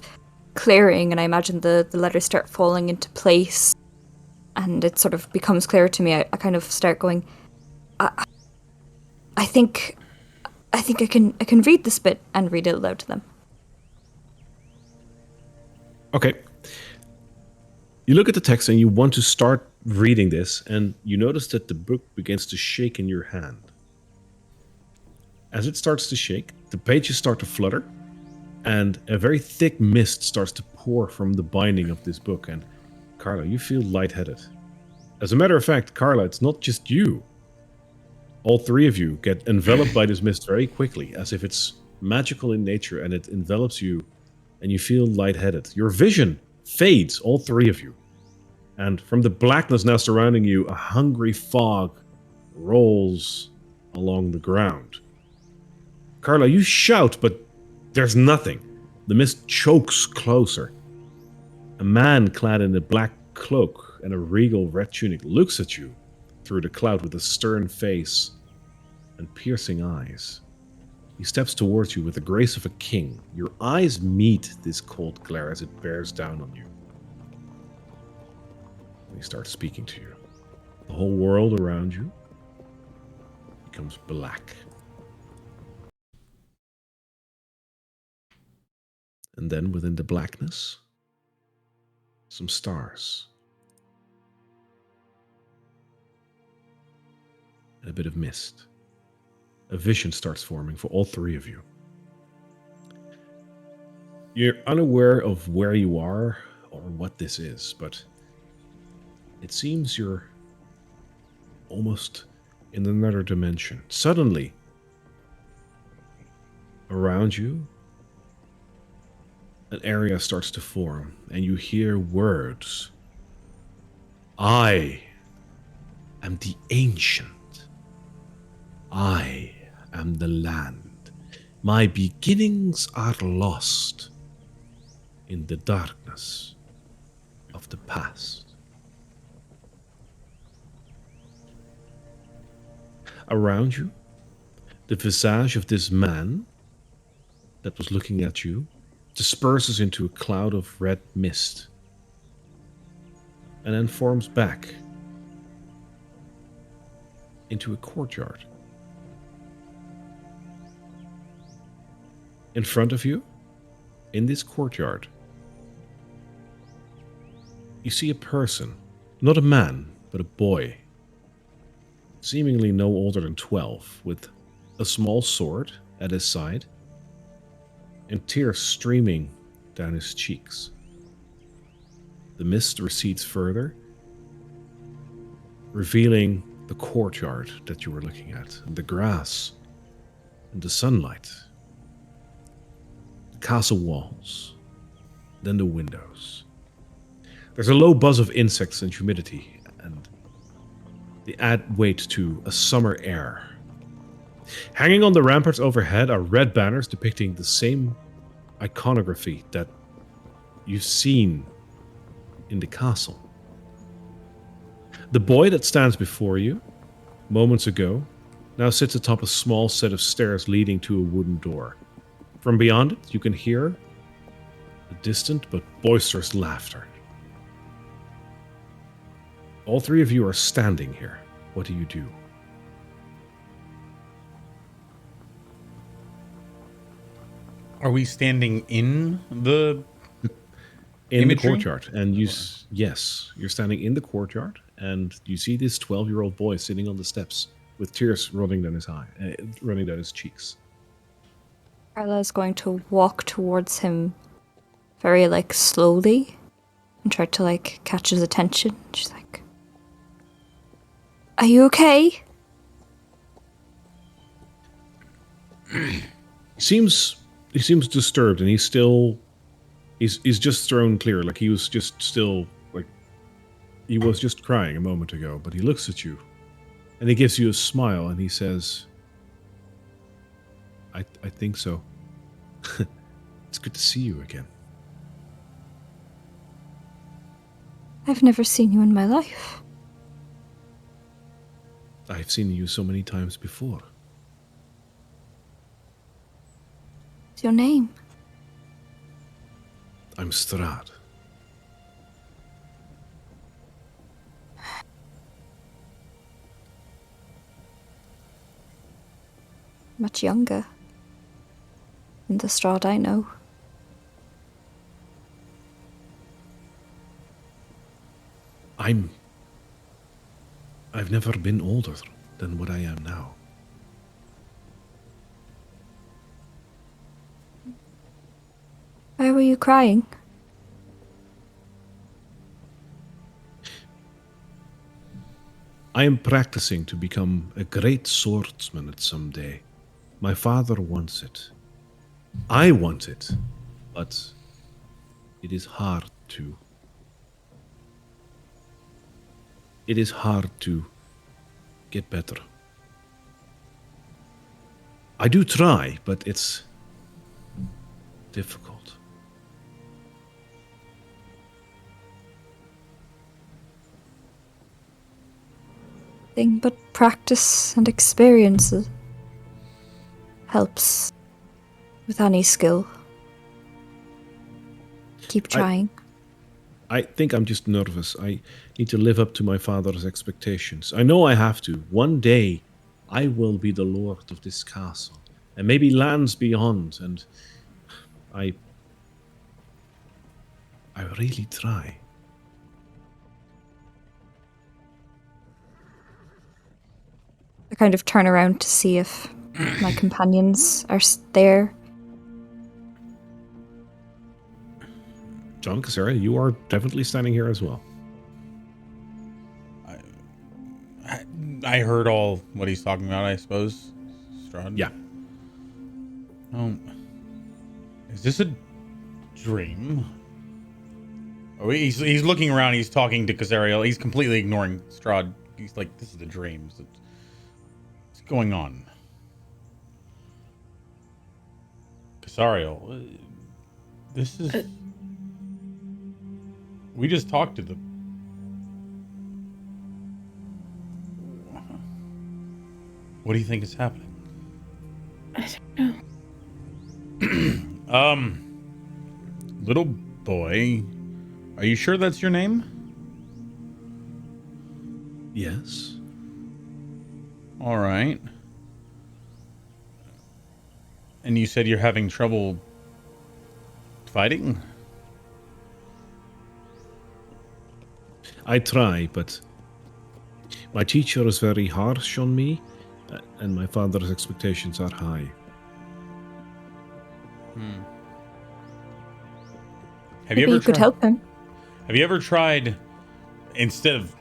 clearing, and I imagine the letters start falling into place, and it sort of becomes clearer to me, I kind of start going, I think I can read this bit and read it aloud to them. Okay. You look at the text and you want to start reading this, and you notice that the book begins to shake in your hand. As it starts to shake, the pages start to flutter, and a very thick mist starts to pour from the binding of this book, and Carla, you feel lightheaded. As a matter of fact, Carla, it's not just you. All three of you get enveloped by this mist very quickly, as if it's magical in nature, and it envelops you, and you feel lightheaded. Your vision fades, all three of you. And from the blackness now surrounding you, a hungry fog rolls along the ground. Carla, you shout, but there's nothing. The mist chokes closer. A man clad in a black cloak and a regal red tunic looks at you through the cloud with a stern face and piercing eyes. He steps towards you with the grace of a king. Your eyes meet this cold glare as it bears down on you. And he starts speaking to you. The whole world around you becomes black. And then within the blackness, some stars. And a bit of mist. A vision starts forming for all three of you. You're unaware of where you are or what this is, but it seems you're almost in another dimension. Suddenly, around you, an area starts to form, and you hear words. I am the ancient. I am the land. My beginnings are lost in the darkness of the past. Around you, the visage of this man that was looking at you disperses into a cloud of red mist and then forms back into a courtyard. In front of you, in this courtyard, you see a person, not a man, but a boy, seemingly no older than 12, with a small sword at his side and tears streaming down his cheeks. The mist recedes further, revealing the courtyard that you were looking at, and the grass, and the sunlight, the castle walls, then the windows. There's a low buzz of insects and humidity, and they add weight to a summer air. Hanging on the ramparts overhead are red banners depicting the same iconography that you've seen in the castle. The boy that stands before you, moments ago, now sits atop a small set of stairs leading to a wooden door. From beyond it, you can hear a distant but boisterous laughter. All three of you are standing here. What do you do? Are we standing in the In imagery? the courtyard, and yes, you're standing in the courtyard, and you see this 12-year-old boy sitting on the steps with tears running down his cheeks. Carla is going to walk towards him very, like, slowly and try to, like, catch his attention. She's like, "Are you okay?" He seems disturbed, and he's just thrown clear, like he was just still, like, he was just crying a moment ago, but he looks at you, and he gives you a smile, and he says, I think so. It's good to see you again. I've never seen you in my life. I've seen you so many times before. What's your name? I'm Strahd. Much younger than the Strahd I know. I've never been older than what I am now. Why were you crying? I am practicing to become a great swordsman at some day. My father wants it. I want it, but it is hard to. It is hard to get better. I do try, but it's difficult. Thing but practice and experience helps with any skill. Keep trying. I think I'm just nervous. I need to live up to my father's expectations. I know I have to. One day, I will be the lord of this castle, and maybe lands beyond, and I really try. I kind of turn around to see if my companions are there. John Cassera, you are definitely standing here as well. I heard all what he's talking about, I suppose. Strahd? Yeah. Is this a dream? Oh, he's looking around. He's talking to Cassariel. He's completely ignoring Strahd. He's like, this is a dream. What's going on? Cassariel, this is... We just talked to them. What do you think is happening? I don't know. Little boy, are you sure that's your name? Yes. All right. And you said you're having trouble fighting? I try, but my teacher is very harsh on me, and my father's expectations are high. Maybe you could help him. Have you ever tried, instead of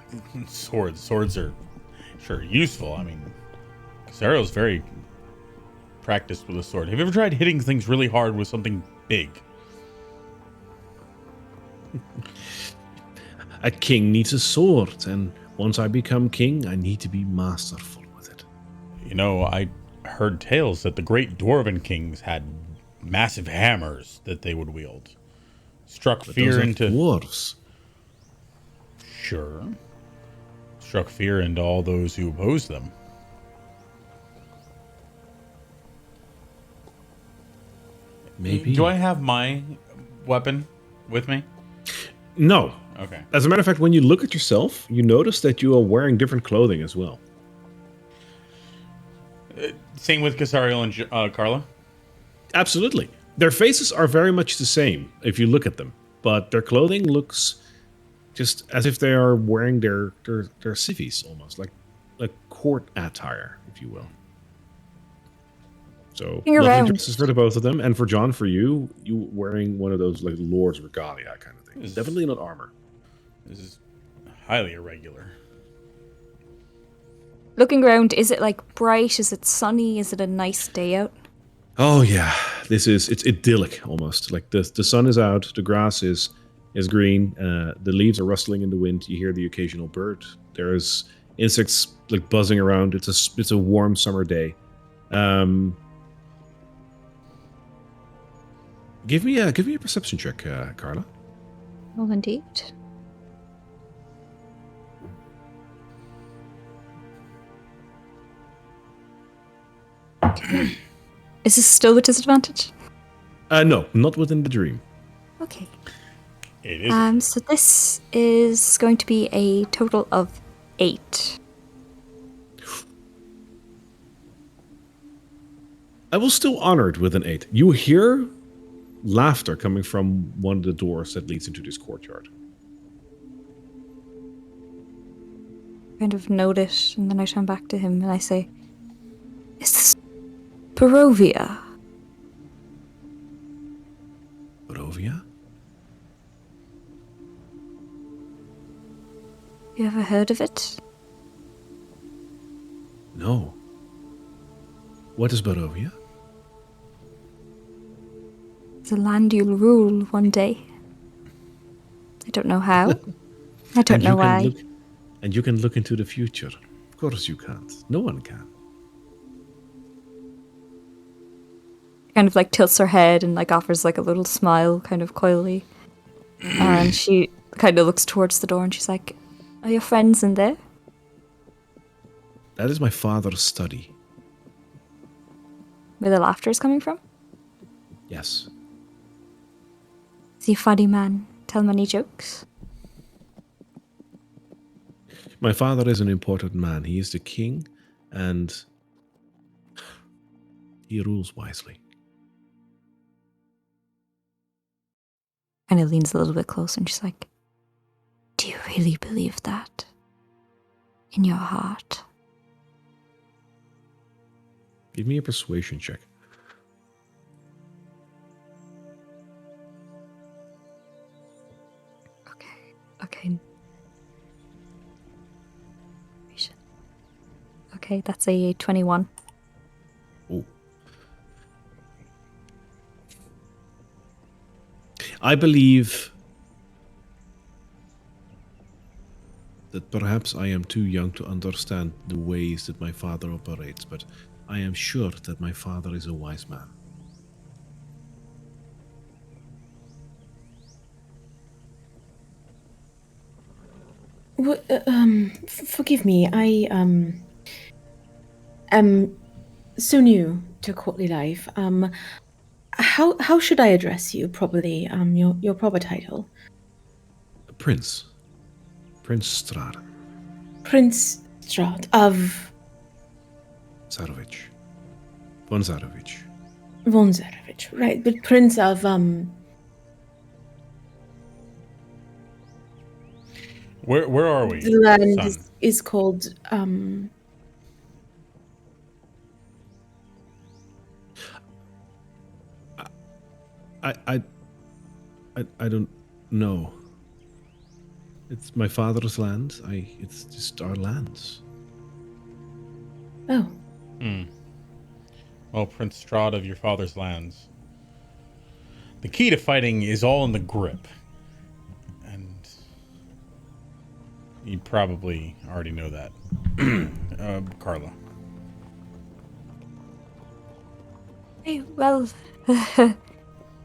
swords are sure useful. I mean, Cassariel's very practiced with a sword. Have you ever tried hitting things really hard with something big? A king needs a sword, and once I become king, I need to be masterful with it. You know, I heard tales that the great Dwarven kings had massive hammers that they would wield. Struck But fear those are into... dwarves. Sure. Struck fear into all those who oppose them. Maybe. Do I have my weapon with me? No. Okay. As a matter of fact, when you look at yourself, you notice that you are wearing different clothing as well. Same with Casariel and Carla? Absolutely. Their faces are very much the same if you look at them, but their clothing looks just as if they are wearing their civvies almost, like court attire, if you will. So You're lovely around. dresses for the both of them, and for John, for you wearing one of those like Lord's regalia kind of thing. Definitely not armor. This is highly irregular. Looking around, is it like bright? Is it sunny? Is it a nice day out? Oh yeah, it's idyllic almost. Like the sun is out, the grass is green, the leaves are rustling in the wind. You hear the occasional bird. There's insects like buzzing around. It's a warm summer day. Give me a perception check, Carla. Well, indeed. Is this still with disadvantage? No, not within the dream. Okay. It is. So this is going to be a total of 8. I will still honor it with an 8. You hear laughter coming from one of the doors that leads into this courtyard. Kind of note it, and then I turn back to him and I say, "Is this Barovia?" Barovia? You ever heard of it? No. What is Barovia? It's a land you'll rule one day. I don't know how. I don't know why. And you can look into the future. Of course you can't. No one can. Kind of like tilts her head and like offers like a little smile, kind of coyly. And she kind of looks towards the door and she's like, "Are your friends in there?" That is my father's study. Where the laughter is coming from? Yes. Is he a funny man? Tell many jokes? My father is an important man. He is the king, and he rules wisely. Kind of leans a little bit closer and she's like, "Do you really believe that? In your heart?" Give me a persuasion check. Okay. Okay, that's a 21. Oh. I believe that perhaps I am too young to understand the ways that my father operates, but I am sure that my father is a wise man. Forgive me. I am so new to courtly life. How should I address you properly? Your proper title. Prince Strahd Prince Strahd of Zarovich. Von Zarovich. Von Zarovich, right? But Prince of Where are we? the land son? is called I don't know. It's my father's land. It's just our lands. Oh. Well, Prince Strahd of your father's lands. The key to fighting is all in the grip. And you probably already know that. Carla. Hey, well,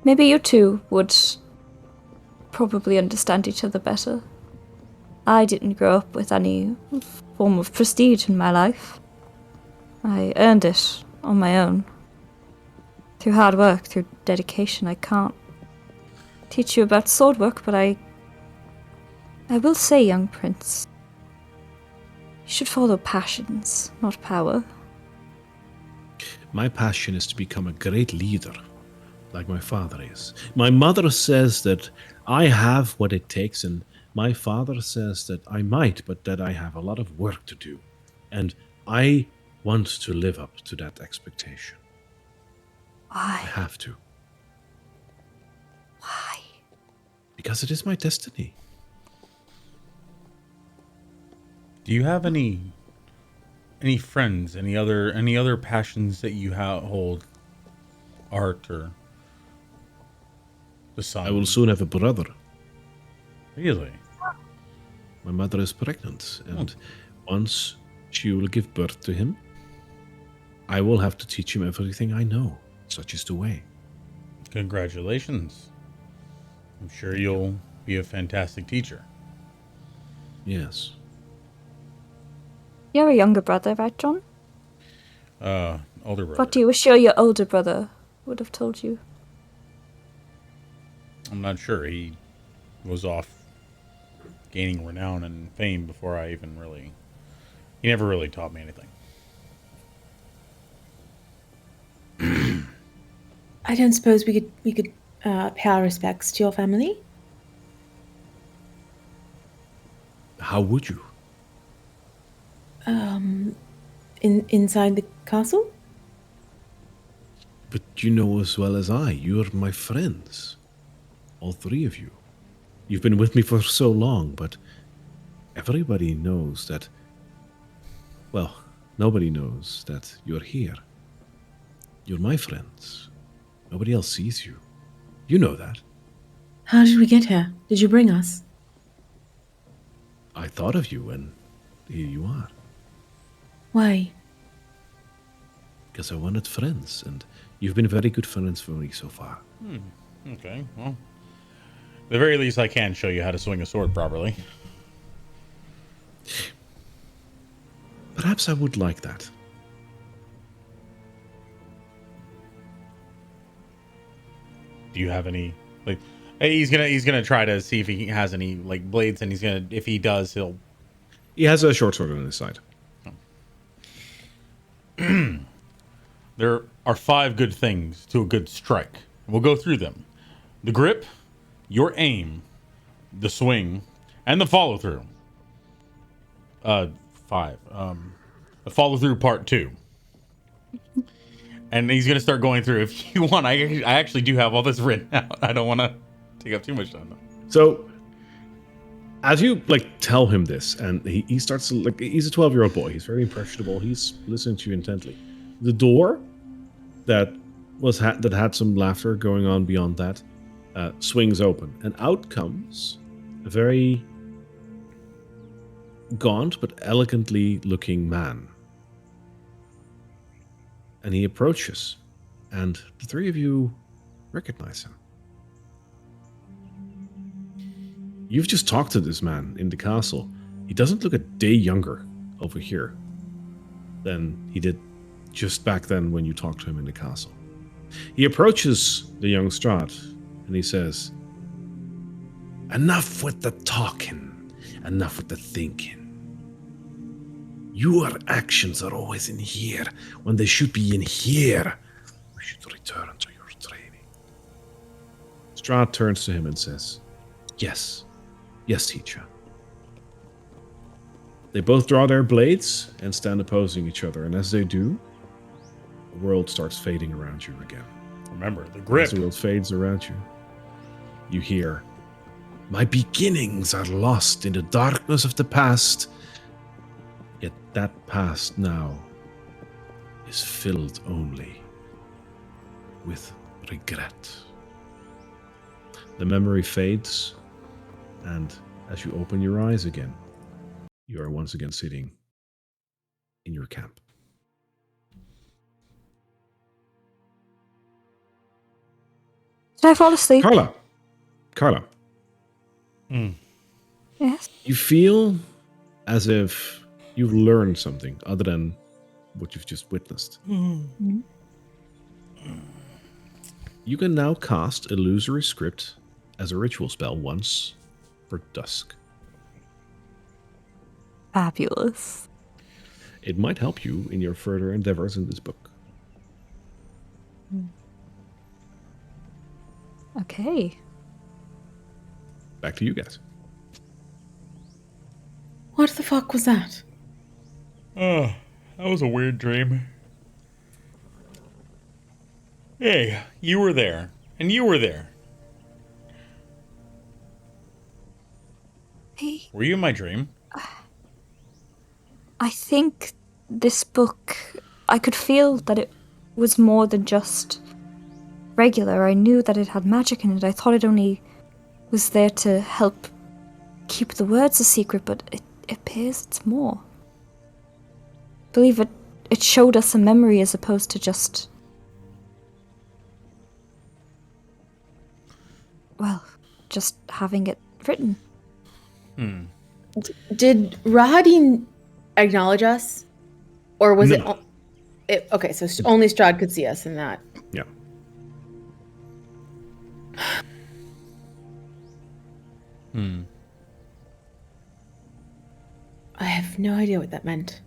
Maybe you two would probably understand each other better. I didn't grow up with any form of prestige in my life. I earned it on my own. Through hard work, through dedication. I can't teach you about sword work, but I will say, young prince, you should follow passions, not power. My passion is to become a great leader, like my father is. My mother says that I have what it takes, and my father says that I might, but that I have a lot of work to do. And I want to live up to that expectation. I Why? have to. Why? Because it is my destiny. Do you have any friends, any other passions that you hold? Art or the sun? I will soon have a brother. Really? My mother is pregnant, and once she will give birth to him, I will have to teach him everything I know. Such is the way. Congratulations. I'm sure you'll be a fantastic teacher. Yes. You're a younger brother, right, John? Older brother. What do you wish your older brother would have told you? I'm not sure. He was off gaining renown and fame before I even really... He never really taught me anything. I don't suppose we could pay our respects to your family? How would you? Inside the castle? But you know as well as I, you're my friends. All three of you. You've been with me for so long, but everybody knows that... Well, nobody knows that you're here. You're my friends. Nobody else sees you. You know that. How did we get here? Did you bring us? I thought of you, and here you are. Why? Because I wanted friends, and you've been very good friends for me so far. Okay, well... At the very least, I can show you how to swing a sword properly. Perhaps I would like that. Do you have any... Like, he's gonna try to see if he has any, like, blades, and if he does, he'll... He has a short sword on his side. There are 5 good things to a good strike. We'll go through them. The grip, your aim, the swing, and the follow-through. 5. The follow-through part 2. And he's going to start going through. If you want, I actually do have all this written out. I don't want to take up too much time, though. So, as you, tell him this, and he starts to, he's a 12-year-old boy. He's very impressionable. He's listening to you intently. The door that had some laughter going on beyond that swings open, and out comes a very gaunt but elegantly looking man. And he approaches, and the three of you recognize him. You've just talked to this man in the castle. He doesn't look a day younger over here than he did just back then when you talked to him in the castle. He approaches the young Strahd, and he says, "Enough with the talking, enough with the thinking. Your actions are always in here when they should be in here. We should return to your training." Strahd turns to him and says, "Yes, teacher." They both draw their blades and stand opposing each other, and as they do, the world starts fading around you again. Remember, the grip. As the world fades around you, you hear, "My beginnings are lost in the darkness of the past. Yet that past now is filled only with regret." The memory fades, and as you open your eyes again, you are once again sitting in your camp. Did I fall asleep? Carla, Yes. you feel as if you've learned something other than what you've just witnessed. You can now cast Illusory Script as a ritual spell once for dusk. Fabulous. It might help you in your further endeavors in this book. Okay. Back to you guys. What the fuck was that? Oh, that was a weird dream. Hey, you were there. And you were there. Hey, Were you in my dream? I think this book, I could feel that it was more than just regular. I knew that it had magic in it. I thought it only was there to help keep the words a secret, but it appears it's more. I believe it showed us a memory as opposed to just... well, just having it written. Did Rahadin acknowledge us? Or was No. it... Okay, so only Strahd could see us in that. Yeah. I have no idea what that meant.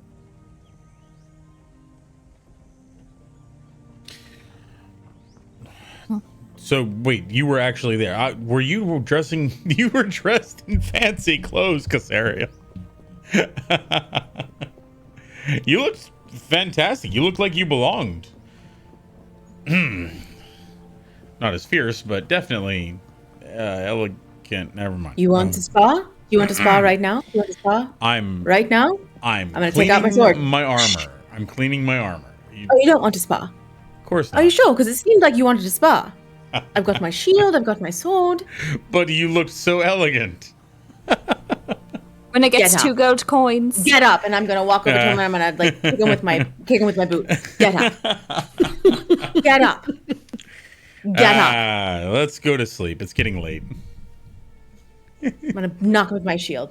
So wait, you were actually there. Were you dressing? You were dressed in fancy clothes, Casaria. You looked fantastic. You looked like you belonged. Not as fierce, but definitely elegant. Never mind. You want to spa? You want to spa right now? You want to spa I'm right now? I'm gonna take out my sword. My armor. I'm cleaning my armor. Oh, you don't want to spa? Of course not. Are you sure? Because it seemed like you wanted to spa. I've got my shield, I've got my sword. But you looked so elegant. When it gets Get 2 up. gold coins. Get up, and I'm gonna walk over to him and I'm gonna like kick him with my boot. Get up. Get up. Get up. Let's go to sleep. It's getting late. I'm gonna knock him with my shield.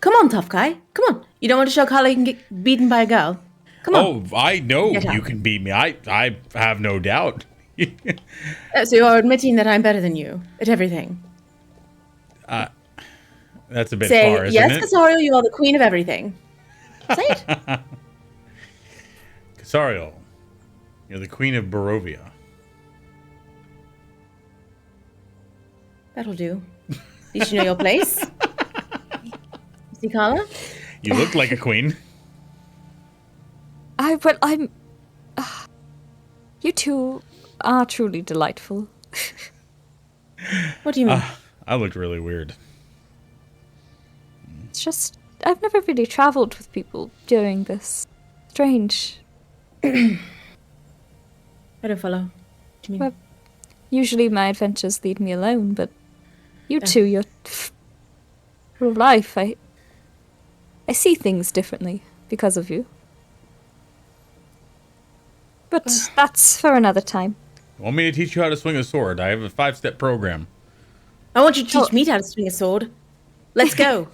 Come on, tough guy. Come on. You don't want to show Carla you can get beaten by a girl. Come on. Oh, I know Get up. you can beat me. I have no doubt. So you're admitting that I'm better than you at everything. That's a bit Say, far, isn't yes, it? Casario, you are the queen of everything. Say it. Casario, you're the queen of Barovia. That'll do. At least you know your place. See, Carla? You look like a queen. I'm... you two are truly delightful. What do you mean? I looked really weird. It's just... I've never really travelled with people doing this. Strange. I don't follow. What do you mean? Well, usually my adventures lead me alone, but you two, you're full of life. I see things differently because of you. But that's for another time. You want me to teach you how to swing a sword? I have a 5-step program. I want you to teach me how to swing a sword. Let's go.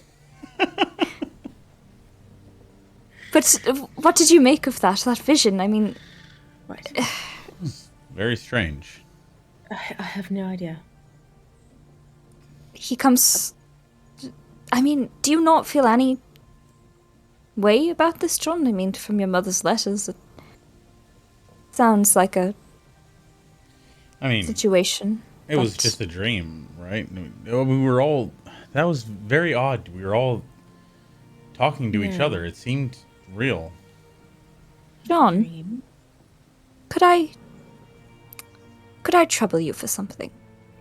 But what did you make of that vision? I mean, Right. Very strange. I have no idea. he comes... I mean, do you not feel any way about this, John? I mean, from your mother's letters, it sounds like a I mean, situation. it was but- just a dream, right? We were all... That was very odd. We were all talking to each other. It seemed real. John, could I trouble you for something?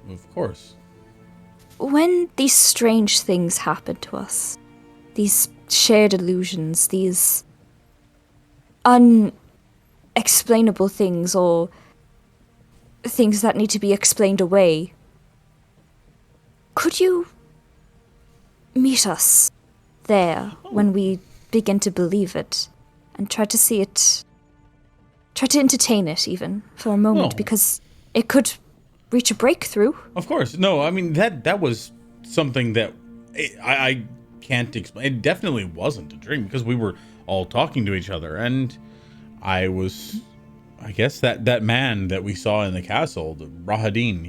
Of course. When these strange things happen to us, these shared illusions, these unexplainable things or things that need to be explained away, could you meet us there when we begin to believe it and try to see it try to entertain it even for a moment, Well- because it could reach a breakthrough. Of course. No, I mean, that was something that I can't explain. It definitely wasn't a dream because we were all talking to each other. And I guess that man that we saw in the castle, the Rahadin,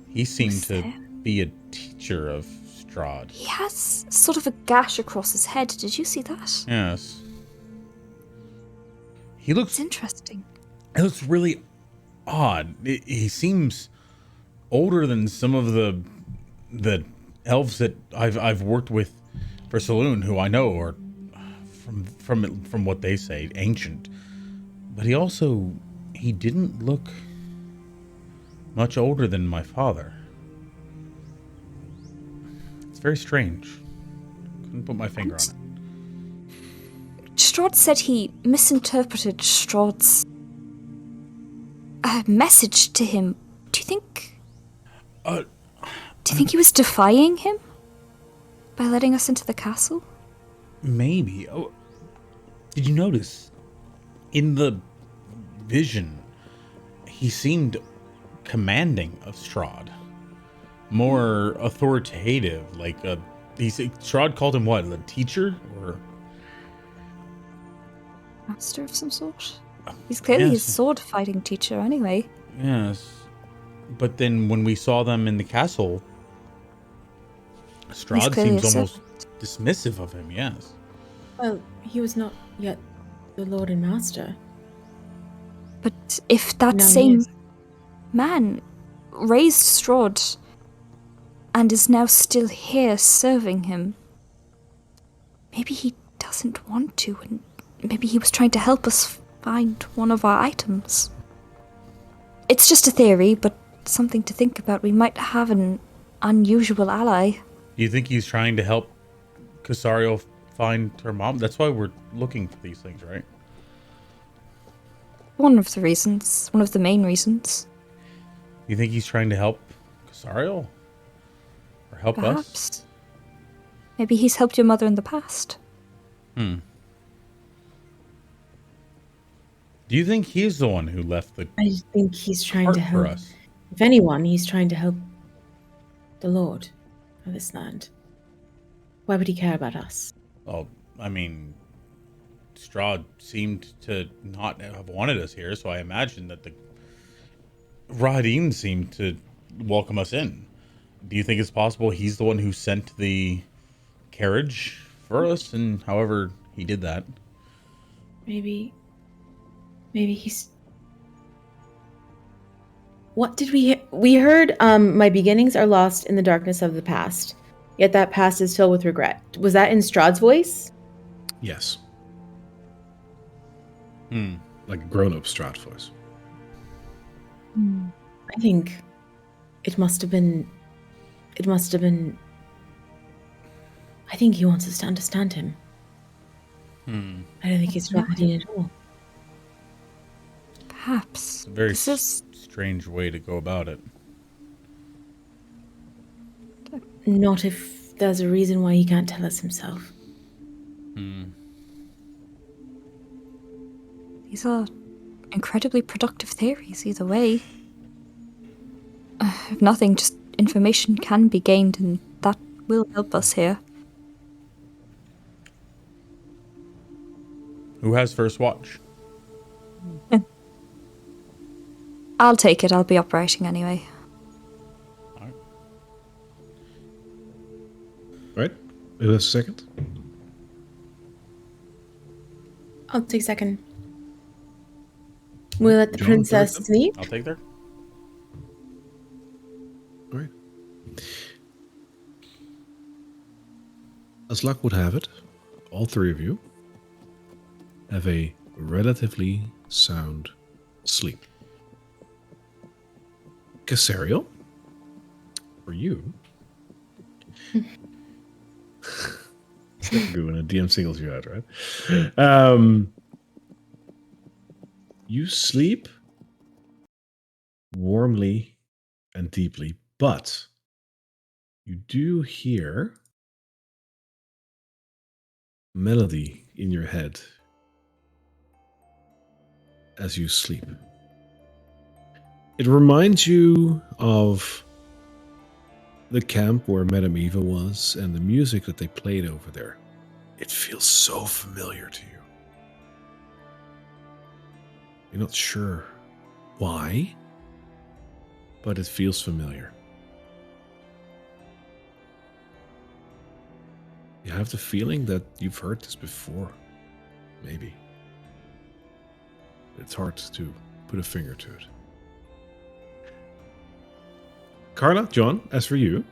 he seemed to be a teacher of Strahd. He has sort of a gash across his head. Did you see that? Yes. It's interesting. It looks really odd. He seems older than some of the elves that I've worked with for Saloon, who I know are from what they say ancient. But he didn't look much older than my father. It's very strange. Couldn't put my finger on it. Strahd said he misinterpreted Strahd's message to him. Do you think he was defying him by letting us into the castle? Maybe. Oh, did you notice in the vision he seemed commanding of Strahd, more authoritative, like Strahd called him what, a teacher or Master of some sort? He's clearly his Yes. sword fighting teacher anyway. Yes. But then when we saw them in the castle, Strahd clearly seems a almost dismissive of him, yes. Well, he was not yet the Lord and Master. But if that Now he same is. man raised Strahd and is now still here serving him, maybe he doesn't want to, and maybe he was trying to help us find one of our items. It's just a theory, but something to think about. We might have an unusual ally. Do you think he's trying to help Casario find her mom? That's why we're looking for these things, right? One of the reasons. One of the main reasons. You think he's trying to help Casario? Or help us? Perhaps. Maybe he's helped your mother in the past. Do you think he's the one who left the I think he's trying heart to for help. us? If anyone, he's trying to help the Lord of this land. Why would he care about us? Well, I mean, Strahd seemed to not have wanted us here, so I imagine that the Rahadin seemed to welcome us in. Do you think it's possible he's the one who sent the carriage for us, and however he did that? Maybe he's... What did we hear? We heard, my beginnings are lost in the darkness of the past, yet that past is filled with regret. Was that in Strahd's voice? Yes. Like a grown-up Strahd voice. I think it must have been... I think he wants us to understand him. I don't think he's Rahadin at all. Perhaps. It's a very This is strange way to go about it. Not if there's a reason why he can't tell us himself. These are incredibly productive theories, either way. If nothing, just information can be gained, and that will help us here. Who has first watch? I'll take it. I'll be up writing anyway. Right? Who has a second? I'll take second. We'll let the John, princess third sleep. I'll take her. All right. As luck would have it, all three of you have a relatively sound sleep. Casario, for you, it's never good when a DM singles you out, right? You sleep warmly and deeply, but you do hear melody in your head. as you sleep. It reminds you of the camp where Madame Eva was and the music that they played over there. It feels so familiar to you. You're not sure why, but it feels familiar. You have the feeling that you've heard this before. Maybe. It's hard to put a finger to it. Carla, John, as for you,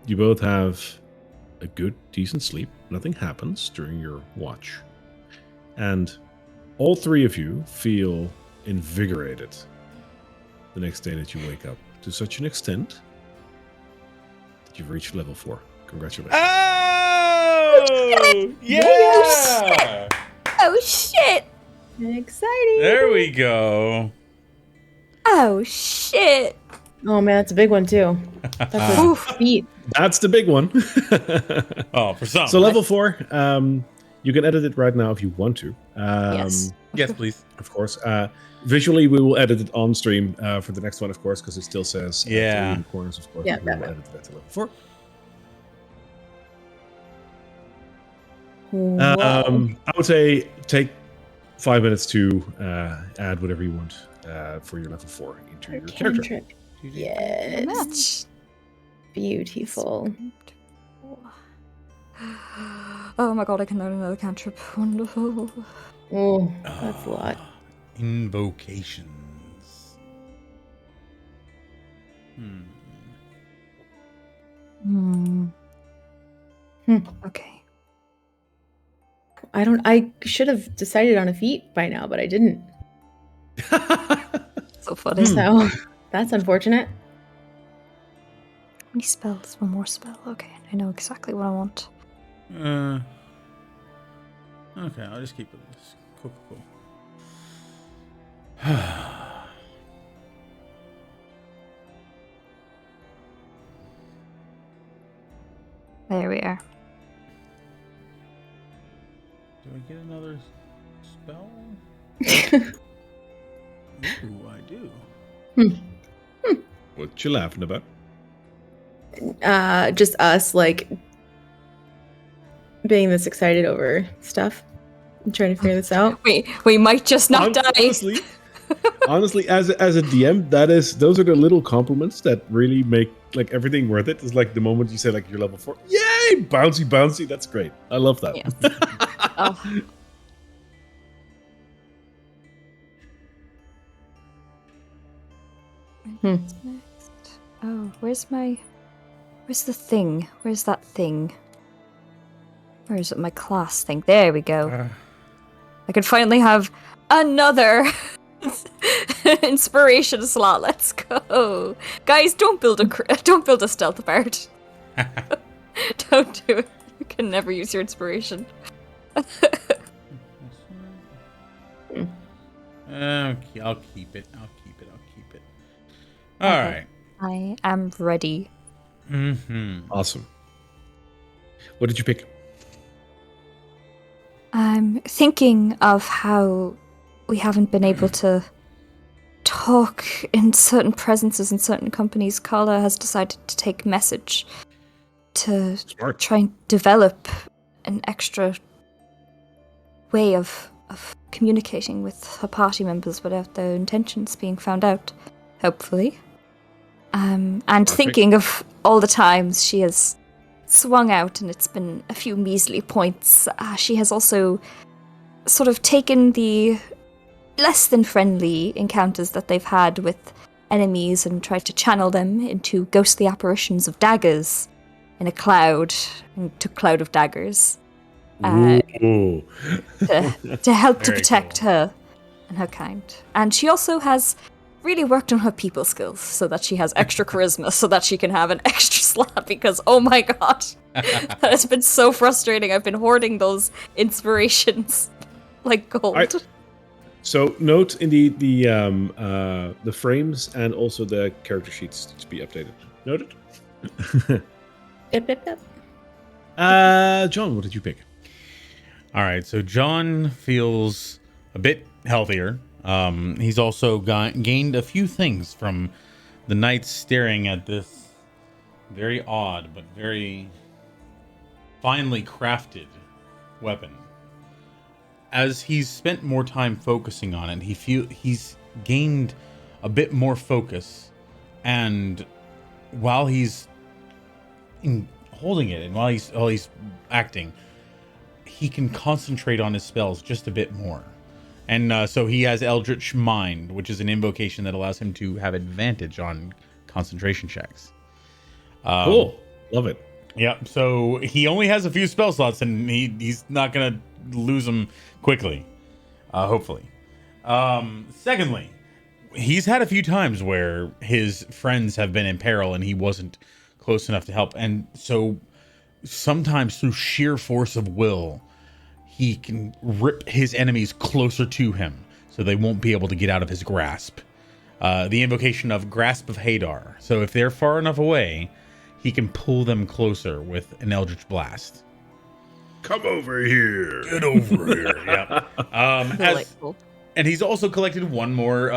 you both have a good, decent sleep. Nothing happens during your watch. And all three of you feel invigorated the next day that you wake up, to such an extent that you've reached level 4. Congratulations. Oh! Yeah! Oh shit! Exciting. There we go. Oh shit! Oh man, that's a big one too. That's a Oof. feat. That's the big one. Oh, for some. So level 4, you can edit it right now if you want to. Yes. Yes, please. Of course. Visually, we will edit it on stream for the next one, of course, because it still says Yeah. 3 in the corners, of course. Yeah, We will that edit that to level 4. Wow. I would say take 5 minutes to add whatever you want for your level 4 into your character. Cantrip. Yes. Beautiful. Oh my god, I can learn another cantrip. Wonderful. Oh, that's a lot. Invocations. Hmm. Hmm. Okay. I should have decided on a feat by now, but I didn't. So funny. So that's unfortunate. How many spells? One more spell. Okay, I know exactly what I want. Okay, I'll just keep it this. Cool. There we are. Do I get another spell? Ooh, I do. What you laughing about? Just us like being this excited over stuff. I'm trying to figure this out. We might just not die. Honestly, as a DM, those are the little compliments that really make like everything worth it. It's like the moment you say like you're level 4, yay, bouncy, that's great. I love that. Yes. Oh. What's next? Oh, where's the thing? Where's that thing? Where is it? My class thing. There we go. I could finally have another inspiration slot. Let's go, guys! Don't build a stealth part. Don't do it. You can never use your inspiration. Okay, I'll keep it. All right. I am ready. Awesome. What did you pick? I'm thinking of how we haven't been able to talk in certain presences in certain companies. Carla has decided to take message to Smart. try and develop an extra way of communicating with her party members without their intentions being found out, hopefully. And thinking of all the times she has swung out and it's been a few measly points, she has also sort of taken the less than friendly encounters that they've had with enemies and tried to channel them into ghostly apparitions of daggers in a cloud, into cloud of daggers, Ooh. to help to Very protect cool. her and her kind. And she also has really worked on her people skills so that she has extra charisma so that she can have an extra slot, because oh my god, that has been so frustrating. I've been hoarding those inspirations like gold. Alright. So note in the frames and also the character sheets to be updated. Noted. Yep. John, what did you pick? All right, so John feels a bit healthier. He's also gained a few things from the night staring at this very odd but very finely crafted weapon. As he's spent more time focusing on it, he's gained a bit more focus, and while he's holding it and while he's acting, he can concentrate on his spells just a bit more. And so he has Eldritch Mind, which is an invocation that allows him to have advantage on concentration checks. Cool. Love it. Yeah, so he only has a few spell slots, and he's not going to lose them quickly, hopefully. Secondly, he's had a few times where his friends have been in peril and he wasn't close enough to help. And so sometimes through sheer force of will, he can rip his enemies closer to him so they won't be able to get out of his grasp. The invocation of Grasp of Hadar. So if they're far enough away, he can pull them closer with an Eldritch Blast. Come over here. Get over here. Yeah. Delightful. And he's also collected one more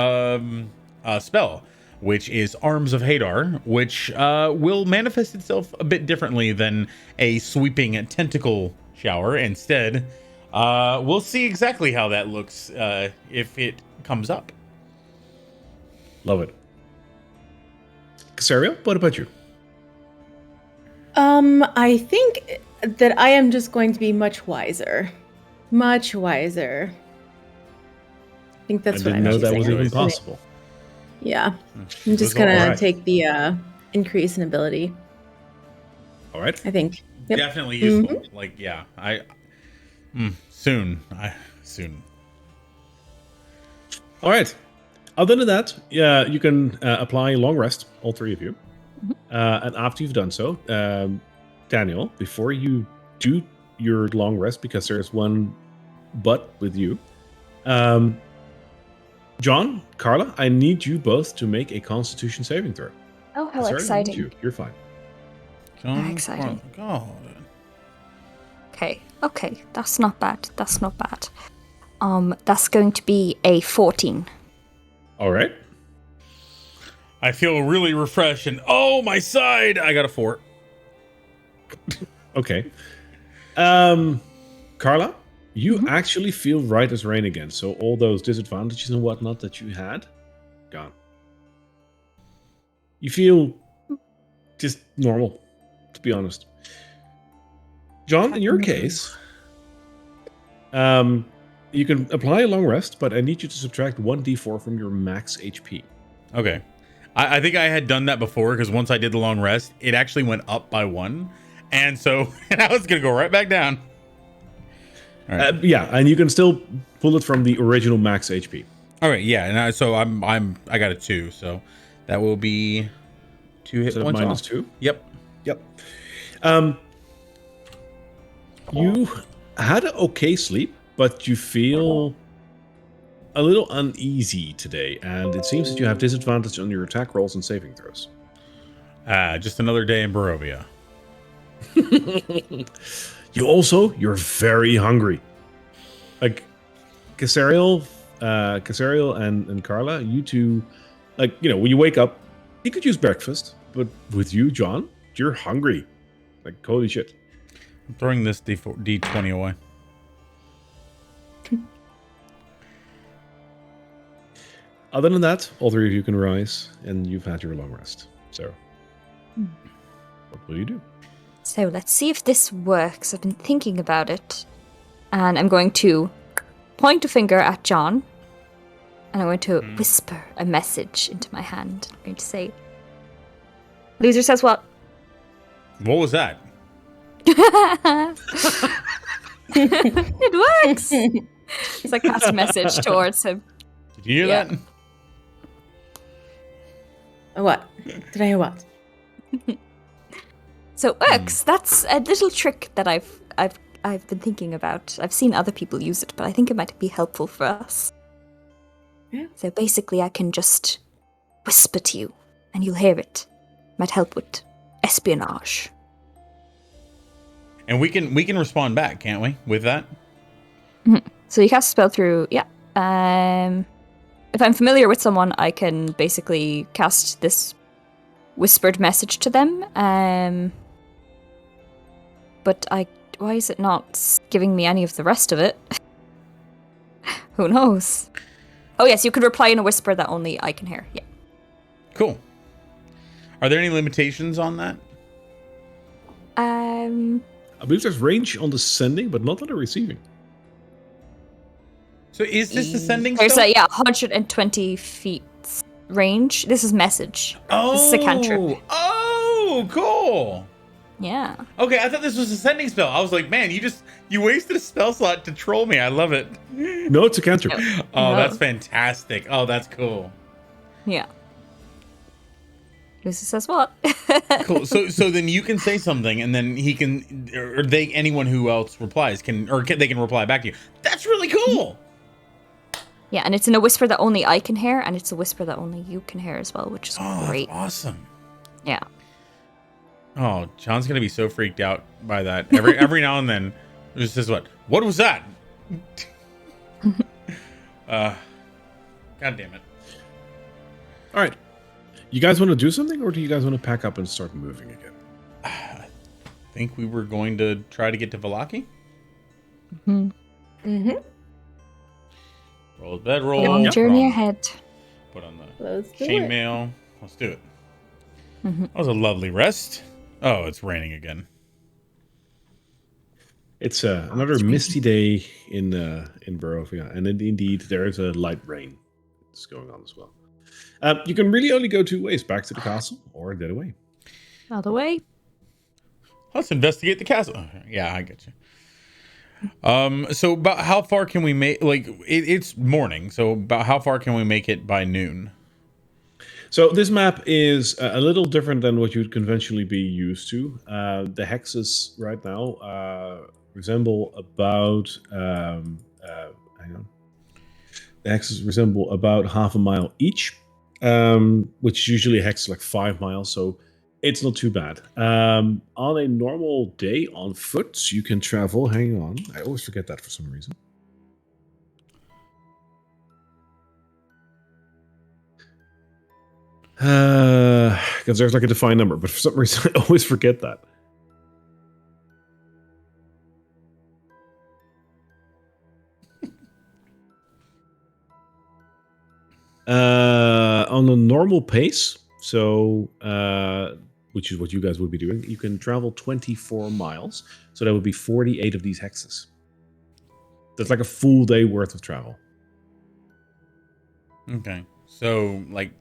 spell, which is Arms of Hadar, which will manifest itself a bit differently than a sweeping tentacle shower. Instead, we'll see exactly how that looks if it comes up. Love it. Casario, what about you? I think that I am just going to be much wiser. Much wiser. I think that's I what didn't I'm know that was choosing. even possible. Yeah. I'm just gonna Alright. take the increase in ability, All right. I think. Yep. Definitely useful. Like, yeah, soon. All right. Other than that, yeah, you can apply long rest, all three of you. And after you've done so, Daniel, before you do your long rest, because there's one but with you, John, Carla, I need you both to make a Constitution saving throw. Oh, how Casario, I need exciting. you. You're fine. Very exciting. God. Okay, that's not bad. That's going to be a 14. All right. I feel really refreshed, and oh, my side! I got a 4. Okay. Carla, you actually feel right as rain again. So all those disadvantages and whatnot that you had, gone. You feel just normal, to be honest. John, in your case, you can apply a long rest, but I need you to subtract 1d4 from your max HP. Okay. I think I had done that before, because once I did the long rest, it actually went up by 1. And so I was going to go right back down. All right. Yeah, and you can still pull it from the original max HP. All right, yeah. And so I got a 2, so that will be 2 hit Instead of points minus off. 2? Yep. Yep. You had an okay sleep, but you feel a little uneasy today, and it seems that you have disadvantage on your attack rolls and saving throws. Just another day in Barovia. You're very hungry. Like Casario and Carla, you two, like, you know, when you wake up, you could use breakfast, but with you, John, you're hungry. Like, holy shit. I'm throwing this D20 away. Other than that, all three of you can rise, and you've had your long rest. So, what will you do? So let's see if this works. I've been thinking about it. And I'm going to point a finger at John. And I'm going to whisper a message into my hand. I'm going to say, loser says what? What was that? It works! As I cast a message towards him. Did you hear Yeah. that? What? Did I hear what? So it works. That's a little trick that I've been thinking about. I've seen other people use it, but I think it might be helpful for us. Yeah. So basically I can just whisper to you and you'll hear it. Might help with espionage. And we can respond back, can't we? With that? So you cast a spell through, If I'm familiar with someone, I can basically cast this whispered message to them. But why is it not giving me any of the rest of it? Who knows? Oh yes, you could reply in a whisper that only I can hear. Yeah. Cool. Are there any limitations on that? I believe there's range on the sending, but not on the receiving. So is this ascending There's spell? 120 feet range. This is message. This is a cantrip. Oh, cool. Yeah. Okay, I thought this was a sending spell. I was like, man, you wasted a spell slot to troll me. I love it. No, it's a cantrip. Oh, No. that's fantastic. Oh, that's cool. Yeah. Lucy says what? Cool. So then you can say something, and then he can, or they, anyone who else replies they can reply back to you. That's really cool. Yeah, and it's in a whisper that only I can hear, and it's a whisper that only you can hear as well, which is great. That's awesome. Yeah. Oh, John's gonna be so freaked out by that. Every now and then, it just says, what was that? God damn it. All right. You guys want to do something, or do you guys want to pack up and start moving again? I think we were going to try to get to Valaki. Mm-hmm. Roll bedroll. Long journey ahead. Put on the Let's do it. chainmail. Let's do it. That was a lovely rest. Oh, it's raining again. It's another misty day in Barovia, and indeed there is a light rain that's going on as well. You can really only go two ways: back to the castle or dead away. Other way. Let's investigate the castle. Yeah, I get you. So about how far can we make? Like it's morning, so about how far can we make it by noon? So this map is a little different than what you'd conventionally be used to. The hexes right now resemble about hang on. The hexes resemble about half a mile each, which is usually a hex like 5 miles. So it's not too bad. On a normal day on foot, you can travel. Hang on, I always forget that for some reason. Because there's like a defined number, but for some reason I always forget that. On a normal pace, so which is what you guys would be doing, you can travel 24 miles. So that would be 48 of these hexes. That's like a full day worth of travel. Okay, so like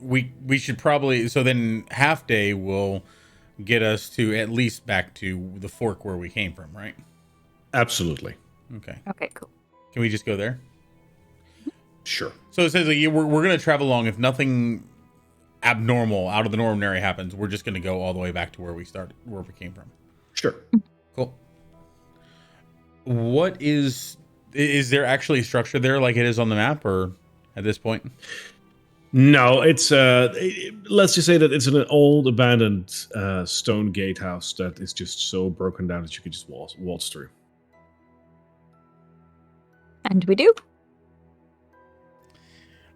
we should probably, so then half day will get us to at least back to the fork where we came from, right? Absolutely. Okay. Okay, cool. Can we just go there? Sure. So it says like, we're going to travel along. If nothing abnormal out of the ordinary happens, we're just going to go all the way back to where we started, where we came from. Sure. Cool. What is there actually structure there like it is on the map, or at this point? No, it's let's just say that it's an old abandoned stone gatehouse that is just so broken down that you could just waltz through. And we do.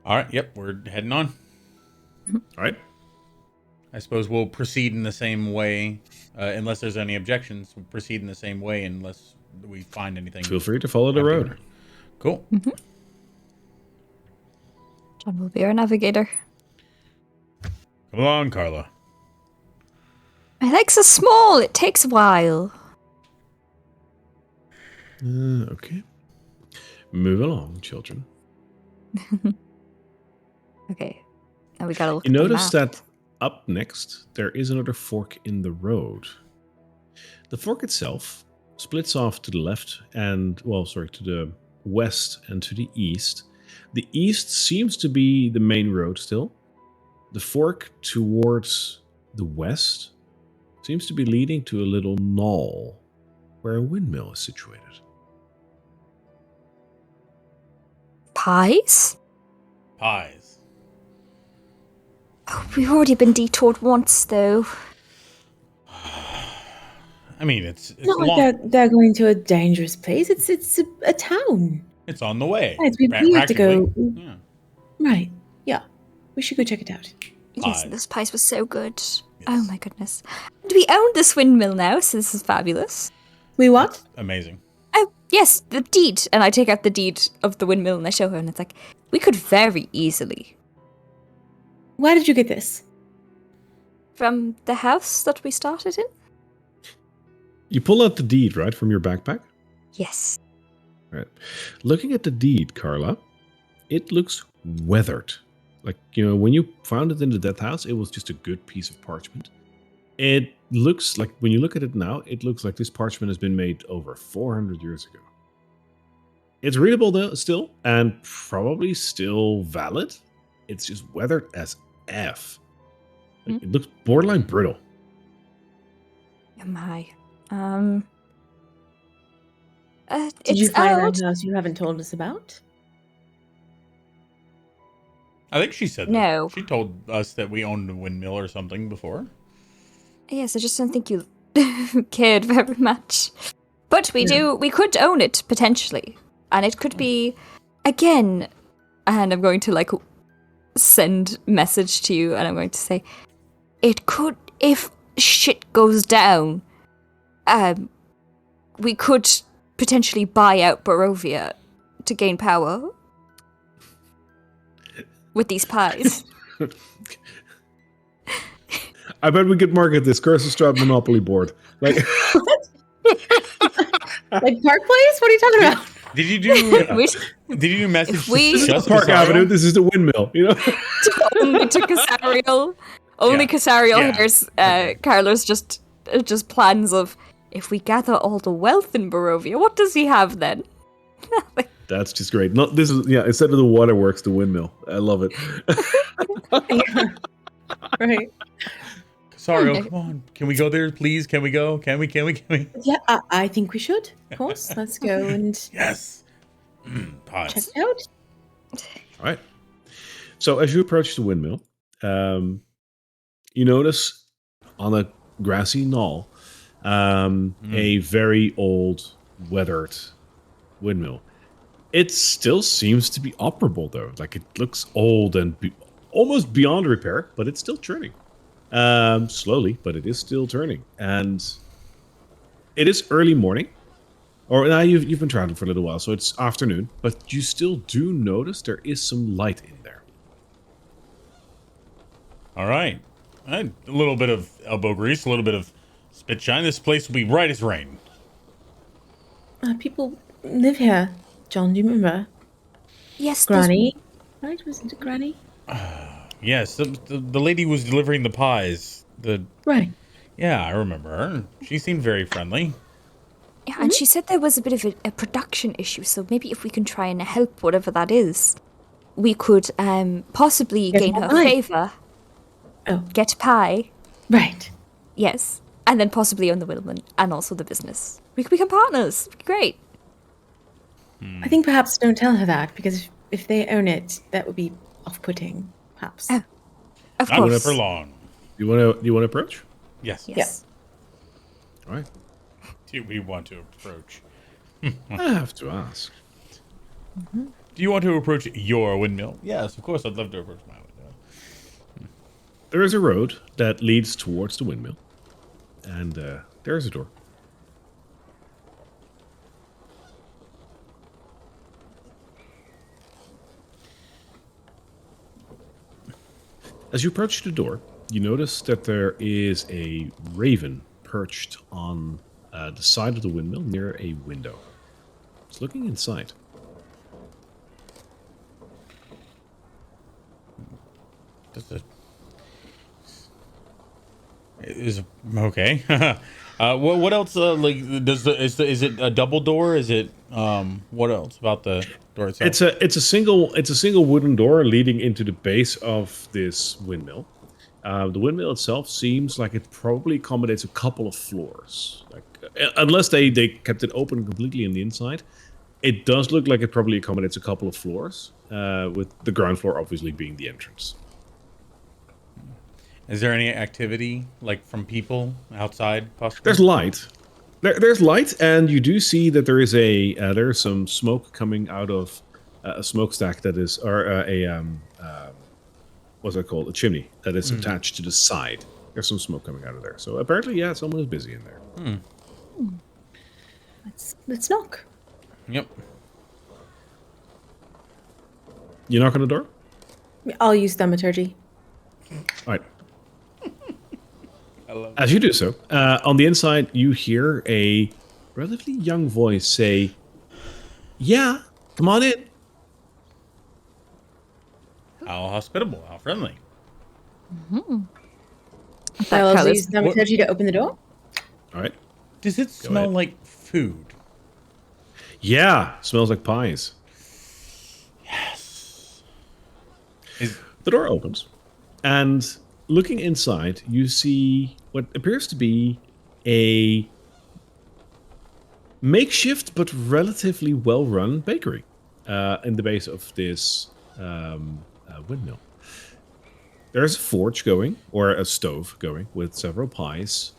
All right. Yep. We're heading on. All right. I suppose we'll proceed in the same way, unless there's any objections. We'll proceed in the same way unless we find anything. Feel free to follow the road. Cool. John will be our navigator. Come along, Carla. My legs are small. It takes a while. Okay. Move along, children. Okay. Now we gotta look You at the notice map. that up next, there is another fork in the road. The fork itself splits off to the left and, to the west and to the east. The east seems to be the main road still. The fork towards the west seems to be leading to a little knoll where a windmill is situated. Pies? Pies. Oh, we've already been detoured once, though. I mean, it's Not long. like they're going to a dangerous place. It's a town. It's on the way. Right, we have to go. Practically. Yeah. Right. Yeah. We should go check it out. Yes, Pies. this pies was so good. Oh my goodness. And we own this windmill now, so this is fabulous. We what? Amazing. Oh, yes, the deed. And I take out the deed of the windmill and I show her, and it's like, we could very easily. Where did you get this? From the house that we started in? You pull out the deed, right, from your backpack? Yes. Right. Looking at the deed, Carla, it looks weathered. Like, when you found it in the death house, it was just a good piece of parchment. It looks like, when you look at it now, it looks like this parchment has been made over 400 years ago. It's readable though, still, and probably still valid. It's just weathered as F. Like, it looks borderline brittle. Am I? Did you it's find old. that house you haven't told us about? I think she said that. No. She told us that we owned a windmill or something before. Yes, I just don't think you cared very much. But we could own it, potentially. And it could be, again, and I'm going to, send message to you, and I'm going to say, it could, if shit goes down, we could potentially buy out Barovia to gain power with these pies. I bet we could market this Curse of Strahd Monopoly board. Like, Like Park Place? What are you talking about? Did you do? We- Did you do message? If we- to this is just Park Casaro? Avenue. This is the windmill. only to Casariel. Only Yeah. Casariel Yeah. hears Carlos just plans of, if we gather all the wealth in Barovia, what does he have then? That's just great. Not this is instead of the waterworks, the windmill. I love it. Right. Sorry, come on. Can we go there, please? Can we go? Can we? Yeah, I think we should. Of course. Let's go and Yes. check Pies. it out. All right. So as you approach the windmill, you notice on a grassy knoll a very old, weathered windmill. It still seems to be operable, though. Like, it looks old and almost beyond repair, but it's still turning. Slowly, but it is still turning. And it is early morning. Or now you've been traveling for a little while, so it's afternoon. But you still do notice there is some light in there. All right. A little bit of elbow grease, a little bit of spit shine. This place will be right as rain. People live here. John, do you remember? Yes, those- Granny? Right? Wasn't it Granny? Yes, the lady who was delivering the pies. Right. Yeah, I remember her. She seemed very friendly. Yeah, and she said there was a bit of a production issue, so maybe if we can try and help whatever that is, we could possibly Get gain more her pie. favour, Oh, get pie, right. yes, and then possibly own the Willman and also the business. We could become partners. It'd be great. I think perhaps don't tell her that, because if they own it, that would be off-putting, perhaps. Oh. Of Not course. for long. You want to approach? Yes. Yes. All right. Do we want to approach? I have to ask. Do you want to approach your windmill? Yes, of course. I'd love to approach my windmill. There is a road that leads towards the windmill. And there's a door. As you approach the door, you notice that there is a raven perched on the side of the windmill near a window. It's looking inside. Is okay. What else? Is it a double door? Is it what else about the door itself? It's a single wooden door leading into the base of this windmill. The windmill itself seems like it probably accommodates a couple of floors. Like, unless they kept it open completely on the inside, it does look like it probably accommodates a couple of floors, with the ground floor obviously being the entrance. Is there any activity like from people outside? Possibly. There's light. There's light, and you do see that there's some smoke coming out of a smokestack that is, or what's it called? A chimney that is attached to the side. There's some smoke coming out of there. So apparently, yeah, someone is busy in there. Let's knock. Yep. You knock on the door? I'll use thaumaturgy. All right. As you do so, on the inside, you hear a relatively young voice say, "Yeah, come on in." How hospitable, how friendly. I'll That use thaumaturgy to open the door. All right. Does it smell ahead. like food? Yeah, smells like pies. The door opens, and looking inside, you see what appears to be a makeshift but relatively well-run bakery in the base of this windmill. There's a forge going, or a stove going, with several pies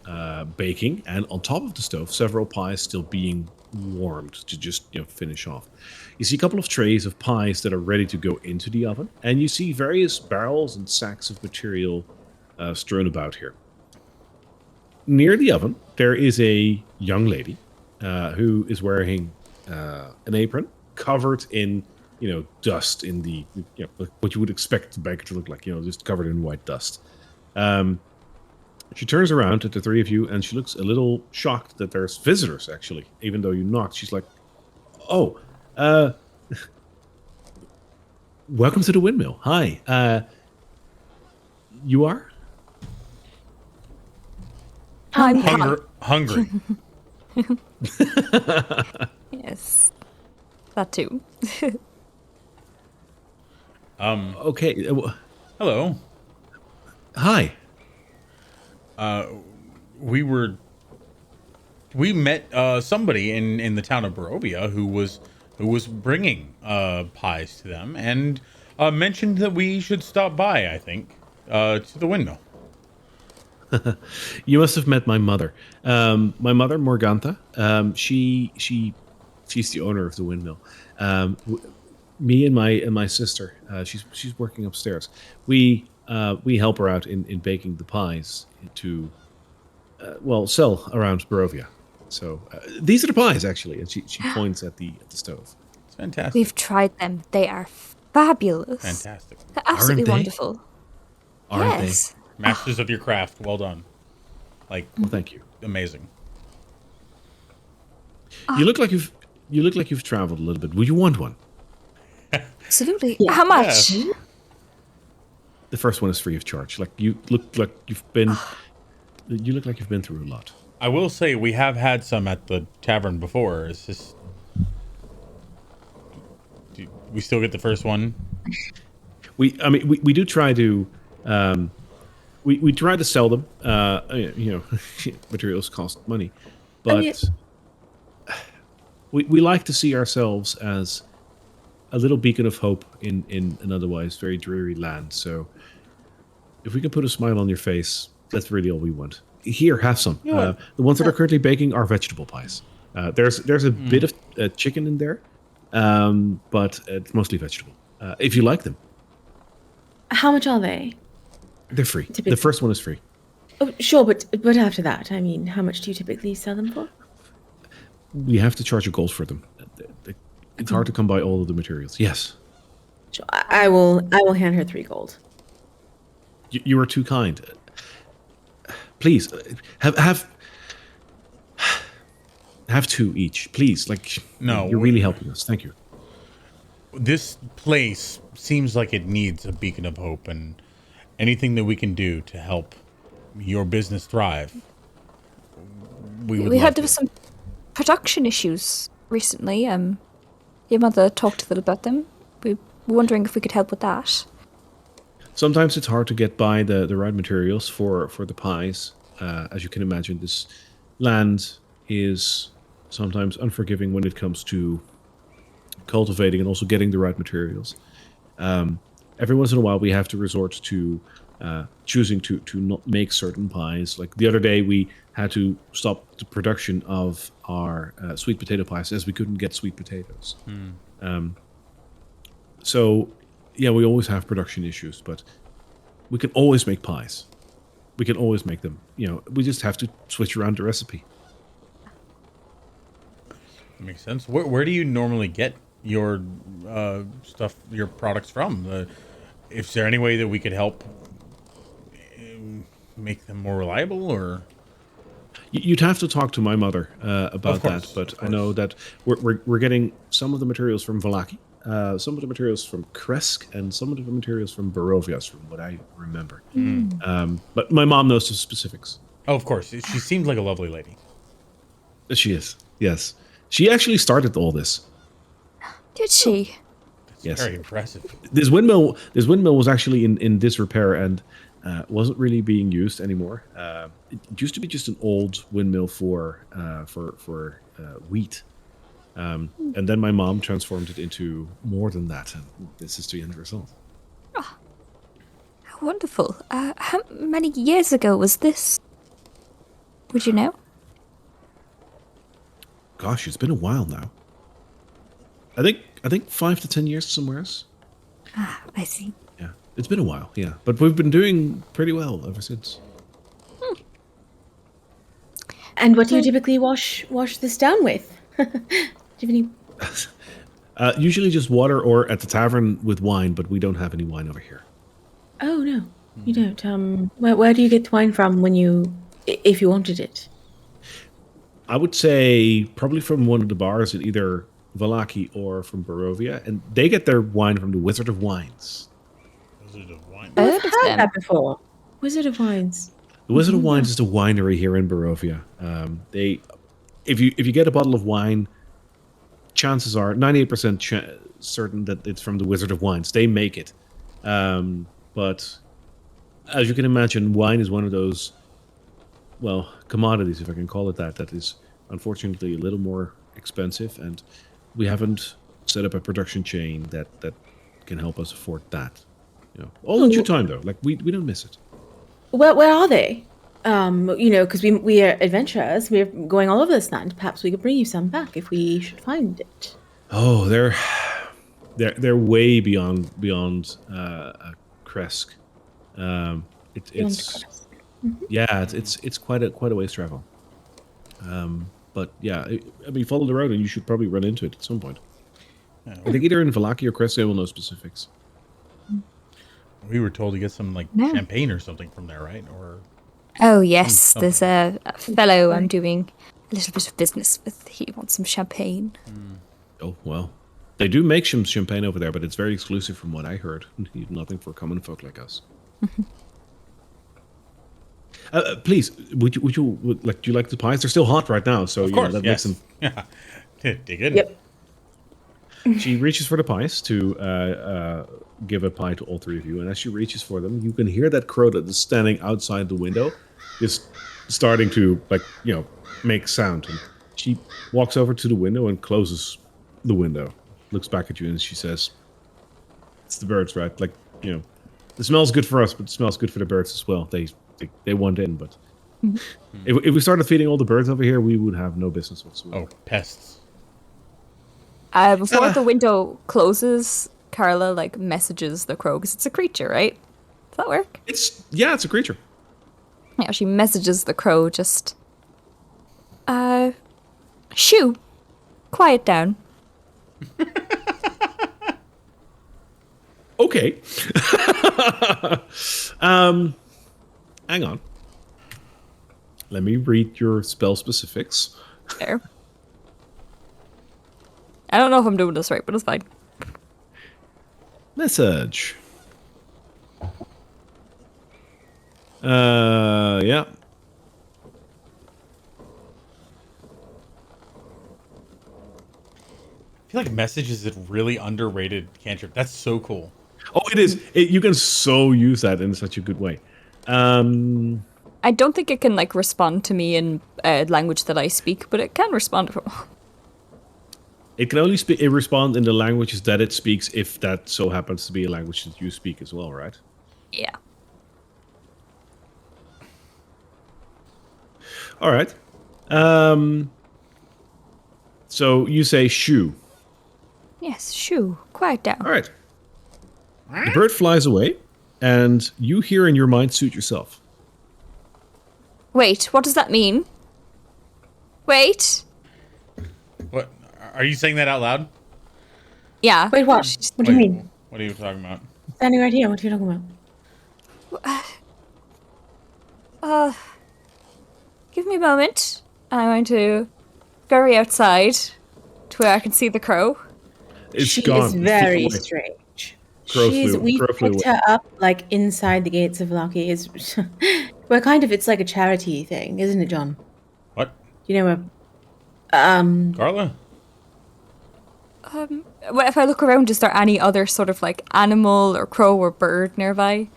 baking, and on top of the stove, several pies still being warmed to just finish off. You see a couple of trays of pies that are ready to go into the oven, and you see various barrels and sacks of material strewn about here. Near the oven, there is a young lady who is wearing an apron covered in dust, in the what you would expect the baker to look like, just covered in white dust. She turns around at the three of you, and she looks a little shocked that there's visitors, actually. Even though you knocked, she's like, "Oh, welcome to the windmill. Hi. You are?" I'm Hungry. Yes. That too. Okay. Hello. Hi. We met somebody in the town of Barovia who was bringing pies to them, and mentioned that we should stop by, I think, to the windmill. You must have met my mother. My mother, Morganta. She's the owner of the windmill. Me and my sister. She's working upstairs. We help her out in baking the pies to sell around Barovia. So these are the pies, actually, and she points at the stove. It's fantastic. We've tried them. They are fabulous. Fantastic. They're absolutely Aren't they? wonderful. Aren't Yes. Masters of your craft. Well done. Like, they? Well, thank you. amazing. You look like you've traveled a little bit. Would you want one? Absolutely. How much? Yeah. The first one is free of charge. Like you look like you've been. You look like you've been through a lot. I will say we have had some at the tavern before. It's just, do we still get the first one? We do try to. We try to sell them. Materials cost money, but we like to see ourselves as a little beacon of hope in an otherwise very dreary land. So if we can put a smile on your face, that's really all we want. Here, have some. The ones that are currently baking are vegetable pies. There's a bit of chicken in there, but it's mostly vegetable. If you like them, How much are they? they're free. Typically. The first one is free. Oh, sure, but after that, I mean, how much do you typically sell them for? We have to charge a gold for them. It's hard to come by all of the materials. Yes, Sure, I will hand her 3 gold. you are too kind. Please, have 2 each, please. Like, No, you're really helping us. Thank you. This place seems like it needs a beacon of hope, and anything that we can do to help your business thrive, we would We love heard there to. was some production issues recently. Your mother talked a little about them. We were wondering if we could help with that. Sometimes it's hard to get by the right materials for the pies. As you can imagine, this land is sometimes unforgiving when it comes to cultivating and also getting the right materials. Every once in a while, we have to resort to choosing to not make certain pies. Like the other day, we had to stop the production of our sweet potato pies as we couldn't get sweet potatoes. So, yeah, we always have production issues, but we can always make pies. We can always make them. We just have to switch around the recipe. Makes sense. Where do you normally get your stuff, your products from? Is there any way that we could help make them more reliable, or? You'd have to talk to my mother about course, that, but of I know that we're getting some of the materials from Valaki, some of the materials from Kresk, and some of the materials from Barovias, from what I remember. But my mom knows the specifics. Oh, of course. She seems like a lovely lady. She is, yes. She actually started all this. Did she? That's Yes. very impressive. This windmill was actually in disrepair and wasn't really being used anymore. It used to be just an old windmill for wheat, and then my mom transformed it into more than that, and this is the end result. How wonderful. How many years ago was this? Would you know? Gosh, it's been a while now. I think 5 to 10 years somewhere else. Ah, I see. Yeah, it's been a while. Yeah, but we've been doing pretty well ever since. And what do you typically wash this down with? Do you have any? Usually just water, or at the tavern with wine, but we don't have any wine over here. Oh no, you don't. Where do you get wine from if you wanted it? I would say probably from one of the bars in either Valaki or from Barovia, and they get their wine from the Wizard of Wines. Wizard of Wine. I've heard that before. Wizard of Wines. The Wizard of Wines is the winery here in Barovia. If you get a bottle of wine, chances are 98% certain that it's from the Wizard of Wines. They make it, but as you can imagine, wine is one of those, well, commodities, if I can call it that. That is unfortunately a little more expensive, and we haven't set up a production chain that can help us afford that. All in due time, though. Like we don't miss it. Where are they? Because we are adventurers. We're going all over this land. Perhaps we could bring you some back if we should find it. Oh, they're way beyond Kresk. It's yeah, it's quite a ways travel. But yeah, follow the road, and you should probably run into it at some point. I think either in Valaki or Kresk, I will know specifics. We were told to get some champagne or something from there, right? Or Oh yes, there's a fellow I'm doing a little bit of business with. He wants some champagne. Oh well, they do make some champagne over there, but it's very exclusive from what I heard. Nothing for common folk like us. Please, would you do you like the pies? They're still hot right now, so of course, that yes. makes them. Dig in. Yep. She reaches for the pies to give a pie to all three of you, and as she reaches for them, you can hear that crow that is standing outside the window is starting to make sound. And she walks over to the window and closes the window, looks back at you, and she says, "It's the birds, right? It smells good for us, but it smells good for the birds as well. They want in, but if we started feeding all the birds over here, we would have no business whatsoever." Oh, pests. Before the window closes, Carla messages the crow because it's a creature, right? Does that work? It's a creature. Yeah, she messages the crow just, shoo, quiet down. Okay. Hang on. Let me read your spell specifics. There. I don't know if I'm doing this right, but it's fine. Message. Yeah. I feel like message is a really underrated cantrip. That's so cool. Oh, it is. You can so use that in such a good way. I don't think it can respond to me in a language that I speak, but it can respond. It can only respond in the languages that it speaks, if that so happens to be a language that you speak as well, right? Yeah. All right. So you say shoo. Yes, shoo. Quiet down. All right. The bird flies away, and you hear in your mind, suit yourself. Wait, what does that mean? Wait. What? Are you saying that out loud? Yeah. Wait, what? What do you mean? What are you talking about? Standing right here. What are you talking about? Give me a moment. I'm going to scurry outside to where I can see the crow. It's She gone. is It flew very away. strange. Crow flew- We crow flew picked away. her up like inside the gates of Loki. We're kind of, it's like a charity thing, isn't it, John? What? You know, Carla? Well, if I look around, is there any other sort of like animal or crow or bird nearby?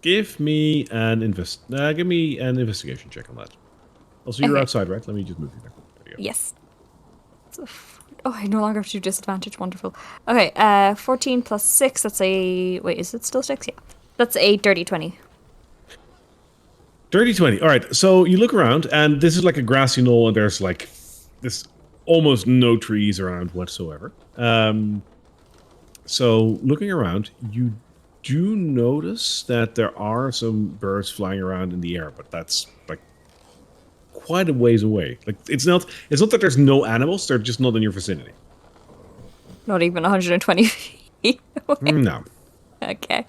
Give me an investigation check on that. Also, you're Okay. outside, right? Let me just move you there. There you go. Yes. Oh, I no longer have to do disadvantage. Wonderful. Okay, 14 plus 6, that's a... Wait, is it still 6? Yeah. That's a dirty 20. Dirty 20. All right. So you look around, and this is like a grassy knoll, and there's like this almost no trees around whatsoever. So looking around, you do notice that there are some birds flying around in the air, but that's like quite a ways away. Like it's not that there's no animals; they're just not in your vicinity. Not even 120 feet away. No. Okay.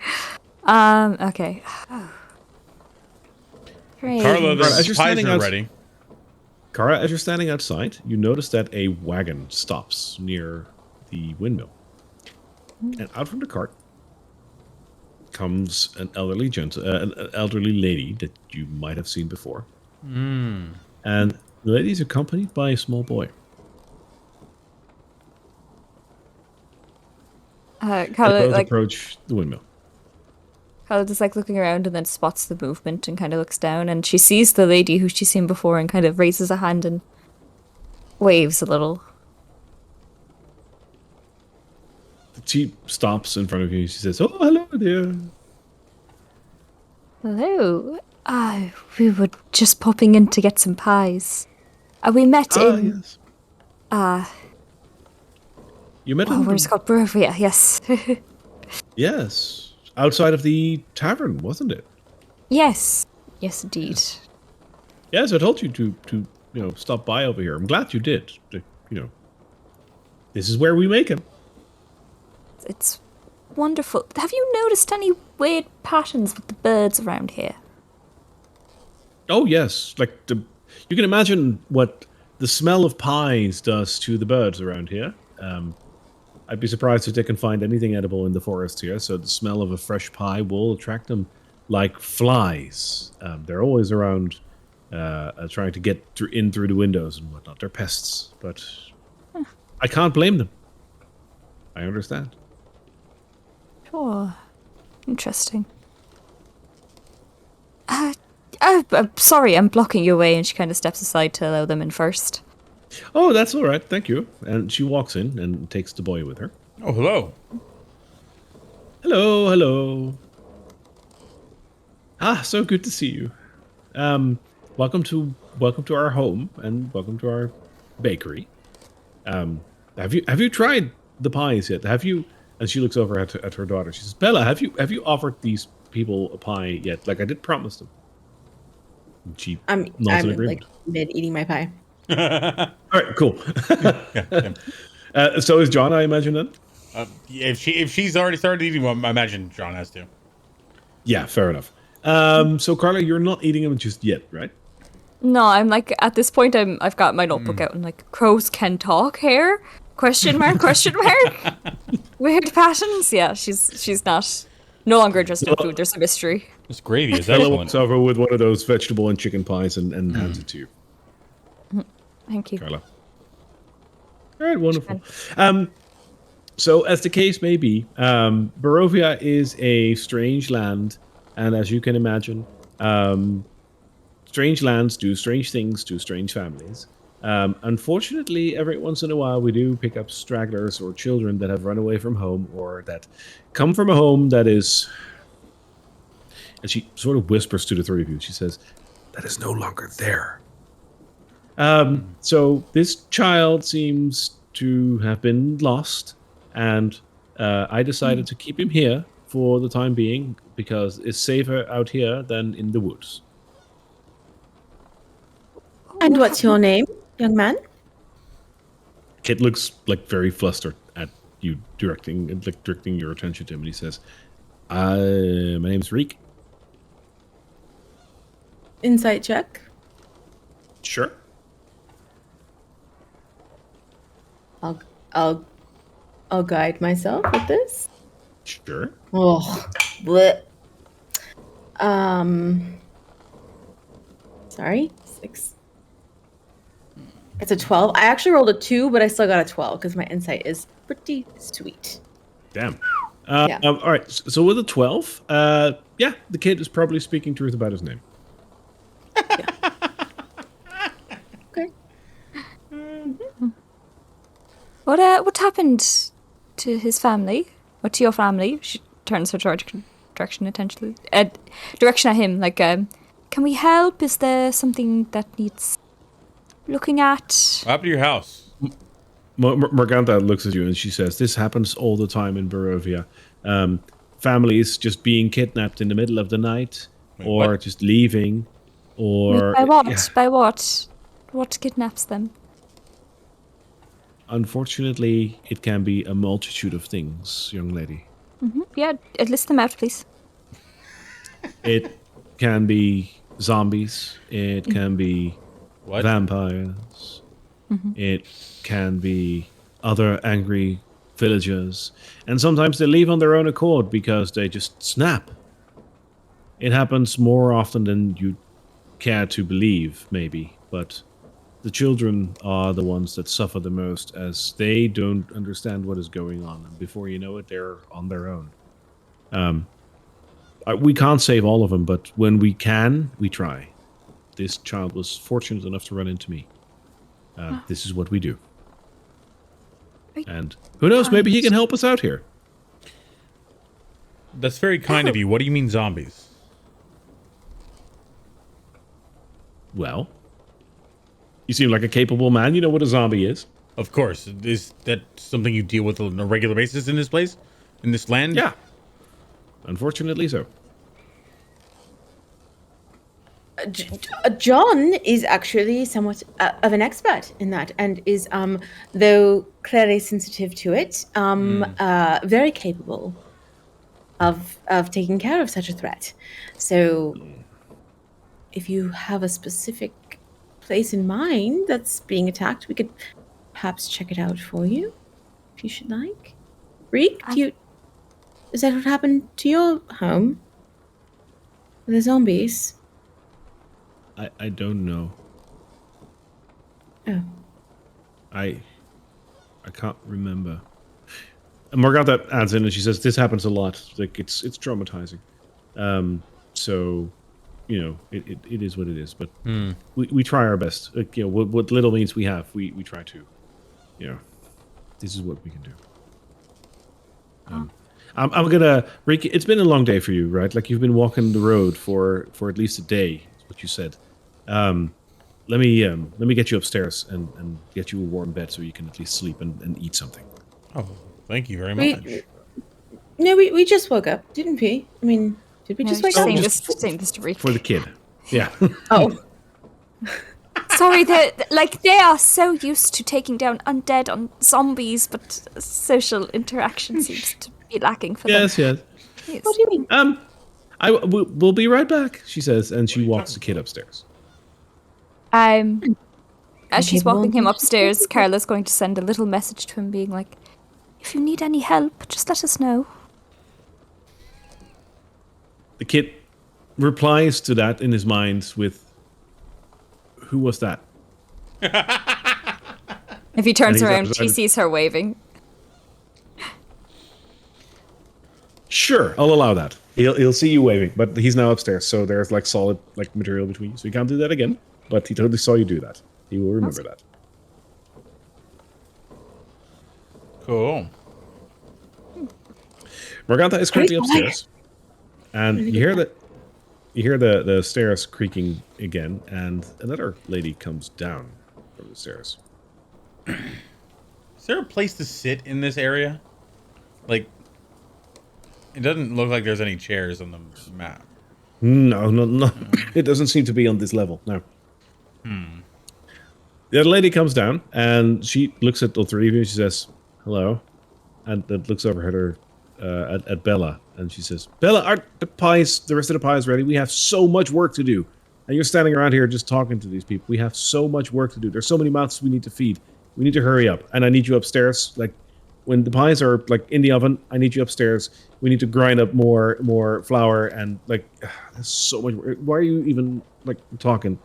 Okay. Great. Carla, the Right, as you're pies standing are out- ready. Kara, as you're standing outside, you notice that a wagon stops near the windmill. And out from the cart comes an elderly an elderly lady that you might have seen before. And the lady is accompanied by a small boy. They Carla, both like, approach the windmill. Carla just like looking around and then spots the movement and kind of looks down and she sees the lady who she's seen before and kind of raises a hand and waves a little. She stops in front of you. She says, "Oh, hello there." Hello. We were just popping in to get some pies. We met in... Yes. You met Oh, in where's it called? Barovia, yes. Yes. Outside of the tavern, wasn't it? Yes. Yes, indeed. Yes, I told you to stop by over here. I'm glad you did. This is where we make them. It's wonderful. Have you noticed any weird patterns with the birds around here? Oh yes, you can imagine what the smell of pies does to the birds around here. I'd be surprised if they can find anything edible in the forest here. So the smell of a fresh pie will attract them like flies. They're always around, trying to get in through the windows and whatnot. They're pests, but I can't blame them. I understand. Sure. Interesting. I'm sorry, I'm blocking your way, and she kind of steps aside to allow them in first. Oh, that's all right. Thank you. And she walks in and takes the boy with her. Oh, hello. Hello, hello. Ah, so good to see you. Welcome to our home and welcome to our bakery. Have you tried the pies yet? Have you? And she looks over at her daughter. She says, "Bella, have you offered these people a pie yet? Like I did promise them." And she I'm nods in agreement. like mid eating my pie. All right, cool. Yeah. So is John, I imagine then? If she's already started eating, well, I imagine John has to. Yeah, fair enough. So Carla, you're not eating them just yet, right? No, I'm like at this point. I've got my notebook out and like crows can talk here? Question mark? Question mark? Weird patterns. Yeah, she's no longer interested in food. There's a mystery. This gravy is Bella excellent. walks over with one of those vegetable and chicken pies and hands it to you, Thank you. Carla. All right, wonderful. So as the case may be, Barovia is a strange land, and as you can imagine, strange lands do strange things to strange families. Unfortunately, every once in a while, we do pick up stragglers or children that have run away from home or that come from a home that is... And she sort of whispers to the three of you. She says, that is no longer there. So this child seems to have been lost, and I decided to keep him here for the time being because it's safer out here than in the woods. And what's your name, young man? Kid looks like very flustered at you, directing your attention to him, and he says, "My name's Reek." Insight check. Sure. I'll guide myself with this. Sure. Oh, bleh. Sorry, 6. It's a 12. I actually rolled a 2, but I still got a 12 because my insight is pretty sweet. Damn. Yeah. All right. So with a 12, yeah, the kid is probably speaking truth about his name. Okay. What happened to his family? Or to your family? She turns her direction at him. Like, can we help? Is there something that needs looking at? What happened to your house? Morgantha looks at you and she says, "This happens all the time in Barovia. Families just being kidnapped in the middle of the night, Wait, or what? just leaving, or By what? yeah. By what? What kidnaps them? Unfortunately, it can be a multitude of things, young lady. Yeah, list them out, please. It can be zombies. It can be What? vampires. It can be other angry villagers. And sometimes they leave on their own accord because they just snap. It happens more often than you care to believe, maybe. But the children are the ones that suffer the most as they don't understand what is going on. And before you know it, they're on their own. We can't save all of them, but when we can, we try. This child was fortunate enough to run into me. This is what we do. And who knows, maybe he can help us out here. That's very kind of you. What do you mean zombies? Well, you seem like a capable man. You know what a zombie is. Of course. Is that something you deal with on a regular basis in this place? In this land? Yeah. Unfortunately so. John is actually somewhat of an expert in that, and is, though clearly sensitive to it, very capable of taking care of such a threat. So, if you have a specific place in mind that's being attacked, we could perhaps check it out for you, if you should like. Reek, is that what happened to your home? The zombies? I don't know. Oh. I can't remember. And Morgantha adds in and she says, "This happens a lot. Like it's traumatizing. So, you know, it is what it is. But we try our best. Like, you know, what little means we have, we try to. You know, this is what we can do. I'm gonna, Rick. It's been a long day for you, right? Like you've been walking the road for at least a day. Is what you said. Let me get you upstairs and get you a warm bed so you can at least sleep and eat something. Oh, thank you very much. We just woke up, didn't we? I mean, did we just wake up? Saying this to Rick. For the kid. Yeah. Oh. Sorry, they are so used to taking down undead on zombies, but social interaction seems to be lacking for them. Yes. What do you mean? We'll be right back, she says, and she walks the kid upstairs. As she's walking him upstairs, Carla's going to send a little message to him being like, if you need any help, just let us know. The kid replies to that in his mind with, "Who was that?" If he turns And he's around, upset. she sees her waving. Sure, I'll allow that. He'll see you waving, but he's now upstairs, so there's like solid like material between you, so he can't do that again. But he totally saw you do that. He will remember that. Cool. Morgantha is currently upstairs, and you hear that You hear the stairs creaking again, and another lady comes down from the stairs. Is there a place to sit in this area? Like, it doesn't look like there's any chairs on the map. No. It doesn't seem to be on this level, no. The other lady comes down, and she looks at the three of you, and she says, hello. And then looks over at her, at Bella, and she says, Bella, are the rest of the pies ready? We have so much work to do. And you're standing around here just talking to these people. We have so much work to do. There's so many mouths we need to feed. We need to hurry up. And I need you upstairs. Like, when the pies are, like, in the oven, I need you upstairs. We need to grind up more flour, and, like, there's so much work. Why are you even, like, talking?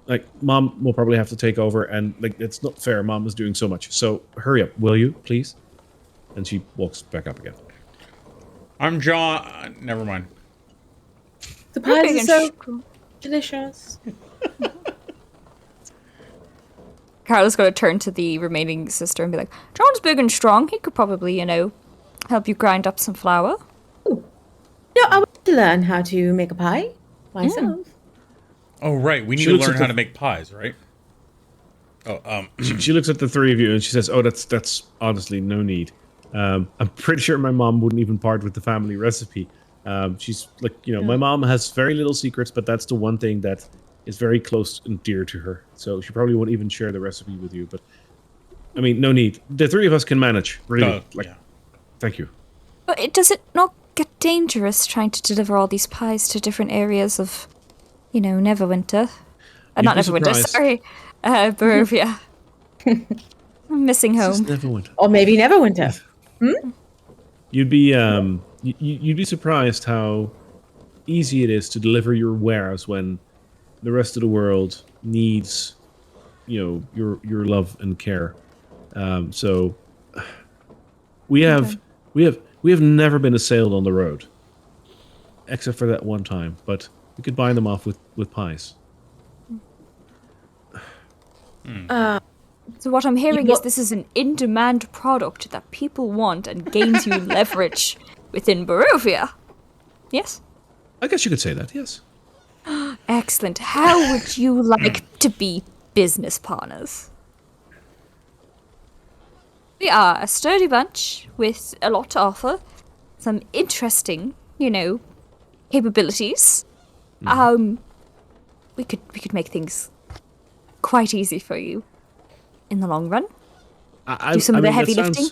Like, Mom will probably have to take over, and, like, it's not fair. Mom is doing so much. So, hurry up, will you, please? And she walks back up again. I'm John. Never mind. The pies are so delicious. Carla's going to turn to the remaining sister and be like, John's big and strong. He could probably, help you grind up some flour. Ooh. No, I want to learn how to make a pie myself. Oh, right. We need to learn how to make pies, right? Oh, She looks at the three of you and she says, "Oh, that's honestly no need. I'm pretty sure my mom wouldn't even part with the family recipe. She's like, my mom has very little secrets, but that's the one thing that is very close and dear to her. So she probably won't even share the recipe with you. But I mean, no need. The three of us can manage. Really, Thank you. But does it not get dangerous trying to deliver all these pies to different areas of, Neverwinter? Not Neverwinter, sorry. Barovia. I'm missing home. Neverwinter. Or maybe Neverwinter. You'd be surprised how easy it is to deliver your wares when the rest of the world needs, your love and care. So we have never been assailed on the road, except for that one time. But we could buy them off with pies. So what I'm hearing is this is an in-demand product that people want and gains you leverage within Barovia. Yes? I guess you could say that, yes. Excellent. How would you like to be business partners? We are a sturdy bunch with a lot to offer. Some interesting, capabilities. We could make things quite easy for you in the long run. Do some of the heavy lifting.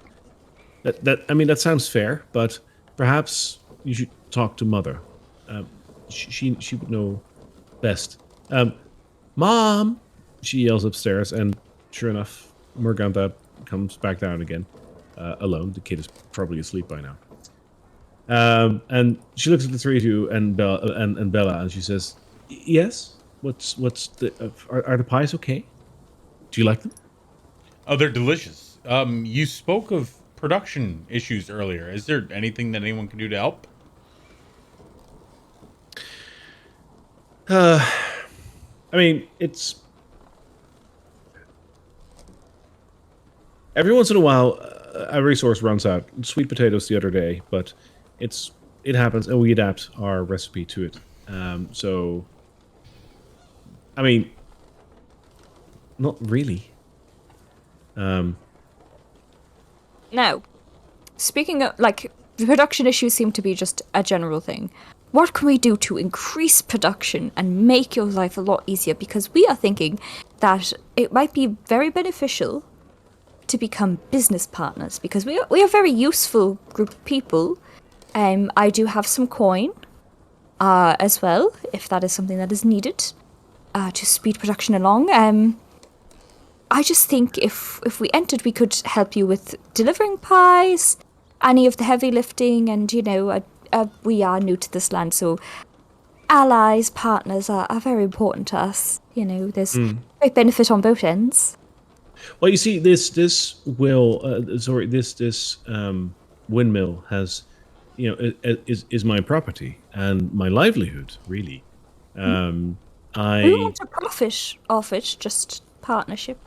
That sounds fair, but perhaps you should talk to Mother. She would know best. Mom! She yells upstairs, and sure enough, Morgantha comes back down again, alone. The kid is probably asleep by now. And she looks at the three of you and Bella, and she says, "Yes. What's the? Are the pies okay? Do you like them?" Oh, they're delicious. You spoke of production issues earlier. Is there anything that anyone can do to help? It's every once in a while a resource runs out. Sweet potatoes the other day, but it happens, and we adapt our recipe to it. Not really. Now, speaking of, the production issues seem to be just a general thing. What can we do to increase production and make your life a lot easier? Because we are thinking that it might be very beneficial to become business partners, because we are a very useful group of people. I do have some coin as well, if that is something that is needed to speed production along. I just think if we entered, we could help you with delivering pies, any of the heavy lifting, and, we are new to this land, so allies, partners are very important to us. There's great benefit on both ends. Well, you see, this windmill has, is my property and my livelihood, really. We want to profit off it, just partnership.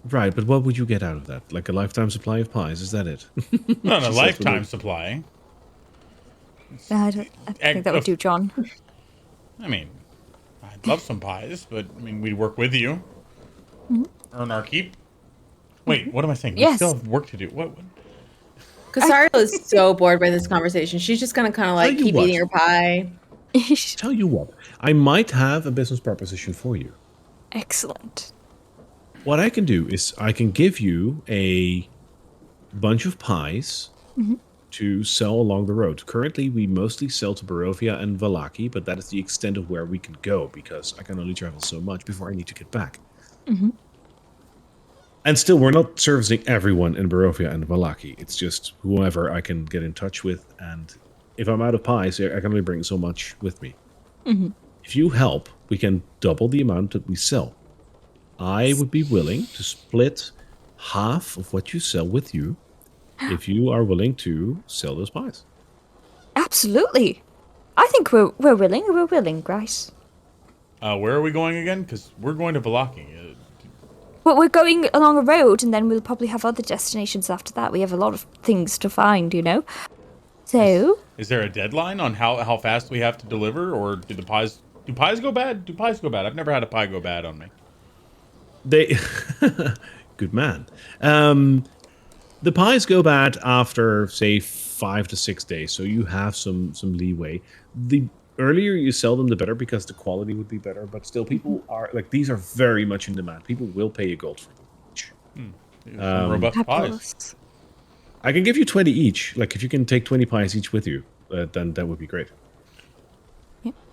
Right, but what would you get out of that? Like a lifetime supply of pies? Is that it? Not a lifetime supply. I think that would do, John. I mean, I'd love some pies, but I mean, we'd work with you. Earn our keep. Wait, what am I saying? We Yes. still have work to do. What? Casariel is so bored by this conversation. She's just gonna kind of like Tell you keep what. eating her pie. Tell you what, I might have a business proposition for you. Excellent. What I can do is I can give you a bunch of pies to sell along the road. Currently, we mostly sell to Barovia and Valaki, but that is the extent of where we can go because I can only travel so much before I need to get back. And still, we're not servicing everyone in Barovia and Valaki. It's just whoever I can get in touch with. And if I'm out of pies, I can only bring so much with me. If you help, we can double the amount that we sell. I would be willing to split half of what you sell with you if you are willing to sell those pies. Absolutely. I think we're willing. We're willing, right? Where are we going again? Because we're going to Valaki. But we're going along a road, and then we'll probably have other destinations after that. We have a lot of things to find, you know? So... Is there a deadline on how fast we have to deliver, or do pies go bad? Do pies go bad? I've never had a pie go bad on me. They, good man. The pies go bad after, say, 5 to 6 days, so you have some leeway. The earlier you sell them, the better, because the quality would be better. But still, people are like, these are very much in demand. People will pay you gold for them. Some robust pies. Fabulous. I can give you 20 each. Like, if you can take 20 pies each with you, then that would be great.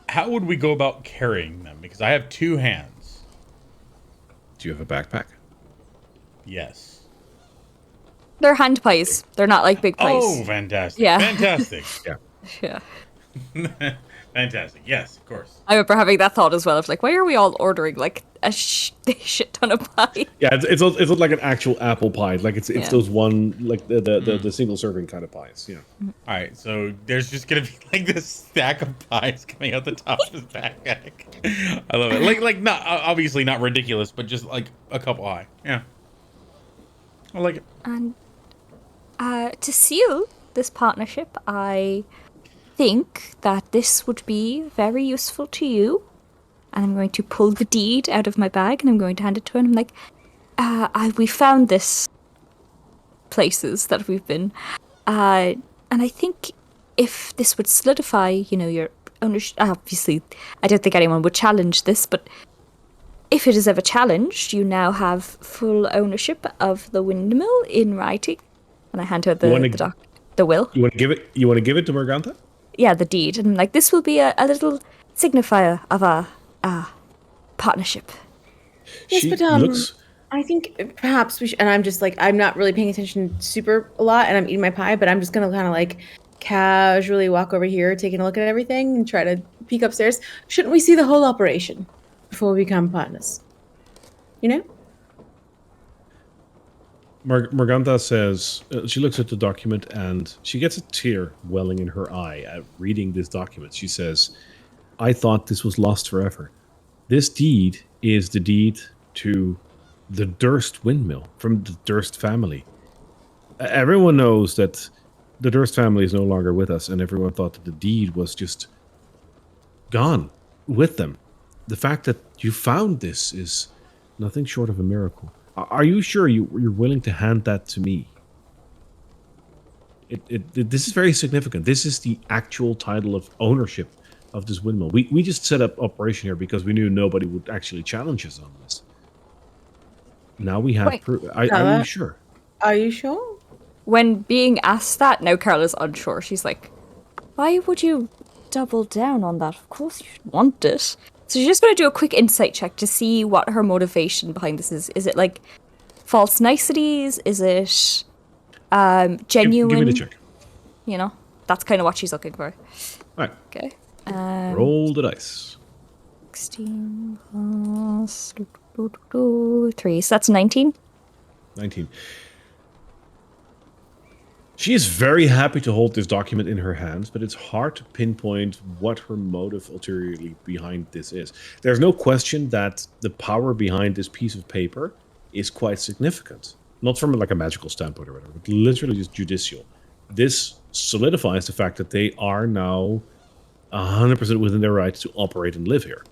How would we go about carrying them? Because I have 2 hands. Do you have a backpack? Yes. They're hand pies. They're not like big pies. Oh, fantastic. Yeah. Fantastic. Yeah. Fantastic. Yes, of course. I remember having that thought as well. Of like, why are we all ordering like a shit ton of pie? Yeah, it's not like an actual apple pie. Like it's Yeah. those one, like the single serving kind of pies. Yeah. All right, so there's just gonna be like this stack of pies coming out the top of his backpack. I love it. Like not obviously not ridiculous, but just like a couple high. Yeah, I like it. And to seal this partnership, I think that this would be very useful to you. And I'm going to pull the deed out of my bag and I'm going to hand it to her. And I'm like, we found this places that we've been. And I think if this would solidify, you know, your ownership, obviously, I don't think anyone would challenge this, but if it is ever challenged, you now have full ownership of the windmill in writing. And I hand her the will. You want to give it to Morgantha? Yeah, the deed. And I'm like, this will be a little signifier of our partnership. Yes, She but looks. I think perhaps we should. And I'm just like, I'm not really paying attention super a lot, and I'm eating my pie, but I'm just gonna kind of like casually walk over here, taking a look at everything, and try to peek upstairs. Shouldn't we see the whole operation before we become partners? You know? Morgantha says she looks at the document and she gets a tear welling in her eye at reading this document. She says, "I thought this was lost forever. This deed is the deed to the Durst windmill from the Durst family. Everyone knows that the Durst family is no longer with us, and everyone thought that the deed was just gone with them. The fact that you found this is nothing short of a miracle. Are you sure you're willing to hand that to me? This is very significant. This is the actual title of ownership of this windmill. We just set up operation here because we knew nobody would actually challenge us on this. Now we have Wait. proof. Are you sure? Are you sure? When being asked that, now Carol is unsure. She's like, why would you double down on that? Of course you should want it. So she's just going to do a quick insight check to see what her motivation behind this is. Is it like false niceties? Is it genuine? Give me the check. You know, that's kind of what she's looking for. All right. Okay. Roll the dice. 16 plus 3. So that's 19. 19. She is very happy to hold this document in her hands, but it's hard to pinpoint what her motive ulteriorly behind this is. There's no question that the power behind this piece of paper is quite significant. Not from like a magical standpoint or whatever, but literally just judicial. This solidifies the fact that they are now 100% within their right to operate and live here.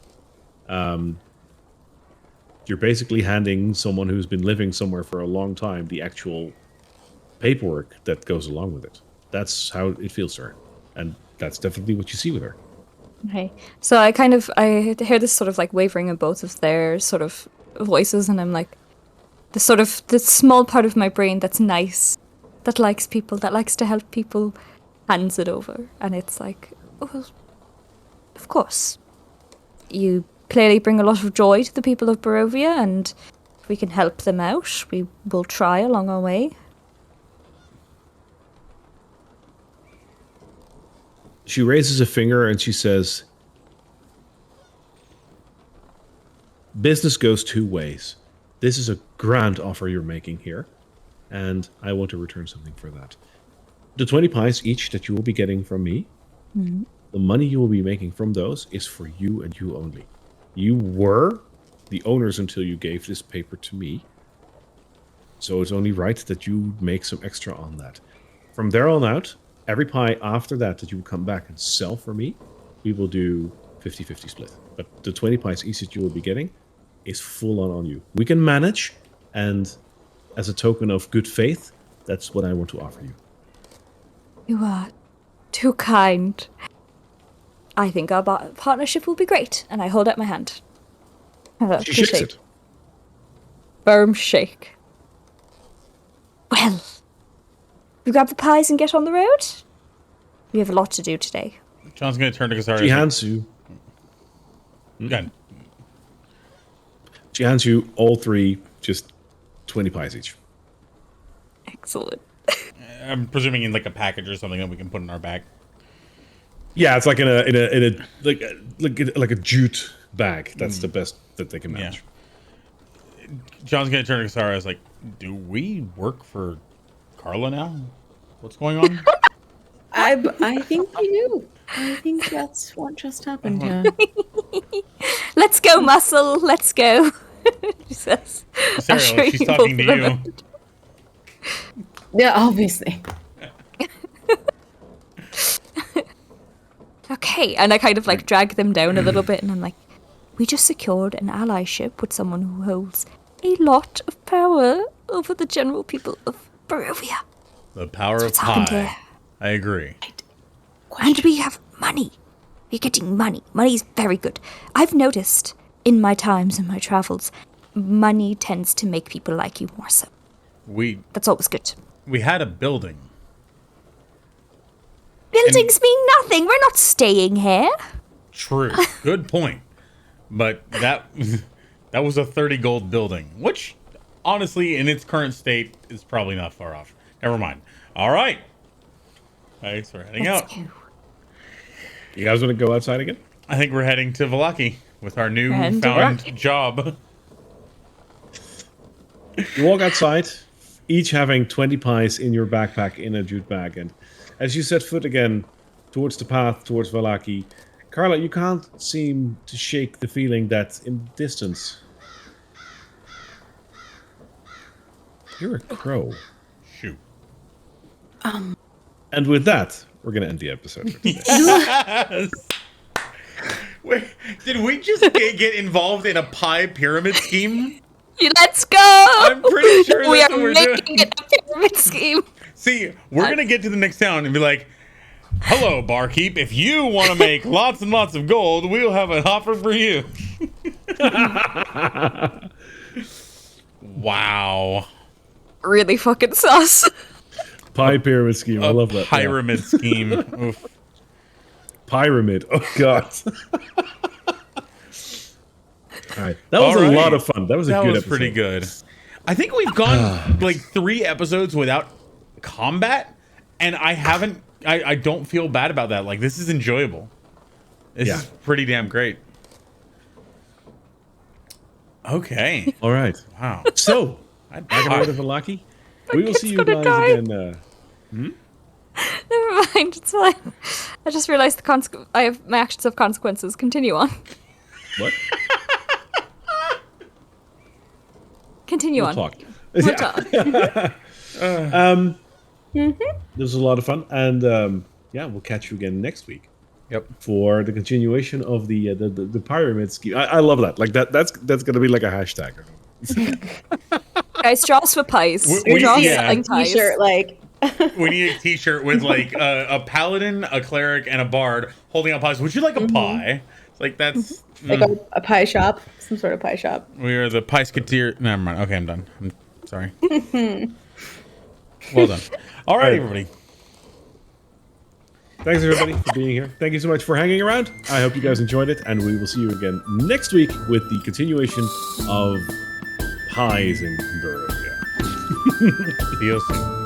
You're basically handing someone who's been living somewhere for a long time the actual paperwork that goes along with it. That's how it feels to her. And that's definitely what you see with her. Okay. So I hear this sort of like wavering in both of their sort of voices, and I'm like, the small part of my brain that's nice, that likes people, that likes to help people, hands it over. And it's like, oh, well, of course. You clearly bring a lot of joy to the people of Barovia, and if we can help them out, we will try along our way. She raises a finger and she says, business goes two ways. This is a grand offer you're making here, and I want to return something for that. The 20 pies each that you will be getting from me, the money you will be making from those is for you and you only. You were the owners until you gave this paper to me, so it's only right that you make some extra on that. From there on out, every pie after that you will come back and sell for me, we will do 50-50 split. But the 20 pies each that you will be getting is full on you. We can manage, and as a token of good faith, that's what I want to offer you. You are too kind. I think our partnership will be great, and I hold out my hand. She shakes it. Firm shake. Well, we grab the pies and get on the road? We have a lot to do today. John's going to turn to Casaria. She hands you. Good. She hands you all three, just 20 pies each. Excellent. I'm presuming in like a package or something that we can put in our bag. Yeah, it's like in a like a jute bag. That's the best that they can manage. Yeah. John's going to turn to Casaria. I was like, do we work for Carla now? What's going on? I think we do. I think that's what just happened here. Let's go, Muscle. Let's go. She says. Casaria, she's talking to you. Yeah, obviously. Okay, and I kind of like drag them down a little bit, and I'm like, we just secured an allyship with someone who holds a lot of power over the general people of Barovia. The power of what's happened pie. here. I agree. And we have money. We're getting money. Money is very good. I've noticed in my times and my travels, money tends to make people like you more so. That's always good. We had a building. Buildings mean nothing. We're not staying here. True. Good point. But that was a 30 gold building, which honestly in its current state is probably not far off. Never mind. All right. Thanks for heading out. Go. You guys want to go outside again? I think we're heading to Valaki with our new And found job. You walk outside, each having 20 pies in your backpack in a jute bag, and as you set foot again towards the path towards Valaki, Carla, you can't seem to shake the feeling that in the distance you're a crow. Shoot. And with that, we're going to end the episode for today. Yes. Wait, did we just get involved in a pie pyramid scheme? Let's go. I'm pretty sure that's we are what we're making doing. it a pyramid scheme. See, we're going to get to the next town and be like, hello, barkeep. If you want to make lots and lots of gold, we'll have an offer for you. Wow. Really fucking sus. Pie pyramid scheme. I love that. Pyramid scheme. Oof. Pyramid. Oh, God. All right. That was a lot of fun. That was a good episode. That was pretty good. I think we've gone like 3 episodes without combat, and I don't feel bad about that. Like, this is enjoyable. This is pretty damn great. Okay. All right. Wow. So, back in the road of Valaki. We will see you guys again. Never mind, it's fine. I just realized my actions have consequences. Continue on. What? Continue We'll on. talk. We'll talk. This was a lot of fun, and we'll catch you again next week. Yep. for the continuation of the pyramid scheme. I love that. Like that's gonna be like a hashtag. Guys, draw us for pies. We- Draw us yeah. selling pies. T-shirt, like We need a T-shirt with like a paladin, a cleric, and a bard holding up pies. Would you like a pie? It's like that's like a pie shop, some sort of pie shop. we are the Pisketeer. Never mind. Okay, I'm done. I'm sorry. Well done. All right, everybody. Thanks everybody for being here. Thank you so much for hanging around. I hope you guys enjoyed it, and we will see you again next week with the continuation of pies in Barovia. See you soon.